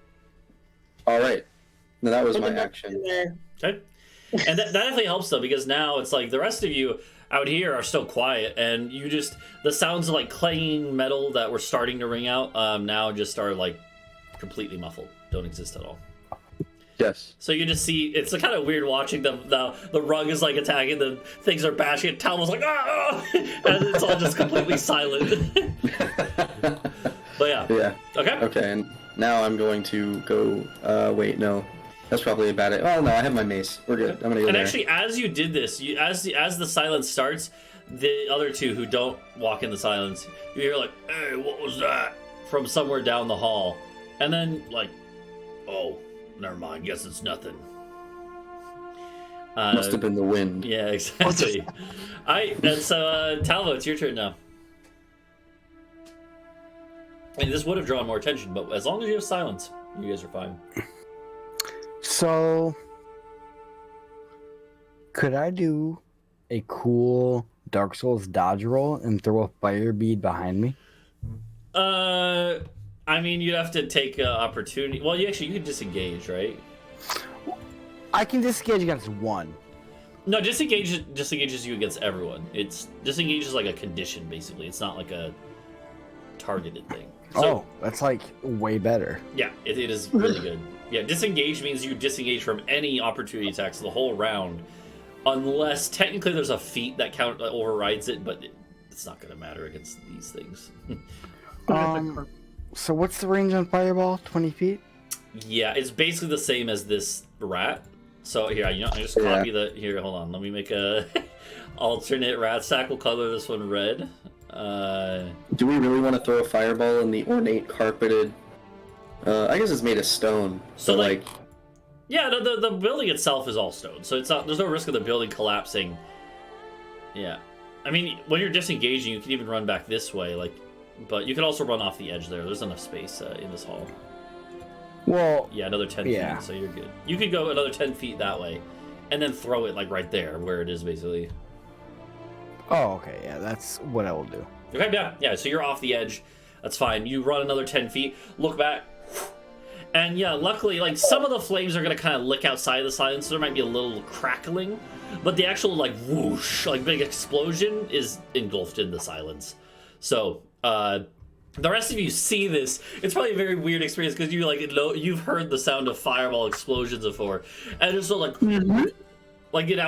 Alright. Now that was my action. Okay. And that definitely helps though, because now it's like the rest of you out here are still quiet, and you just the sounds of like clanging metal that were starting to ring out now just are like completely muffled, don't exist at all. Yes. So you just see it's kind of weird watching the rug is like attacking, the things are bashing, and Talvo's like ah, and it's all just completely silent. But yeah. Yeah. Okay. Okay, and now I'm going to go. Wait, no. That's probably a bad idea. Oh, no, I have my mace. We're good. I'm gonna go And there. actually, as you did this, as the silence starts, the other two who don't walk in the silence, you hear like, "Hey, what was that?" from somewhere down the hall, and then like, "Oh, never mind. Guess it's nothing." Must have been the wind. Yeah, exactly. And so Talvo, it's your turn now. And this would have drawn more attention, but as long as you have silence, you guys are fine. So, could I do a cool Dark Souls dodge roll and throw a fire bead behind me? I mean, you'd have to take opportunity. Well, you can disengage, right? I can disengage against one. No, disengages you against everyone. It's disengage is like a condition, basically. It's not like a targeted thing. So, that's like way better. yeah, it is really good. Yeah, disengage means you disengage from any opportunity attacks the whole round, unless technically there's a feat that overrides it, but it's not going to matter against these things. So what's the range on Fireball? 20 feet? Yeah, it's basically the same as this rat. So here, I just copy the. Here, hold on. Let me make a alternate rat sack. We'll color this one red. Do we really want to throw a fireball in the ornate carpeted? I guess it's made of stone. So like, yeah, the building itself is all stone, so it's not. There's no risk of the building collapsing. Yeah, I mean, when you're disengaging, you can even run back this way, like, but you can also run off the edge there. There's enough space in this hall. Well, yeah, another 10 feet, so you're good. You could go another 10 feet that way, and then throw it like right there where it is basically. Oh, okay, yeah, that's what I will do. Okay, yeah. So you're off the edge. That's fine. You run another 10 feet, look back, and yeah, luckily, like some of the flames are gonna kind of lick outside of the silence, so there might be a little crackling, but the actual like whoosh, like big explosion is engulfed in the silence. So, the rest of you see this. It's probably a very weird experience because you've heard the sound of fireball explosions before, and it's so like now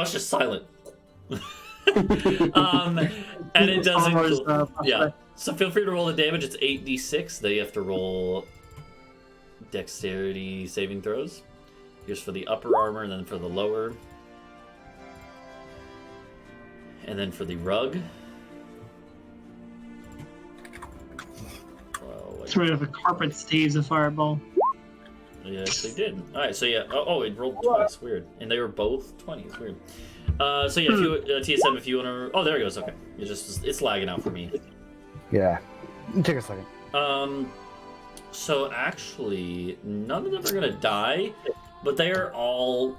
it's just silent. And it doesn't. Yeah. So feel free to roll the damage. It's 8d6. They have to roll dexterity saving throws. Here's for the upper armor, and then for the lower, and then for the rug. Throw it if a carpet stays a fireball. Yes, they did. All right, so yeah. Oh, it rolled twice. Weird. And they were both 20s. Weird. So yeah, if you TSM, if you want to. Oh, there it goes. Okay, it's lagging out for me. Yeah. Take a second. So actually, none of them are gonna die, but they are all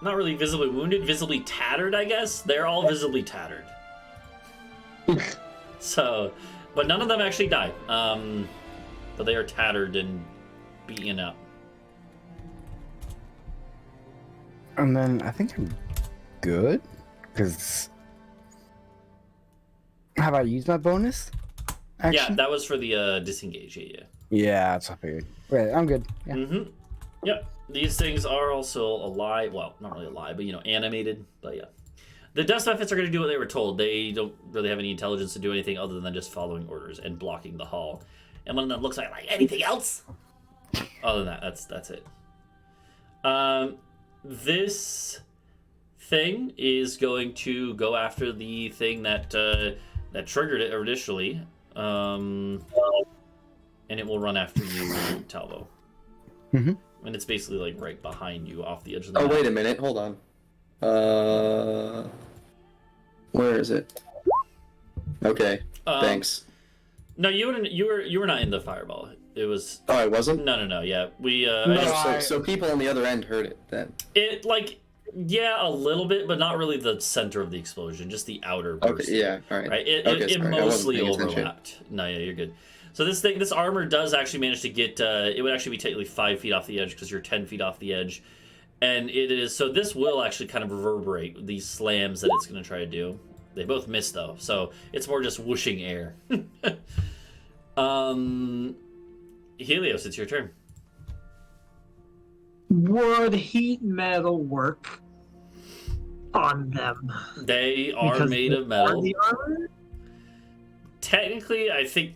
not really visibly wounded, visibly tattered. I guess they're all visibly tattered. So, but none of them actually die. But they are tattered and beaten up. And then I think I'm good, because have I used my bonus action? Yeah, that was for the disengage. Yeah. Yeah, that's what I figured. Right, I'm good. Yeah. Mm-hmm. Yep. These things are also alive. Well, not really alive, but animated. But yeah. The Dust Methods are going to do what they were told. They don't really have any intelligence to do anything other than just following orders and blocking the hall. And one of them looks like anything else. Other than that, that's it. This thing is going to go after the thing that triggered it initially, and it will run after you, Talvo. Mm-hmm. And it's basically like right behind you, off the edge of the map. map. Wait a minute, hold on. Where is it? Okay, thanks. No, you were not in the fireball. It was. Oh, I wasn't. No. Yeah, we. So people on the other end heard it then. It yeah, a little bit, but not really the center of the explosion, just the outer burst. Okay, yeah, all right. Right. It mostly overlapped. No, yeah, you're good. So this armor does actually manage to get. It would actually be technically 5 feet off the edge because you're 10 feet off the edge, and it is. So this will actually kind of reverberate these slams that it's going to try to do. They both miss though, so it's more just whooshing air. Helios, it's your turn. Would heat metal work on them? They are made of metal. Technically, I think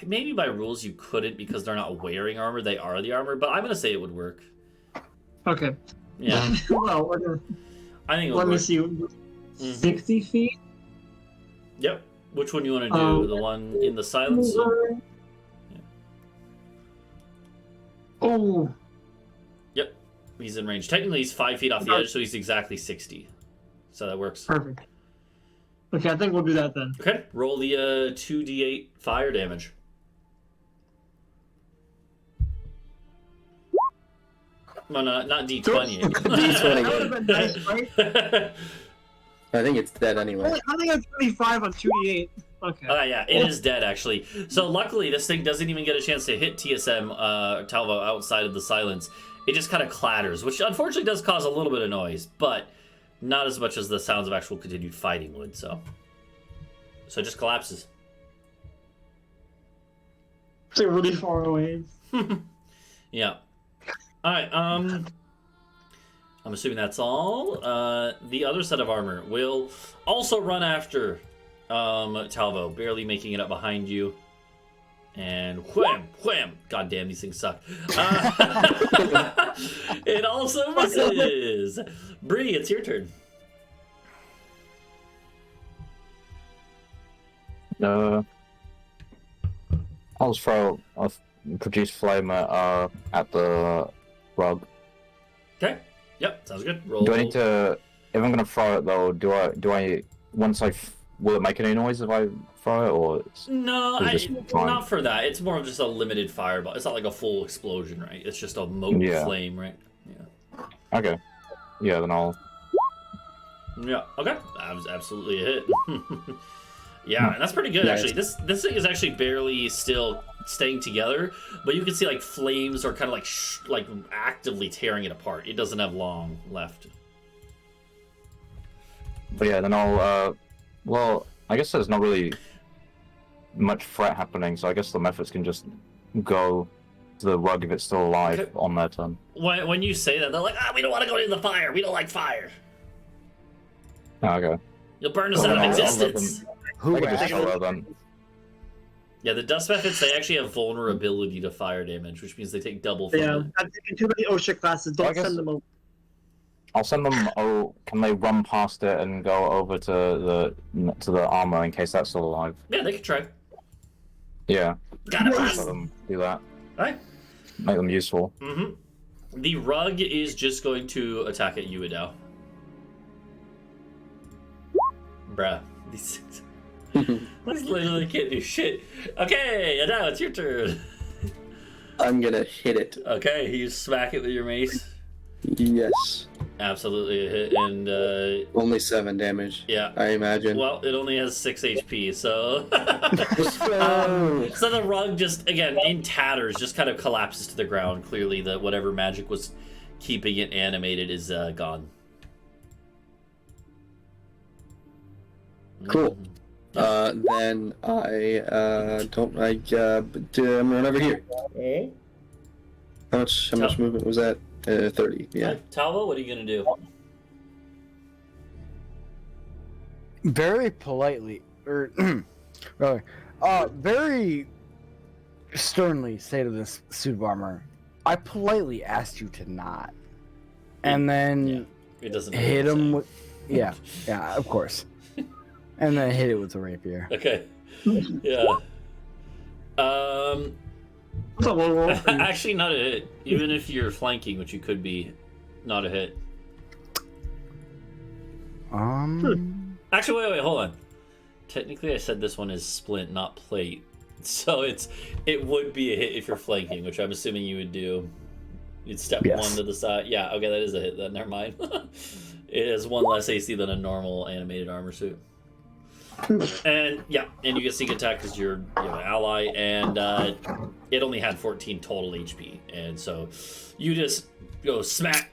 maybe by rules you couldn't because they're not wearing armor. They are the armor, but I'm gonna say it would work. Okay. Yeah. Well, I think. Let me see. 60 feet. Yep. Which one you want to do? The one in the silence? Yeah. Oh. Yep. He's in range. Technically, he's 5 feet off the edge, so he's exactly 60. So that works. Perfect. Okay, I think we'll do that then. Okay. Roll the 2d8 fire damage. Well, not d20. D20. That would have been nice, right? I think it's dead anyway. I think it's 25 on 2d8. Okay. Yeah, it is dead actually. So luckily, this thing doesn't even get a chance to hit TSM Talvo outside of the silence. It just kind of clatters, which unfortunately does cause a little bit of noise, but not as much as the sounds of actual continued fighting would. So it just collapses. It's like really far away. Yeah. All right. I'm assuming that's all. The other set of armor will also run after Talvo, barely making it up behind you. And wham, wham! God damn, these things suck. It also misses. Bree, it's your turn. I'll just produce flame at the rug. Okay. Yep, sounds good. Roll. Do I need to? If I'm gonna throw it though, do I? Once will it make any noise if I throw it, or? No, it's just fine? not for that. It's more of just a limited fireball. It's not like a full explosion, right? It's just a mote flame, right? Yeah. Okay. Yeah, then I'll. Yeah. Okay. That was absolutely a hit. Yeah, and that's pretty good actually. This thing is actually barely still staying together, but you can see like flames are kind of like actively tearing it apart. It doesn't have long left. But yeah, then I'll. Well, I guess there's not really much threat happening, so I guess the methods can just go to the rug if it's still alive on their turn. When you say that, they're like, we don't want to go into the fire. We don't like fire. Oh, okay. You'll burn us out of existence. I can just show them. Yeah, the dust methods, they actually have vulnerability to fire damage, which means they take double from Yeah, it. I'm taking too many OSHA classes. Don't send them over. I'll send them. Oh, can they run past it and go over to the armor in case that's still alive? Yeah, they can try. Yeah. Got it. Let them do that. Alright. Make them useful. Mm-hmm. The rug is just going to attack at you, Adau. Bruh. These things. This literally can't do shit. Okay, Adau, it's your turn. I'm gonna hit it. Okay, you smack it with your mace. Yes. Absolutely a hit, and Only 7 damage. yeah. I imagine. Well, it only has 6 HP, so Oh. so the rug just again in tatters, just kind of collapses to the ground. Clearly, the whatever magic was keeping it animated is gone. Cool. Then I'm gonna run over here. How much movement was that? 30. Yeah. Talvo, what are you gonna do? Very politely, or rather, very sternly say to this suit of armor, I politely asked you to not. And then It doesn't hit him with, yeah, of course. And then hit it with the rapier. Okay. Yeah. What's up, roll for you? Actually, not a hit. Even if you're flanking, which you could be, not a hit. Actually, wait, hold on. Technically, I said this one is splint, not plate. So it would be a hit if you're flanking, which I'm assuming you would do. You'd step one to the side. Yeah, okay, that is a hit then. Never mind. It has 1 less AC than a normal animated armor suit. And yeah, and you get sneak attack because you're an ally, and it only had 14 total HP, and so you just go smack,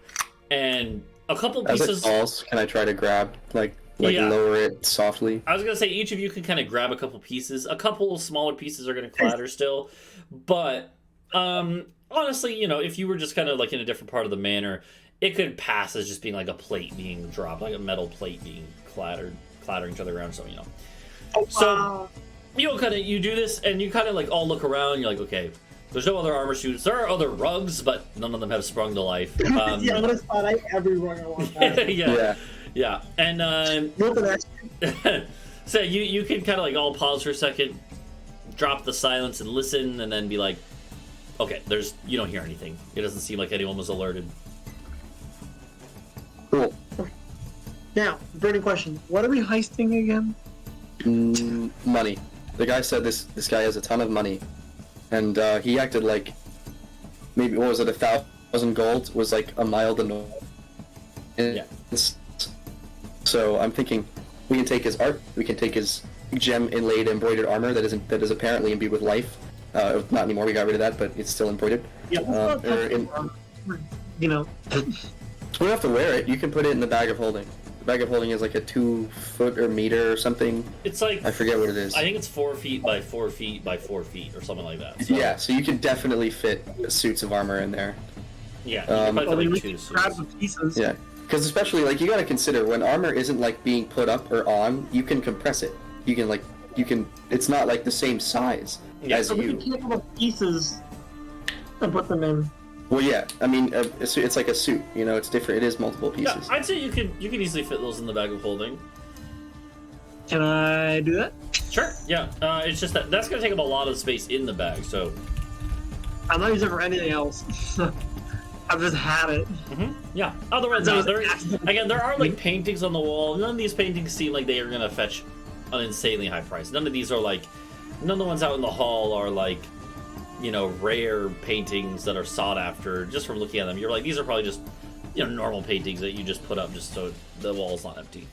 and a couple As pieces. it falls, can I try to grab, lower it softly? I was gonna say each of you can kind of grab a couple pieces. A couple smaller pieces are gonna clatter still, but honestly, if you were just kind of like in a different part of the manor, it could pass as just being like a plate being dropped, like a metal plate being clattering to the ground. So Oh, so wow. you do this, and you kind of like all look around. You're like, okay, there's no other armor suits. There are other rugs, but none of them have sprung to life. Yeah, let's thought every rug I want that. yeah. And Look at that. so you can kind of like all pause for a second, drop the silence and listen, and then be like, okay, you don't hear anything. It doesn't seem like anyone was alerted. Cool. Now, burning question. What are we heisting again? Money. The guy said this guy has a ton of money, and he acted like maybe, what was it, 1,000 gold was like a mile to north. Yeah. So I'm thinking we can take his art, we can take his gem inlaid embroidered armor that is apparently imbued with life. Not anymore. We got rid of that, but it's still embroidered. Yeah, let's not you know. You don't have to wear it. You can put it in the bag of holding. The bag of holding is like a 2 foot or meter or something. It's like, I forget what it is. I think it's 4 feet by 4 feet by 4 feet or something like that. So, Yeah, so you can definitely fit suits of armor in there. Yeah. Um, You probably we fit like can 2 grab suits. the pieces. Yeah, because especially like you got to consider when armor isn't like being put up or on, you can compress it. You can. It's not like the same size Yeah. as So we you. can take all the pieces and put them in. Well, yeah. I mean, it's like a suit. You know, it's different. It is multiple Yeah, pieces. I'd say you could easily fit those in the bag of holding. Can I do that? Sure. Yeah. It's just that's going to take up a lot of space in the bag. So. I'm not using it for anything else. I've just had it. Yeah. Otherwise, So there it's- again there are like paintings on the wall. None of these paintings seem like they are going to fetch an insanely high price. None of these are like. None of the ones out in the hall are like, you know, rare paintings that are sought after. Just from looking at them, you're like, these are probably just, you know, normal paintings that you just put up just so the wall's not empty.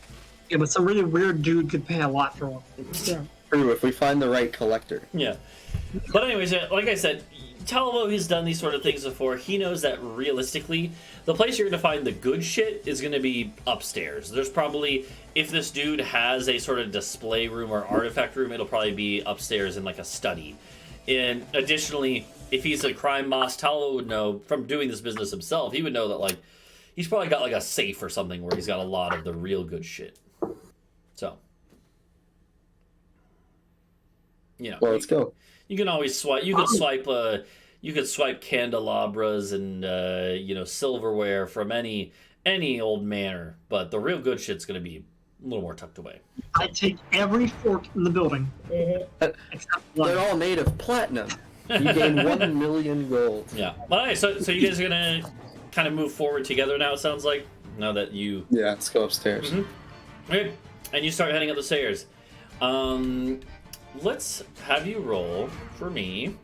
Yeah, but some really weird dude could pay a lot for one. Yeah. True, if we find the right collector. Yeah. But anyways, like I said, Talvo has done these sort of things before. He knows that realistically, the place you're going to find the good shit is going to be upstairs. There's probably, if this dude has a sort of display room or artifact room, it'll probably be upstairs in like a study. And additionally, if he's a crime boss, Talvo would know from doing this business himself, he would know that like, he's probably got like a safe or something where he's got a lot of the real good shit. So. You know. Well, let's go. You can always swipe. You could swipe. You could swipe candelabras and you know, silverware from any old manor, but the real good shit's gonna be a little more tucked away. I take every fork in the building. Except one. They're all made of platinum. You gain 1 million gold. Yeah. All right. So you guys are gonna kind of move forward together now. It sounds like now that you. Yeah, let's go upstairs. Okay. And you start heading up the stairs. Let's have you roll for me.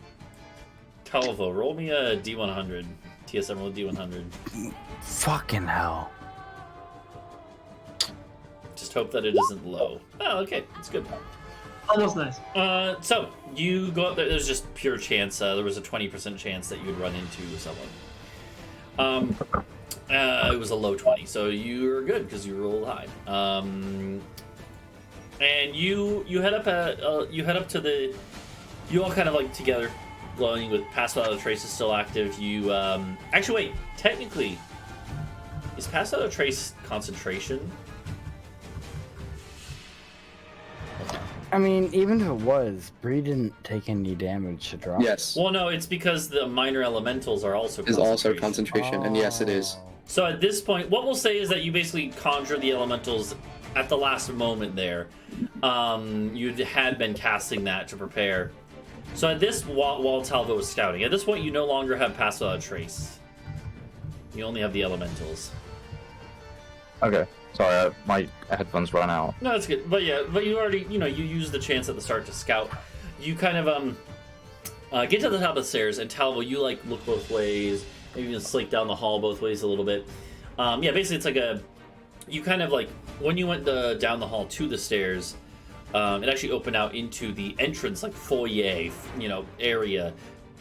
Talvo, roll me a D100. TSM roll a D100. Fucking hell. Just hope that it isn't low. Oh, okay. That's good. Almost nice. So you go up there. There's just pure chance. There was a 20% chance that you would run into someone. It was a low 20, so you're good because you rolled high. And you head up to the. You all kind of like together, glowing with Pass Without a Trace is still active. You actually wait. Technically, is Pass Without a Trace concentration? I mean, even if it was, Bree didn't take any damage to drop. Yes. Well, no, it's because the minor elementals are also Is also concentration. concentration, and yes, it is. So at this point, what we'll say is that you basically conjure the elementals at the last moment there. You had been casting that to prepare. So at this, while Talvo was scouting, at this point you no longer have Pass Without a Trace. You only have the elementals. Okay, sorry, my headphones ran out. No, that's good. But yeah, but you already, you used the chance at the start to scout. You kind of get to the top of the stairs, and Talvo, you like look both ways. Maybe even slink down the hall both ways a little bit. Yeah, basically it's like you kind of like, when you went down the hall to the stairs, it actually opened out into the entrance, like foyer, area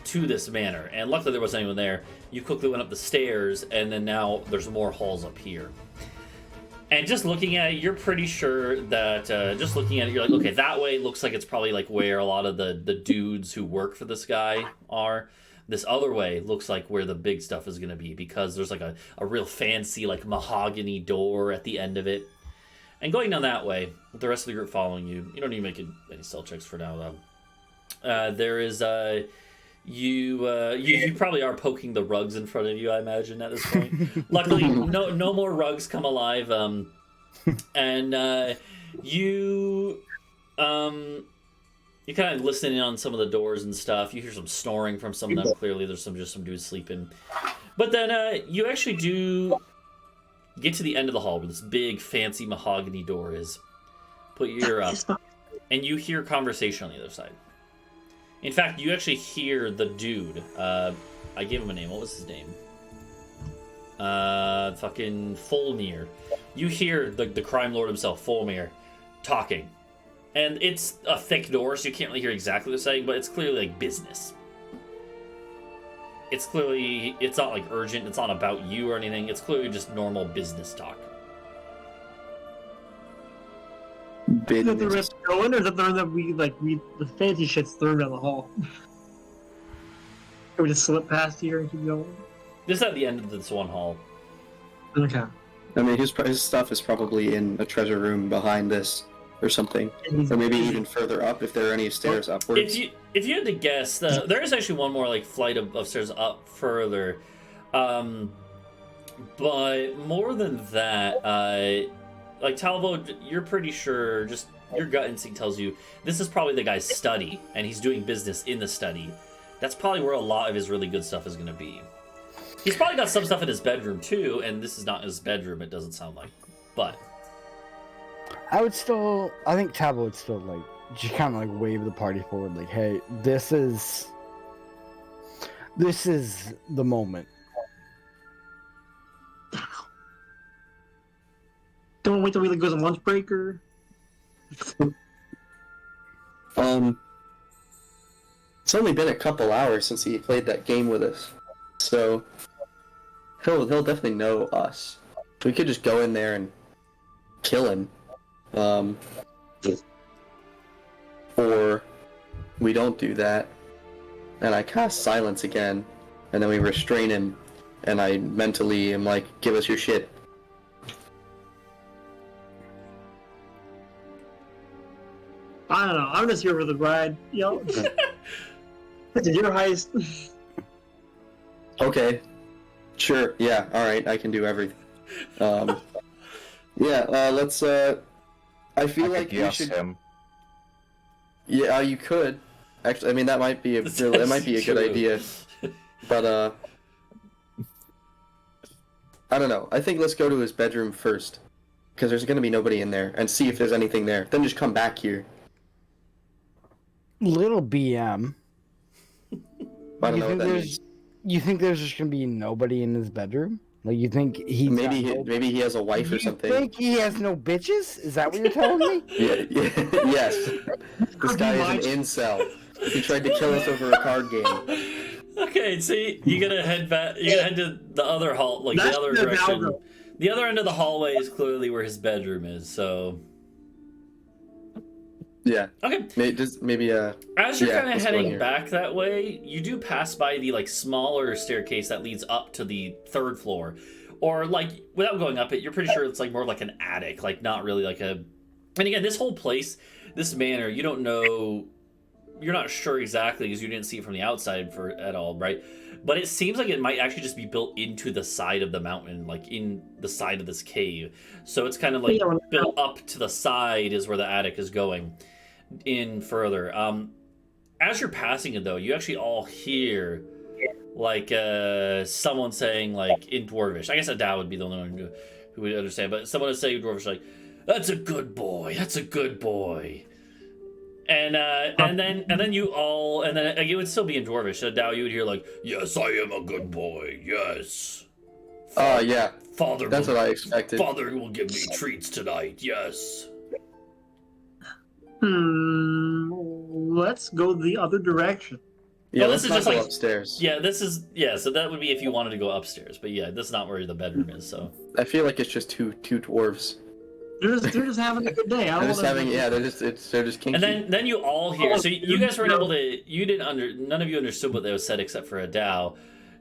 to this manor. And luckily there wasn't anyone there. You quickly went up the stairs, and then now there's more halls up here. And just looking at it, you're pretty sure that, just looking at it, you're like, okay, that way looks like it's probably like where a lot of the dudes who work for this guy are. This other way looks like where the big stuff is going to be, because there's like a real fancy like mahogany door at the end of it. And going down that way, with the rest of the group following you, you don't need to make any stealth checks for now though. There is you probably are poking the rugs in front of you, I imagine, at this point. Luckily, no more rugs come alive. And you kind of listen in on some of the doors and stuff. You hear some snoring from some of them. Clearly, there's some dudes sleeping. But then you actually do get to the end of the hall where this big, fancy mahogany door is. Put your ear up, and you hear conversation on the other side. In fact, you actually hear the dude. I gave him a name. What was his name? Fucking Fulnir. you hear the crime lord himself, Fulmir, talking. And it's a thick door, so you can't really hear exactly what they're saying, but it's clearly like business. It's clearly, it's not like urgent, it's not about you or anything, it's clearly just normal business talk. Is that the risk going, or is that the one that we the fancy shit's thrown down the hall? Or we just slip past here and keep going? This is at the end of this one hall. Okay. I mean, his stuff is probably in a treasure room behind this or something, or maybe even further up if there are any stairs upwards. If you had to guess, there is actually one more like flight of stairs up further, but more than that, like Talvo, you're pretty sure, just your gut instinct tells you this is probably the guy's study, and he's doing business in the study. That's probably where a lot of his really good stuff is going to be. He's probably got some stuff in his bedroom too, and this is not his bedroom, it doesn't sound like. But I think Talvo would still like just kind of like wave the party forward, like, hey, this is the moment. Don't wait till he goes on lunch break, or It's only been a couple hours since he played that game with us, so he'll definitely know us. We could just go in there and kill him, or we don't do that, and I cast silence again, and then we restrain him, and I mentally am like, "Give us your shit." I don't know. I'm just here for the ride. Yo, this is your heist. Okay, sure, yeah, all right, I can do everything. Yeah, let's. I feel like you should. Him. Yeah, you could. Actually, I mean that might be a good idea. But I don't know. I think let's go to his bedroom first, because there's gonna be nobody in there, and see if there's anything there. Then just come back here. Little BM. I don't know what that means. You think there's just gonna be nobody in his bedroom? Like, you think Maybe he has a wife or something. You think he has no bitches? Is that what you're telling me? Yeah, yes. This guy is an incel. He tried to kill us over a card game. okay, see, you gotta head back. You gotta head to the other hall, like That's the other the direction. Talvo. The other end of the hallway is clearly where his bedroom is. So Yeah. okay. Maybe As you're kind of let's go in heading here. back that way, you do pass by the like smaller staircase that leads up to the third floor, or like without going up it, you're pretty sure it's like more like an attic, like not really like a. And again, this whole place, this manor, you don't know, you're not sure exactly because you didn't see it from the outside at all, right? But it seems like it might actually just be built into the side of the mountain, like in the side of this cave. So it's kind of like built up to the side is where the attic is going. In further, as you're passing it though, you actually all hear like someone saying like in Dwarvish. I guess Adau would be the only one who would understand, but someone would say in Dwarvish like, "That's a good boy. That's a good boy." And then you all, and then it would still be in Dwarvish. Adau, you would hear like, "Yes, I am a good boy. Yes." Yeah. Father. That's what I expected. Father will give me treats tonight. Yes. Let's go the other direction. Yeah, Well, let's this is not just go like- upstairs. Yeah, so that would be if you wanted to go upstairs, but yeah, that's not where the bedroom is. So I feel like it's just two dwarves. They're just having a good day. I They're don't just know having, yeah, they're just kinky. and then you all hear. So you guys weren't able to. None of you understood what they was said except for Adau.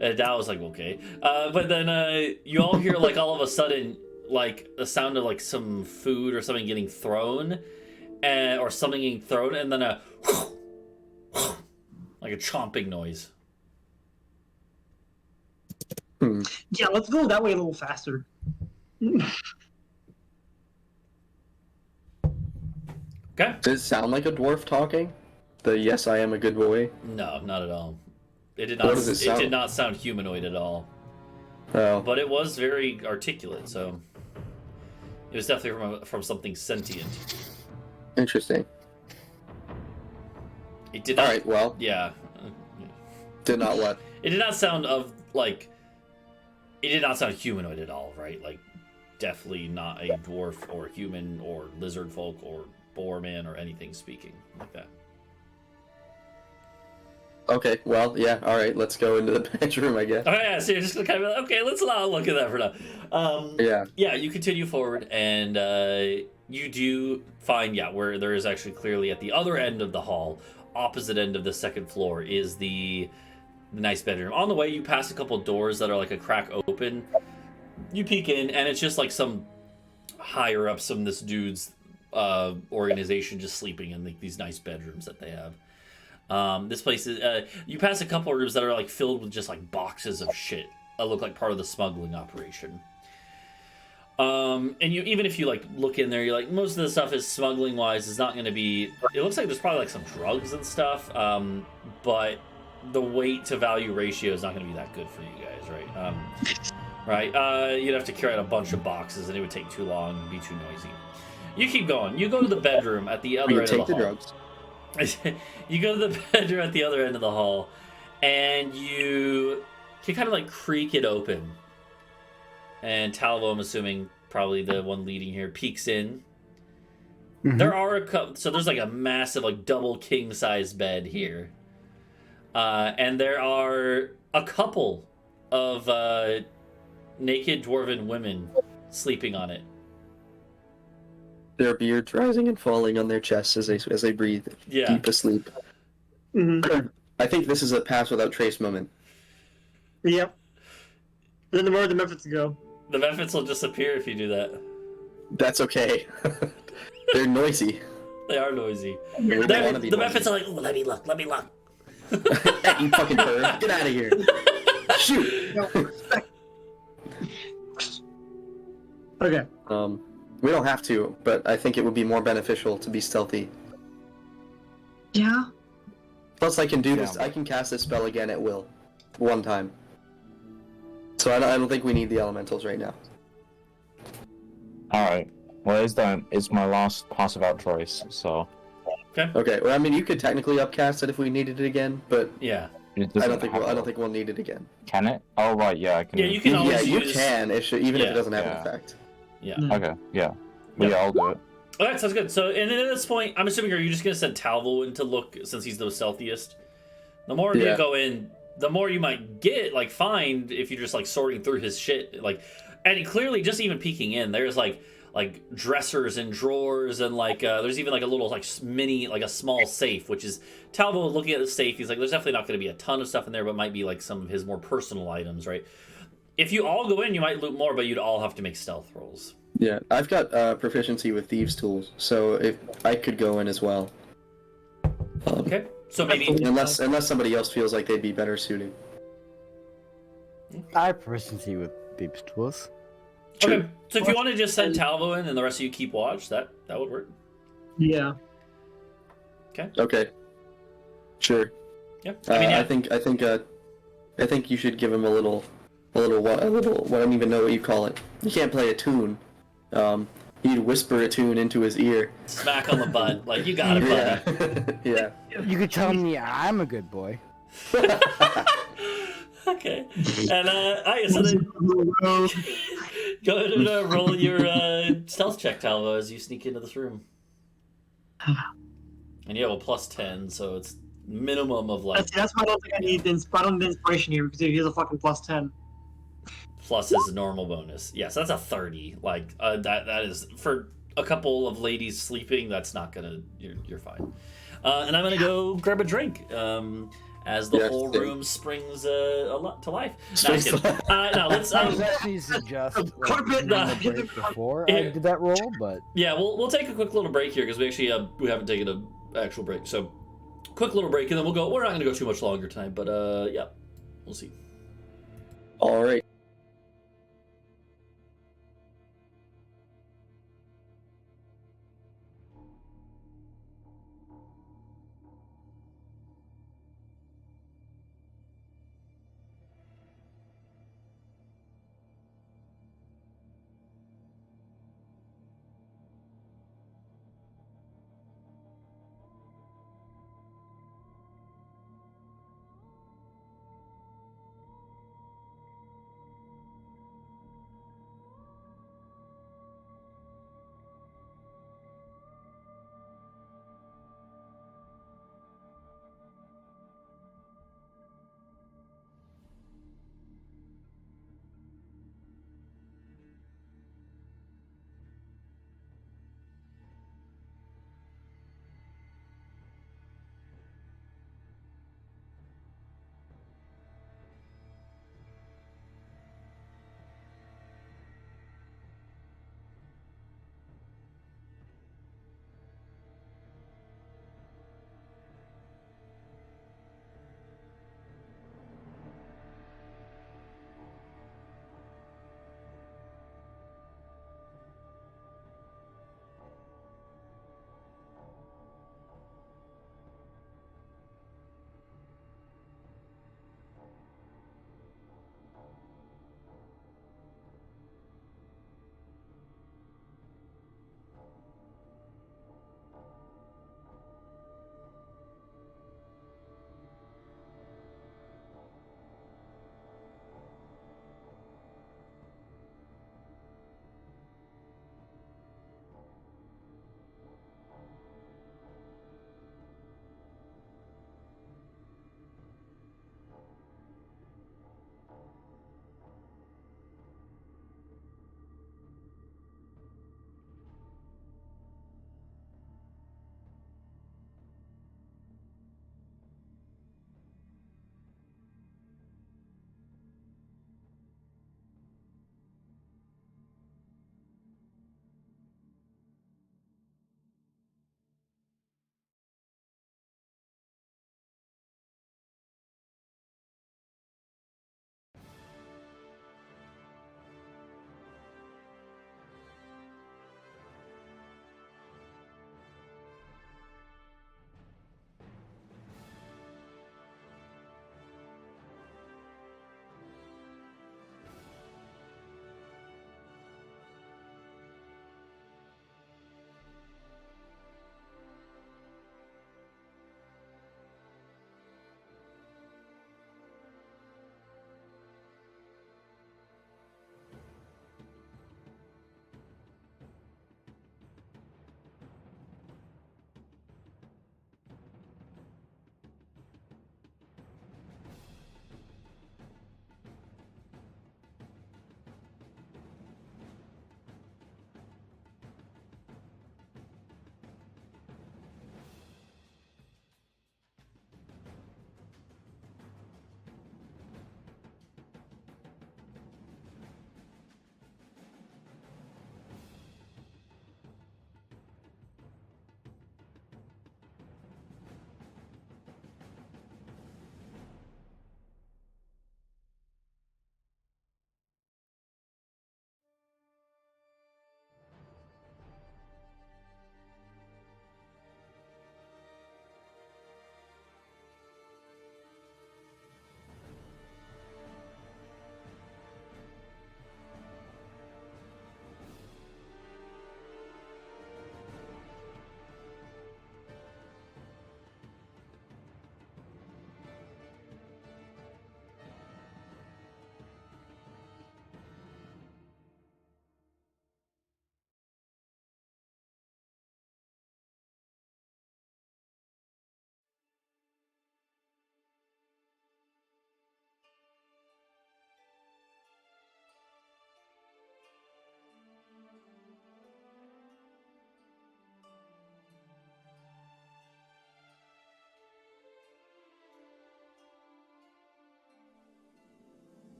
Adau was like, okay, but then you all hear like all of a sudden like the sound of like some food or something getting thrown, or something getting thrown, and then a like a chomping noise. Yeah, let's go that way a little faster. Okay. Does it sound like a dwarf talking? The yes, I am a good boy. No, not at all. It did What not. does it It sound? did not sound humanoid at all. Oh, But it was very articulate, so it was definitely from something sentient. interesting. It did All not. right, well, Yeah. did not what? It did not sound of like. It did not sound humanoid at all, right? Like definitely not a dwarf or human or lizard folk or boarman or anything speaking like that. Okay, well, yeah, all right, let's go into the bedroom, I guess. Oh yeah, so you're just gonna kind of okay. Let's not look at that for now. Yeah. Yeah, you continue forward, and you do find where there is actually clearly at the other end of the hall, opposite end of the second floor, is the nice bedroom. On the way, you pass a couple doors that are like a crack open. You peek in, and it's just like some higher up, some this dude's organization just sleeping in these nice bedrooms that they have. This place is, you pass a couple of rooms that are like filled with just like boxes of shit that look like part of the smuggling operation. And you, even if you like look in there, you're like, most of the stuff is smuggling wise is not going to be, it looks like there's probably like some drugs and stuff. But the weight to value ratio is not going to be that good for you guys, right? Right. You'd have to carry out a bunch of boxes and it would take too long and be too noisy. You keep going. You go to the bedroom at the other end of the hall. Drugs. You go to the bedroom at the other end of the hall, and you can kind of like creak it open. And Talvo, I'm assuming probably the one leading here, peeks in. Mhm. There are a couple, so there's like a massive like double king size bed here, and there are a couple of naked dwarven women sleeping on it. Their beards rising and falling on their chests as they breathe, Yeah. deep asleep. Mm-hmm. I think this is a pass without trace moment. Yep. Then where the methods go? The methods will disappear if you do that. That's okay. They're noisy. They are noisy. We don't wanna be The noisy. methods are like, "Ooh, let me look. You fucking perv. Get out of here. Shoot. Okay. We don't have to, but I think it would be more beneficial to be stealthy. Yeah. Plus, I can do Yeah. this. I can cast this spell again at will, one time. So I don't think we need the elementals right now. Alright. Well, it's my last pass without trace, so Okay. Well, I mean, you could technically upcast it if we needed it again, but Yeah. it I doesn't don't think have- we'll need it again. Can it? Oh right, yeah, I can. Yeah, you can always Yeah, you use... can, even if Yeah. it doesn't have Yeah. an effect. Yeah. Okay, yeah. Well, Yep. yeah, I'll do it. Alright, sounds good. So, and then at this point, I'm assuming, are you just going to send Talvo in to look, since he's the stealthiest? The more you Yeah. go in, the more you might find if you're just, like, sorting through his shit. Like, and clearly, just even peeking in, there's, like dressers and drawers, and, like, there's even, like, a little, like, mini, like, a small safe, which is, Talvo looking at the safe, he's like, there's definitely not going to be a ton of stuff in there, but might be, like, some of his more personal items, right? If you all go in, you might loot more, but you'd all have to make stealth rolls. Yeah, I've got proficiency with thieves' tools, so if I could go in as well. Okay? So maybe... Unless somebody else feels like they'd be better suited. I have proficiency with thieves' tools. Okay, so if you want to just send Talvo in and the rest of you keep watch, that would work. Yeah. Okay. Sure. Yeah. I mean, yeah. I think you should give him a little. I don't even know what you call it. You can't play a tune. You'd whisper a tune into his ear. Smack on the butt. Like, you got it, buddy. Yeah. You could tell me I'm a good boy. Okay. And, so then, go ahead and roll your stealth check, Talvo, as you sneak into this room. And you have a +10, so it's minimum of, like, That's why I don't think I need I don't need inspiration here, because he has a fucking +10. plus his normal bonus. Yeah, so that's a 30. Like, that is, for a couple of ladies sleeping, that's not gonna, you're fine. And I'm gonna go grab a drink, as the whole room springs a lot to life. No, I'm kidding. No, let's, I was actually suggest Carpet, doing a break before I did that roll, but yeah, we'll take a quick little break here, because we actually, we haven't taken an actual break, so quick little break, and then we're not gonna go too much longer tonight, but, yeah, we'll see. All right.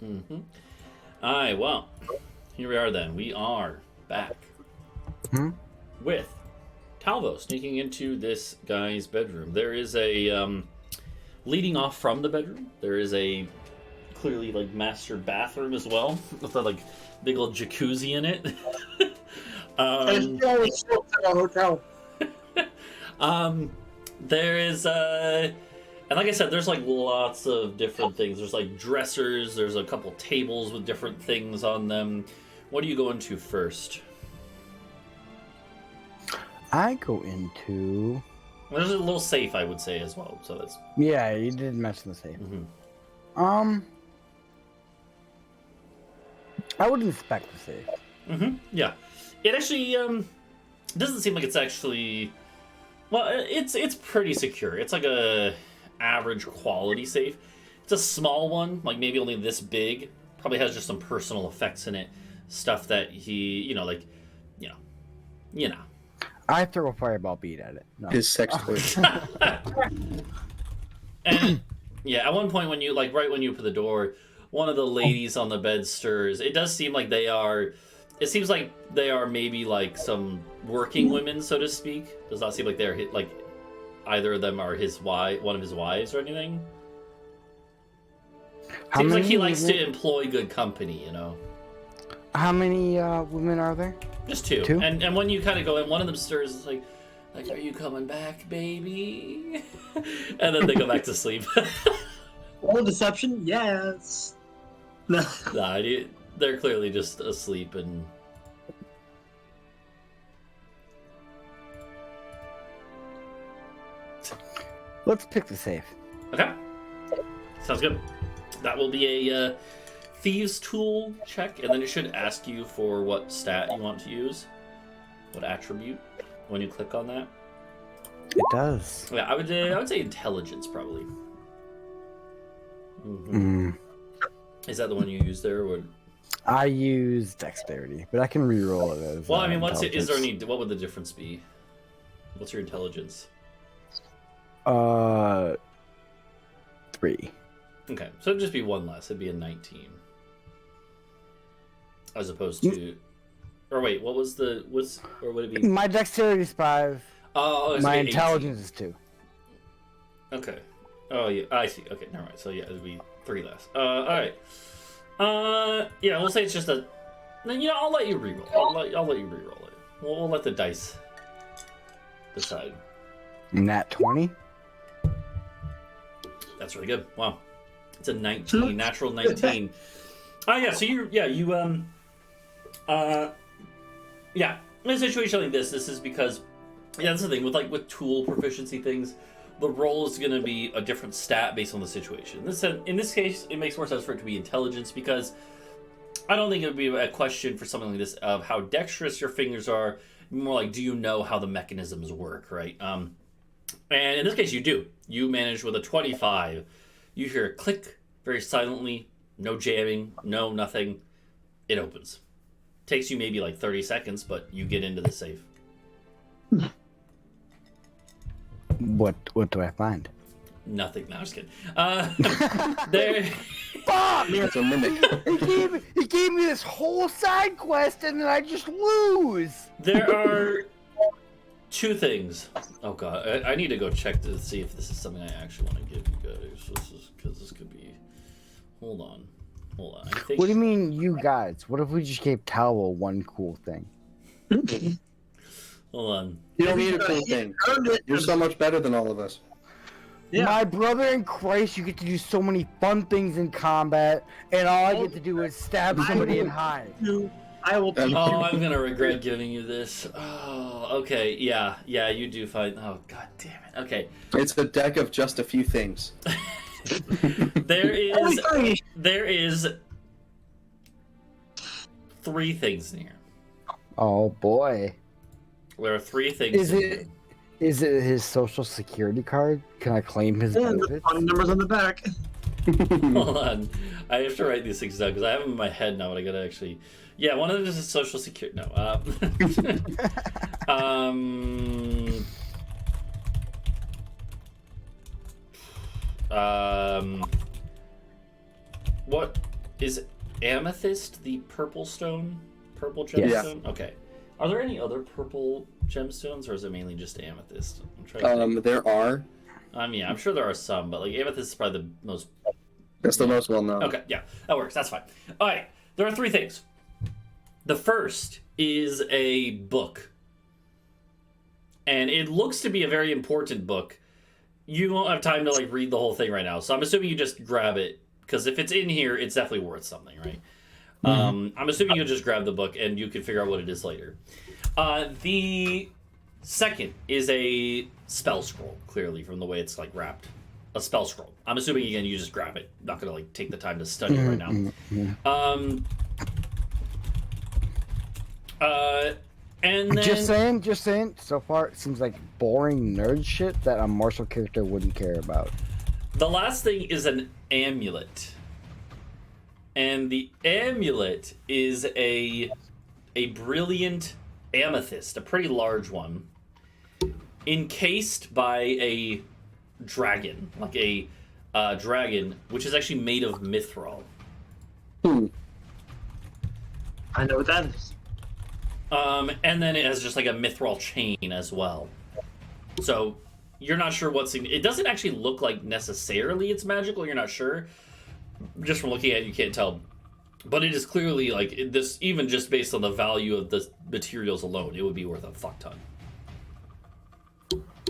Mm-hmm. Alright, well, here we are then. We are back with Talvo sneaking into this guy's bedroom. There is a, leading off from the bedroom, there is a clearly, like, master bathroom as well, with a, like, big old jacuzzi in it. And she always shows up at a hotel. There is, and like I said, there's, like, lots of different things. There's, like, dressers, there's a couple tables with different things on them. What do you go into first? I go into... There's a little safe, I would say, as well, so that's... Yeah, you did mention the safe. Mm-hmm. I would inspect the safe. Mm-hmm, yeah. It actually, doesn't seem like it's actually... Well, it's pretty secure. It's like a average quality safe. It's a small one, like maybe only this big. Probably has just some personal effects in it. Stuff that he, you know, like, you know. I throw a fireball bead at it. No. His sex toy. And yeah, at one point when you, like, right when you open the door, one of the ladies on the bed stirs. It does seem like they are... It seems like they are maybe like some working women, so to speak. Does not seem like they're like either of them are one of his wives or anything. Seems like he likes to employ good company, you know. How many women are there? Just two. Two? And when you kind of go in, one of them stirs. It's like, are you coming back, baby? And then they go back to sleep. Roll deception? Yes. No. Nah, they're clearly just asleep and... Let's pick the safe. Okay. Sounds good. That will be a Thieves' Tool check, and then it should ask you for what stat you want to use. What attribute, when you click on that. It does. Yeah, I would say Intelligence, probably. Mm-hmm. Is that the one you use there, or... I use Dexterity, but I can reroll it as Well, I mean, is there Intelligence. what would the difference be? What's your Intelligence? 3. Okay, so it'd just be one less. It'd be a 19. As opposed to... Or wait, or would it be... My Dexterity is 5. Oh, it's My gonna be 18. Intelligence is 2. Okay. Oh, yeah, I see. Okay, never mind. So, yeah, it'd be 3 less. Alright. Yeah, we'll say it's just a... You know, I'll let you reroll. I'll let you reroll it. We'll let the dice decide. Nat 20? That's really good. Wow. It's a 19, natural 19. Yeah, so yeah, in a situation like this is because, yeah, that's the thing, with tool proficiency things, the roll is going to be a different stat based on the situation. In this case, it makes more sense for it to be intelligence, because I don't think it would be a question for something like this of how dexterous your fingers are, more like, do you know how the mechanisms work, right? And in this case, you do. You manage with a 25. You hear a click very silently, no jamming, no nothing. It opens. Takes you maybe like 30 seconds, but you get into the safe. What do I find? Nothing. No, I'm just kidding. There. Fuck! It's a mimic. He gave me this whole side quest and then I just lose! There are 2 things. Oh god, I need to go check to see if this is something I actually want to give you guys. Because this could be... Hold on. I think... What do you mean, you guys? What if we just gave Talvo one cool thing? Hold on. You don't need a cool thing. You're so much better than all of us. Yeah. My brother in Christ, you get to do so many fun things in combat, and all I get to do is stab somebody and hide. I will teach you. Oh, I'm gonna regret giving you this. Oh, okay. Yeah, you do find... Oh, god damn it. Okay. It's a deck of just a few things. There is 3 things in here. Oh boy. There are 3 things. Is it his social security card? Can I claim his Yeah, the benefits? phone numbers on the back. Hold on. I have to write these things down because I have them in my head now, but I gotta actually... Yeah, one of them is social security... No. What is amethyst the purple stone? Purple Yes. gemstone? Okay. Are there any other purple gemstones, or is it mainly just amethyst? I'm trying to think. There are. Yeah, I'm sure there are some, but like amethyst is probably the most. That's the most well known. Okay, yeah, that works. That's fine. All right, there are 3 things. The first is a book, and it looks to be a very important book. You won't have time to like read the whole thing right now, so I'm assuming you just grab it, because if it's in here, it's definitely worth something, right? I'm assuming you'll just grab the book and you can figure out what it is later. The second is a spell scroll, clearly from the way it's like wrapped. A spell scroll. I'm assuming again you just grab it. Not gonna like take the time to study it right now. And then Just saying. So far, it seems like boring nerd shit that a martial character wouldn't care about. the last thing is an amulet. And the amulet is a brilliant amethyst, a pretty large one, encased by a dragon, like a dragon, which is actually made of mithril. I know what that is. And then it has just like a mithril chain as well. So you're not sure what's it doesn't actually look like necessarily it's magical. You're not sure. Just from looking at it, you can't tell. But it is clearly like this, even just based on the value of the materials alone, it would be worth a fuck ton.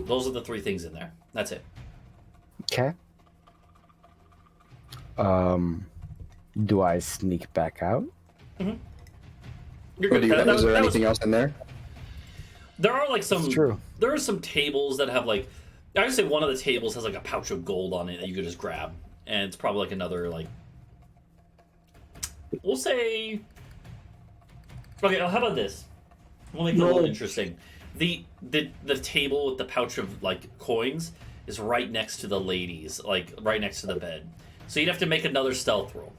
Those are the 3 things in there. That's it. Okay. Do I sneak back out? You're But good. is there anything else in there? There are like some. It's true. There are some tables that have like. I would say one of the tables has like a pouch of gold on it that you could just grab, and it's probably like another like. We'll say. Okay, how about this? We'll make it a little interesting. The table with the pouch of like coins is right next to the ladies, like right next to the bed. So you'd have to make another stealth roll.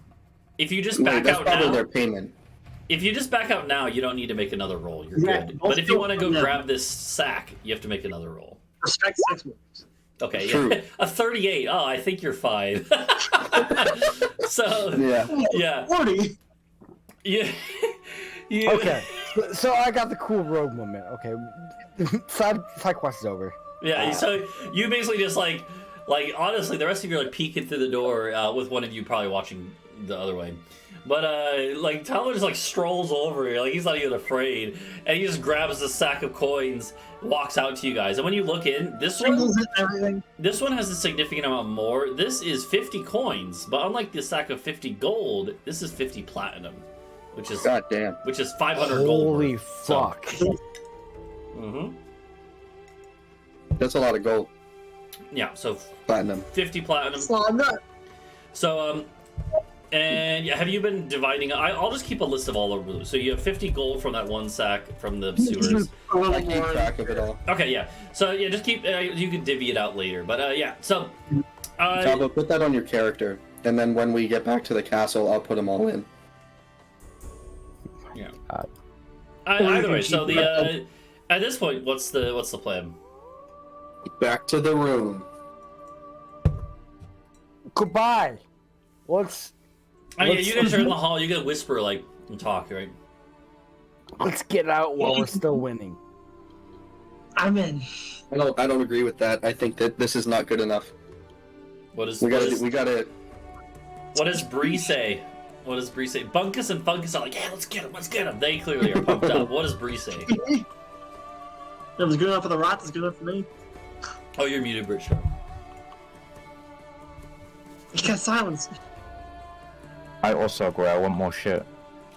If you just back That's out probably now, their payment. if you just back out now, you don't need to make another roll. You're Yeah, good. I'll But if you still want to go come in. grab this sack, you have to make another roll. Respect sex moves. Okay, True. yeah. A 38. Oh, I think you're fine. So, Yeah. yeah. 40. You, Okay. So I got the cool rogue moment. Okay. Side quest is over. Yeah, so you basically just like honestly, the rest of you are like peeking through the door with one of you probably watching the other way. But like Talvo just like strolls over here, like he's not even afraid, and he just grabs the sack of coins, walks out to you guys. And when you look in, this one Singles it and everything. This one has a significant amount more. This is 50 coins, but unlike the sack of 50 gold, this is 50 platinum, which is God damn. 500 gold. Holy worth. fuck. Mm-hmm. That's a lot of gold. Yeah, so Platinum. 50 platinum. So I'm not. So and yeah, have you been dividing? I'll just keep a list of all of them. So you have 50 gold from that one sack from the sewers. I keep track of it all. Okay, yeah. So yeah, just keep. You can divvy it out later, but yeah. So. Talvo, put that on your character, and then when we get back to the castle, I'll put them all in. Yeah. Uh, Either way, so the at this point, what's the plan? Back to the room. Goodbye. Let's Yeah, you guys are in the hall. You gotta whisper like and talk, right? get out while we're still winning. I'm in. I don't agree with that. I think that this is not good enough. What does We gotta. what does Bree say? What does Bree say? Bunkus and Funkus are like, yeah, let's get him. They clearly are pumped up. What does Bree say? It was good enough for the rats, it's good enough for me. Oh, you're muted, Britsha. You got silence. I also agree. I want more shit.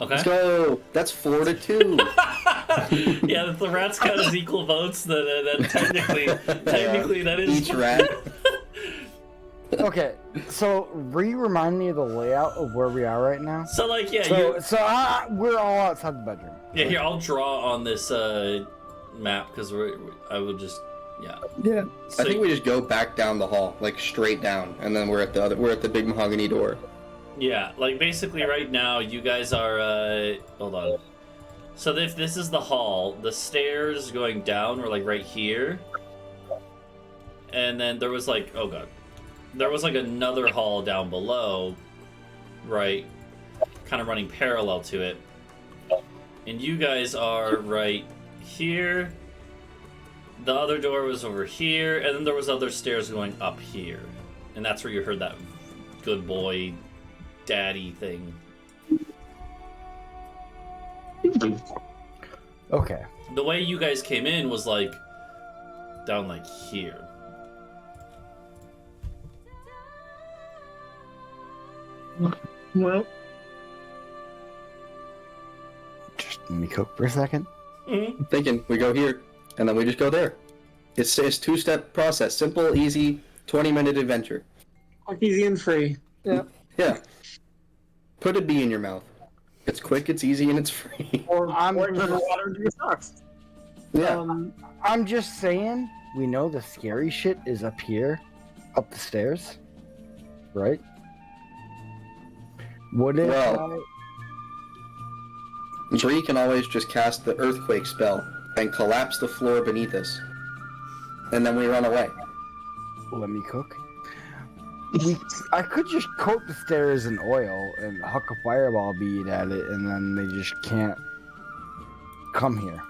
Okay. Let's go. That's 4-2. Yeah, if the rats count as equal votes, then technically that is Each rat. Okay, so remind me of the layout of where we are right now. So like yeah, We're all outside the bedroom. yeah. Here, I'll draw on this map because I will just yeah. Yeah. So I think we just go back down the hall, like straight down, and then we're at the big mahogany door. Yeah, like basically right now you guys are hold on. So if this is the hall, the stairs going down were like right here. And then there was like another hall down below, right? kind of running parallel to it. And you guys are right here. The other door was over here, and then there was other stairs going up here. And that's where you heard that good boy, daddy thing. Okay. The way you guys came in was like down like here. Well, Just let me cook for a second. Mm-hmm. Thinking we go here, and then we just go there. It's two-step process, simple, easy, 20-minute adventure. quick, easy, and free. Yeah. Yeah. Put a bee in your mouth. It's quick, it's easy, and it's free. Or I'm pouring just- water into your socks. Yeah. I'm just saying, we know the scary shit is up here, up the stairs, right? What if Well- Bree can always just cast the earthquake spell and collapse the floor beneath us. And then we run away. let me cook? I could just coat the stairs in oil and huck a fireball bead at it, and then they just can't come here.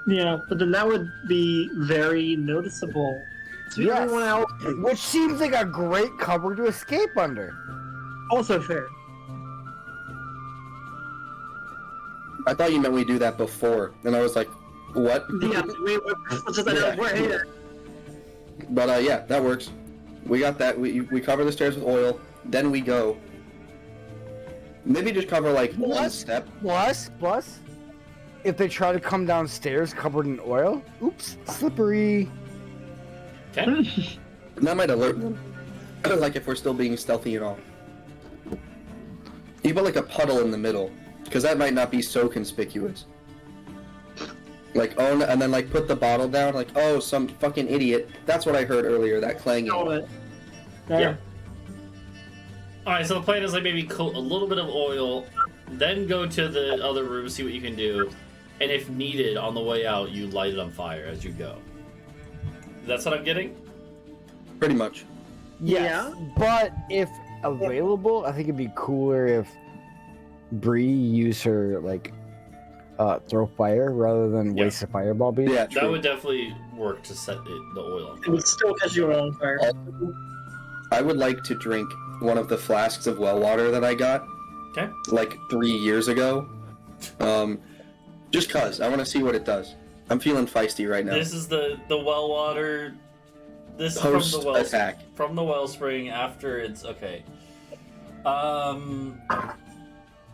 Yeah, but then that would be very noticeable to Yes. everyone else. Which seems like a great cover to escape under. Also fair. I thought you meant we do that before, and I was like, what? Yeah, let's just we're here. But yeah, that works. We got that. We cover the stairs with oil, then we go. Maybe just cover like one What? step. Plus, if they try to come downstairs covered in oil, oops, slippery. Okay. And that might alert them. Like if we're still being stealthy and all. You put like a puddle in the middle, because that might not be so conspicuous. Like, oh, and then like put the bottle down, like, oh, some fucking idiot. That's what I heard earlier, that clanging. Yeah. Alright, so the plan is like maybe coat a little bit of oil, then go to the other room, see what you can do, and if needed, on the way out, you light it on fire as you go. That's what I'm getting? Pretty much. Yes, but if available, I think it'd be cooler if Bree used her like throw fire rather than Yeah. waste a fireball bead. Yeah, That true. would definitely work to set the oil on It fire. would still catch you on fire. I would like to drink one of the flasks of well water that I got, Okay. like 3 years ago. Just cause, I want to see what it does. I'm feeling feisty right now. This is the well water. This is Post from the well attack. from the wellspring after it's okay.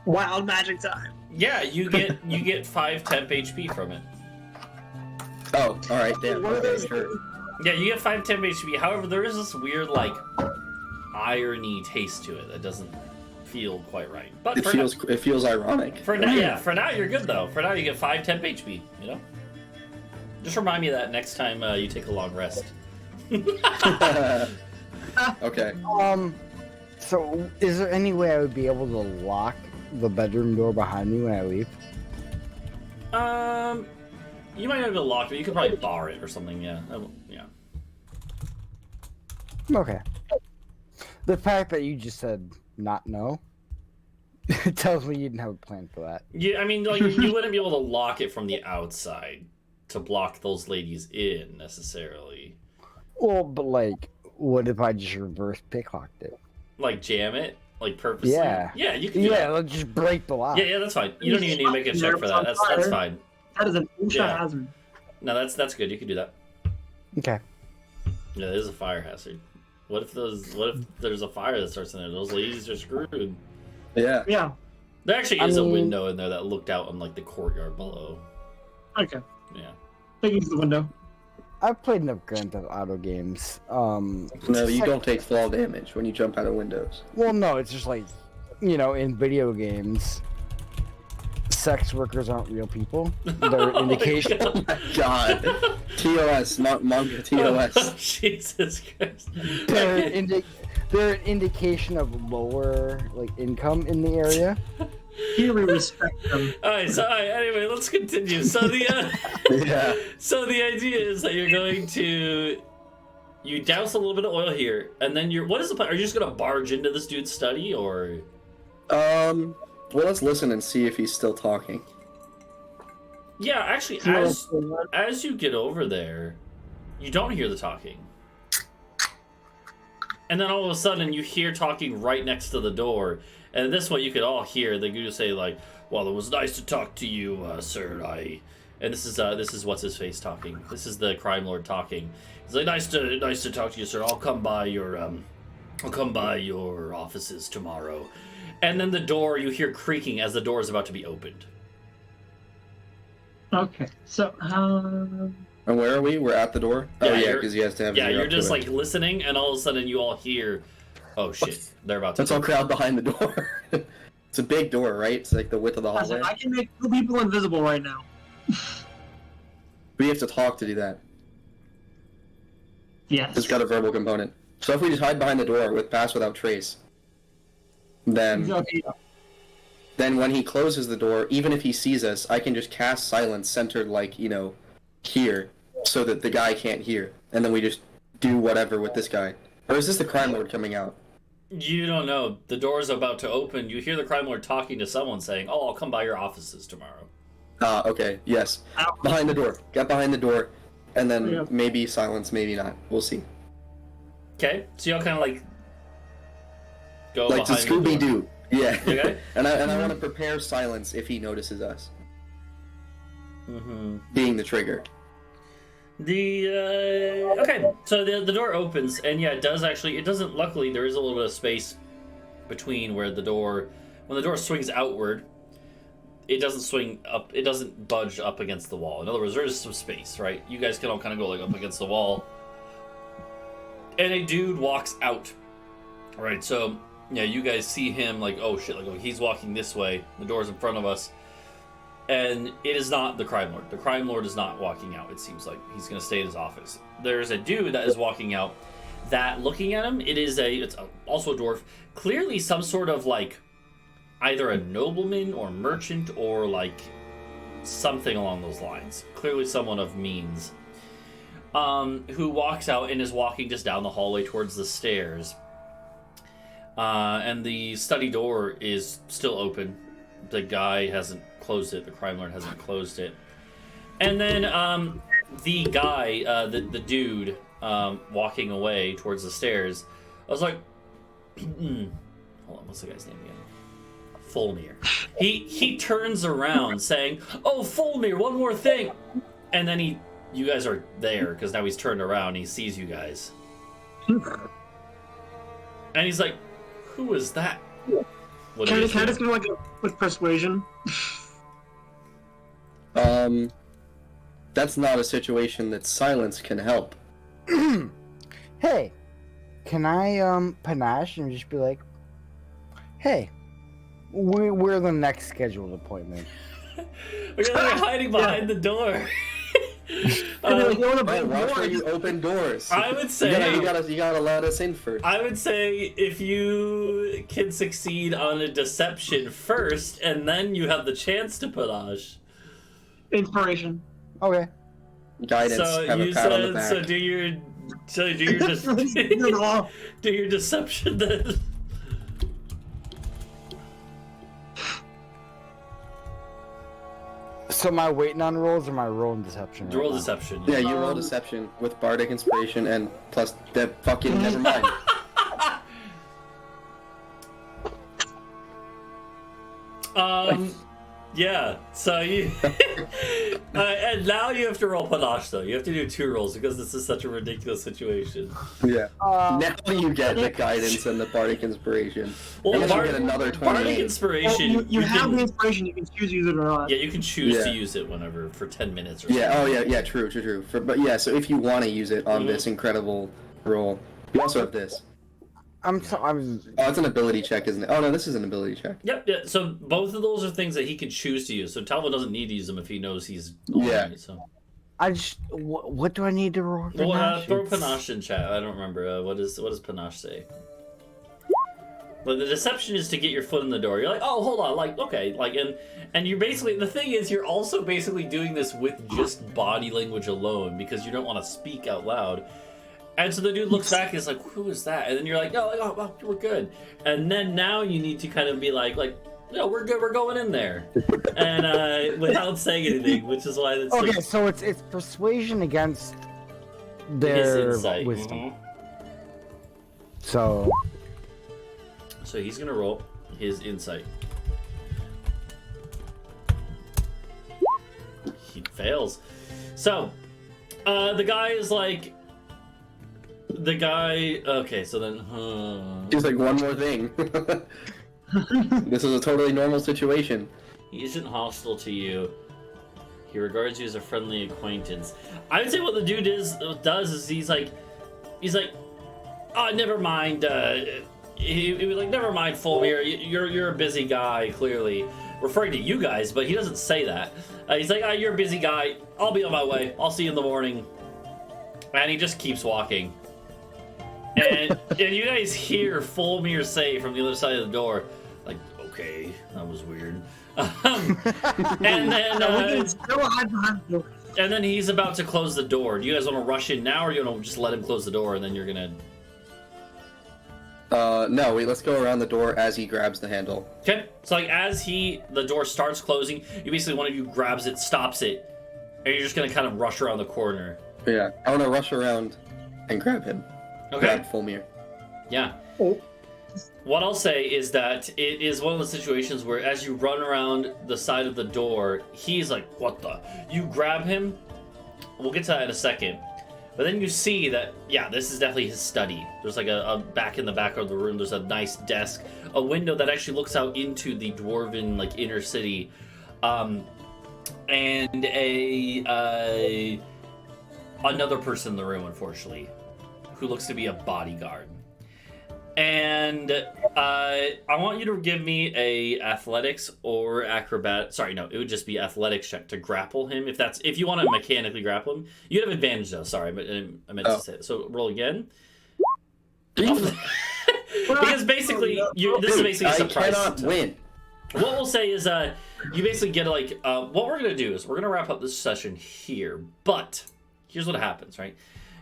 Wild magic time. Yeah, you get 5 temp HP from it. Oh, alright, damn. One of Okay, those- sure. Yeah, you get 5 temp HP. However, there is this weird like irony taste to it that doesn't feel quite right. But It feels ironic. for now, for now you're good though. For now you get 5 temp HP. You know. Just remind me of that next time you take a long rest. Okay. So is there any way I would be able to lock the bedroom door behind me when I leave? You might not be able to lock it. You could probably bar it or something. Yeah. Yeah. Okay. The fact that you just said not no tells me you didn't have a plan for that. Yeah, I mean, like you wouldn't be able to lock it from the outside to block those ladies in necessarily. Well, but like, what if I just reverse picklocked it? Like jam it, like purposely. Yeah. Yeah, you can. Do Yeah, that. let's just break the lock. Yeah, that's fine. You don't even need to make a check for that. That's fine. That is an OSHA Yeah. hazard. No, that's good. You can do that. Okay. Yeah, there's a fire hazard. What if there's a fire that starts in there? Those ladies are screwed. Yeah. Yeah. There actually I is a mean- window in there that looked out on like the courtyard below. Okay. Yeah. Take use the window. I've played enough Grand Theft Auto games. No, you don't take fall damage when you jump out of windows. Well, no, it's just like, in video games, sex workers aren't real people. They're an indication. Oh my God. TOS, not manga TOS. Jesus Christ. They're an indication of lower income in the area. Here we respect them. Alright, anyway, let's continue. So Yeah. so the idea is that you're going to douse a little bit of oil here, and then what is the plan? Are you just gonna barge into this dude's study, or Well, let's listen and see if he's still talking. Yeah, actually, as you get over there, you don't hear the talking. And then all of a sudden, you hear talking right next to the door. And this one, you could all hear. They do say, like, well, it was nice to talk to you, sir. And this is what's his face talking. This is the crime lord talking. He's like, nice to talk to you, sir. I'll come by your offices tomorrow. And then the door, you hear creaking as the door is about to be opened. Okay, so And where are we? We're at the door? Yeah, Oh, yeah, because he has to have his yeah, ear you're up to just it. like listening, and all of a sudden you all hear, oh shit, they're about to. Let's all crowd behind the door. It's a big door, right? It's like the width of the hallway. I can make 2 people invisible right now. We have to talk to do that. Yes. It's got a verbal component. So if we just hide behind the door with pass without trace, then Okay. then when he closes the door, even if he sees us, I can just cast silence centered like, here, so that the guy can't hear. And then we just do whatever with this guy. Or is this the crime lord coming out? You don't know. The door's about to open. You hear the crime lord talking to someone saying, oh, I'll come by your offices tomorrow. Okay, yes. Behind the door. Get behind the door. And then Yeah. maybe silence, maybe not. We'll see. Okay, so y'all kind of like go Like to behind the door. Scooby-Doo. Yeah. Okay. and I want to prepare silence if he notices us. Mm-hmm. Being the trigger. Okay, so the door opens, and yeah, it doesn't, luckily, there is a little bit of space between when the door swings outward, it doesn't swing up, it doesn't budge up against the wall. In other words, there is some space, right? You guys can all kind of go like up against the wall. And a dude walks out. Alright, so, yeah, you guys see him like, oh shit, like he's walking this way, the door's in front of us. And it is not the crime lord. The crime lord is not walking out, it seems like. He's going to stay in his office. There's a dude that is walking out that, looking at him, it's also a dwarf. Clearly some sort of, like, either a nobleman or merchant or, like, something along those lines. Clearly someone of means. Who walks out and is walking just down the hallway towards the stairs. And the study door is still open. The guy hasn't closed it. The crime lord hasn't closed it. And then the guy, the dude, walking away towards the stairs, I was like, hold on, what's the guy's name again? Fulmir. He turns around saying, oh, Fulmir, one more thing. And then you guys are there, because now he's turned around and he sees you guys. And he's like, who is that? What Can I is it? just give like a quick persuasion? That's not a situation that silence can help. Hey, can I panache and just be like, hey, we're the next scheduled appointment. We're gonna be hiding behind the door. Like, you wanna Hey, bring watch where you doors? open doors. I would say you gotta let us in first. I would say if you can succeed on a deception first, and then you have the chance to panache. Inspiration. Okay. Guidance. So have you a pat on the said back. do your deception then. So am I waiting on rolls or am I rolling deception? Roll now? deception. Yeah, you roll deception with bardic inspiration and plus the fucking never mind. Yeah, so you and now you have to roll panache though. You have to do 2 rolls because this is such a ridiculous situation. Yeah. Now you get the guidance and the bardic inspiration. Well, And then you get another bardic 28. inspiration. Well, you have can, the inspiration, you can choose to use it or not. yeah, you can choose to Yeah. use it whenever for 10 minutes or Yeah. something. Oh yeah. True. But yeah. So if you want to use it on this incredible roll, you also have this. I'm Oh, it's an ability check, isn't it? Oh no, this is an ability check. Yep, yeah. So both of those are things that he can choose to use. So Talvo doesn't need to use them if he knows he's on Yeah. it, so. I just what do I need to roll? For Well, panache? throw It's- panache in chat. I don't remember. What does panache say? But the deception is to get your foot in the door. You're like, oh, hold on, like, okay, like, and you're basically, the thing is, you're also basically doing this with just body language alone because you don't want to speak out loud. And so the dude looks back and is like, who is that? And then you're like, oh, well, we're good. And then now you need to kind of be like, no, we're good. We're going in there, and without saying anything, which is why it's Okay, like, so it's persuasion against his their insight. wisdom. Mhm. So So he's gonna roll his insight. He fails. So, the guy is like, okay, so then, He's like, one more thing. This is a totally normal situation. he isn't hostile to you. He regards you as a friendly acquaintance. I would say what the dude does is he's like, oh, never mind. He was like, never mind, Fulmir. You're a busy guy, clearly. Referring to you guys, but he doesn't say that. He's like, oh, you're a busy guy. I'll be on my way. I'll see you in the morning. And he just keeps walking. And you guys hear Fulmir say from the other side of the door, like, okay, that was weird. And then he's about to close the door. Do you guys want to rush in now, or do you want to just let him close the door and then you're gonna? No, wait, let's go around the door as he grabs the handle. Okay, so like as the door starts closing, you basically, one of you grabs it, stops it, and you're just gonna kind of rush around the corner. Yeah, I want to rush around and grab him. Okay. Grab Fulmir. Yeah. Oh. What I'll say is that it is one of the situations where as you run around the side of the door, he's like, what the? You grab him. We'll get to that in a second. But then you see that, yeah, this is definitely his study. There's like a back in the back of the room, there's a nice desk, a window that actually looks out into the dwarven, like, inner city, and another person in the room, unfortunately, who looks to be a bodyguard. And I want you to give me a athletics or acrobat. Sorry, no, it would just be athletics check to grapple him. If you want to mechanically grapple him, you have advantage though. Sorry, I meant to say it. So roll again. Because basically, this is basically a surprise. I cannot win. What we'll say is, you basically get what we're gonna do is we're gonna wrap up this session here. But here's what happens, right?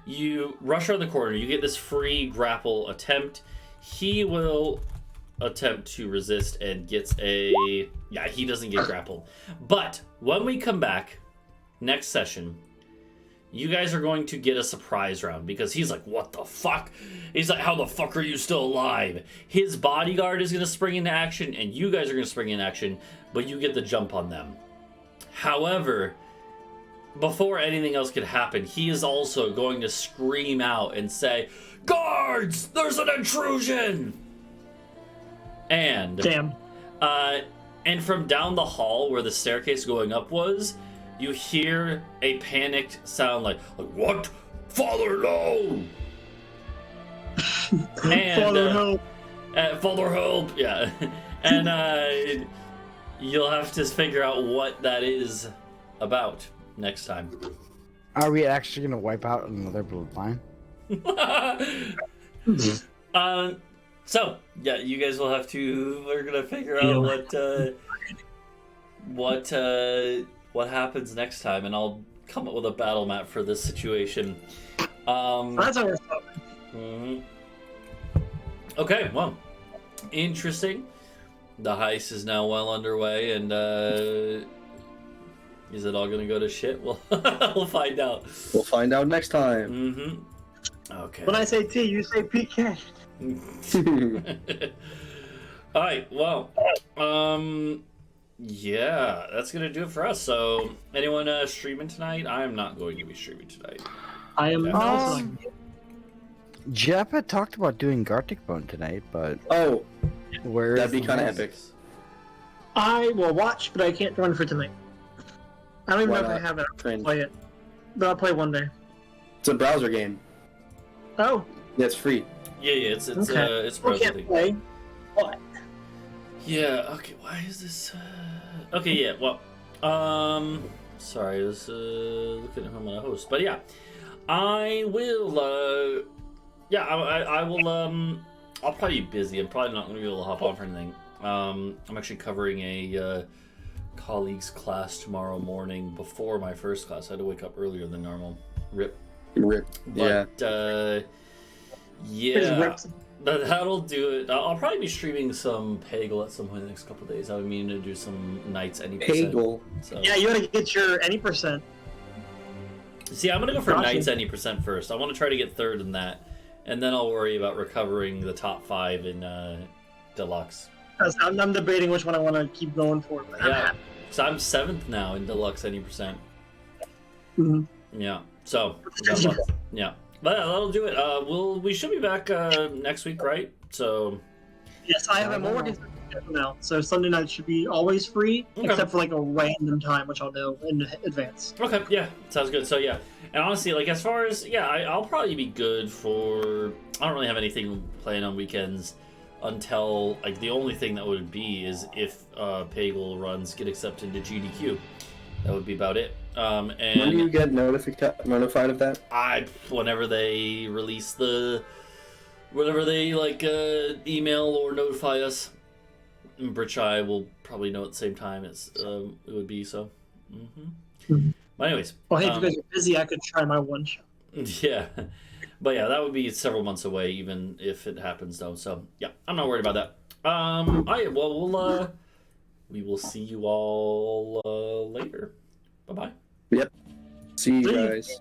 You rush around the corner. You get this free grapple attempt. He will attempt to resist and gets he doesn't get grappled. But when we come back next session, you guys are going to get a surprise round because he's like, what the fuck? He's like, how the fuck are you still alive? His bodyguard is going to spring into action and you guys are going to spring in action, but you get the jump on them. However, before anything else could happen, he is also going to scream out and say, guards, there's an intrusion! And Damn. And from down the hall where the staircase going up was, you hear a panicked sound like what? Father, no! And, Father, help! Father, help! Yeah. And you'll have to figure out what that is about next time. are we actually gonna wipe out another bloodline? So yeah, you guys will have to. We're gonna figure out what happens next time, and I'll come up with a battle map for this situation. That's how we're talking. Mhm. Okay, well, interesting. The heist is now well underway, and is it all gonna go to shit? Well, we'll find out. We'll find out next time. Mm-hmm. Okay. When I say T, you say PK. All right. Well, yeah, that's gonna do it for us. So, anyone streaming tonight? I am not going to be streaming tonight. I am also. Jeff had talked about doing Gartic Bone tonight, but Oh, where is that'd be the kind of rest? epic. I will watch, but I can't join for tonight. I don't even Why know if I not? have it. Cringe. Play it, but I'll play one day. It's a browser game. Oh, Yeah, it's free. Yeah, it's okay. it's I browser can't thing. play. What? Yeah. Okay. Why is this? Okay. Yeah. Well. Sorry. I was looking at who I'm gonna host, but yeah, I will. Yeah, I will. I'll probably be busy. I'm probably not gonna be able to hop on for anything. I'm actually covering a colleague's class tomorrow morning before my first class. I had to wake up earlier than normal. Rip. Rip. Yeah. But Just yeah, rips. That'll do it. I'll probably be streaming some Pagel at some point in the next couple of days. I would mean to do some Knights any percent. Pagel. So. Yeah, you gotta get your any percent. See, I'm gonna go for Gotcha. Knights any percent first. I want to try to get third in that, and then I'll worry about recovering the top 5 in Deluxe. I'm debating which one I want to keep going for. But Yeah, so I'm 7th now in Deluxe any percent. Mhm. Yeah. So yeah, but that'll do it. We should be back next week, right? So Yes, I have a more working schedule now, so Sunday night should be always free, Okay. except for like a random time, which I'll know in advance. okay, yeah, sounds good. So yeah, and honestly, like as far as I'll probably be good for. I don't really have anything planned on weekends until like the only thing that would be is if Pagel runs get accepted to GDQ. That would be about it. And When do you get notified of that? Whenever they release whenever they email or notify us. Britsha will probably know at the same time as it would be so. Mhm. But anyways, Well, hey, if you guys are busy, I could try my one shot. yeah, but yeah, that would be several months away, even if it happens though. So yeah, I'm not worried about that. We will see you all later. Bye bye. See you See you. guys.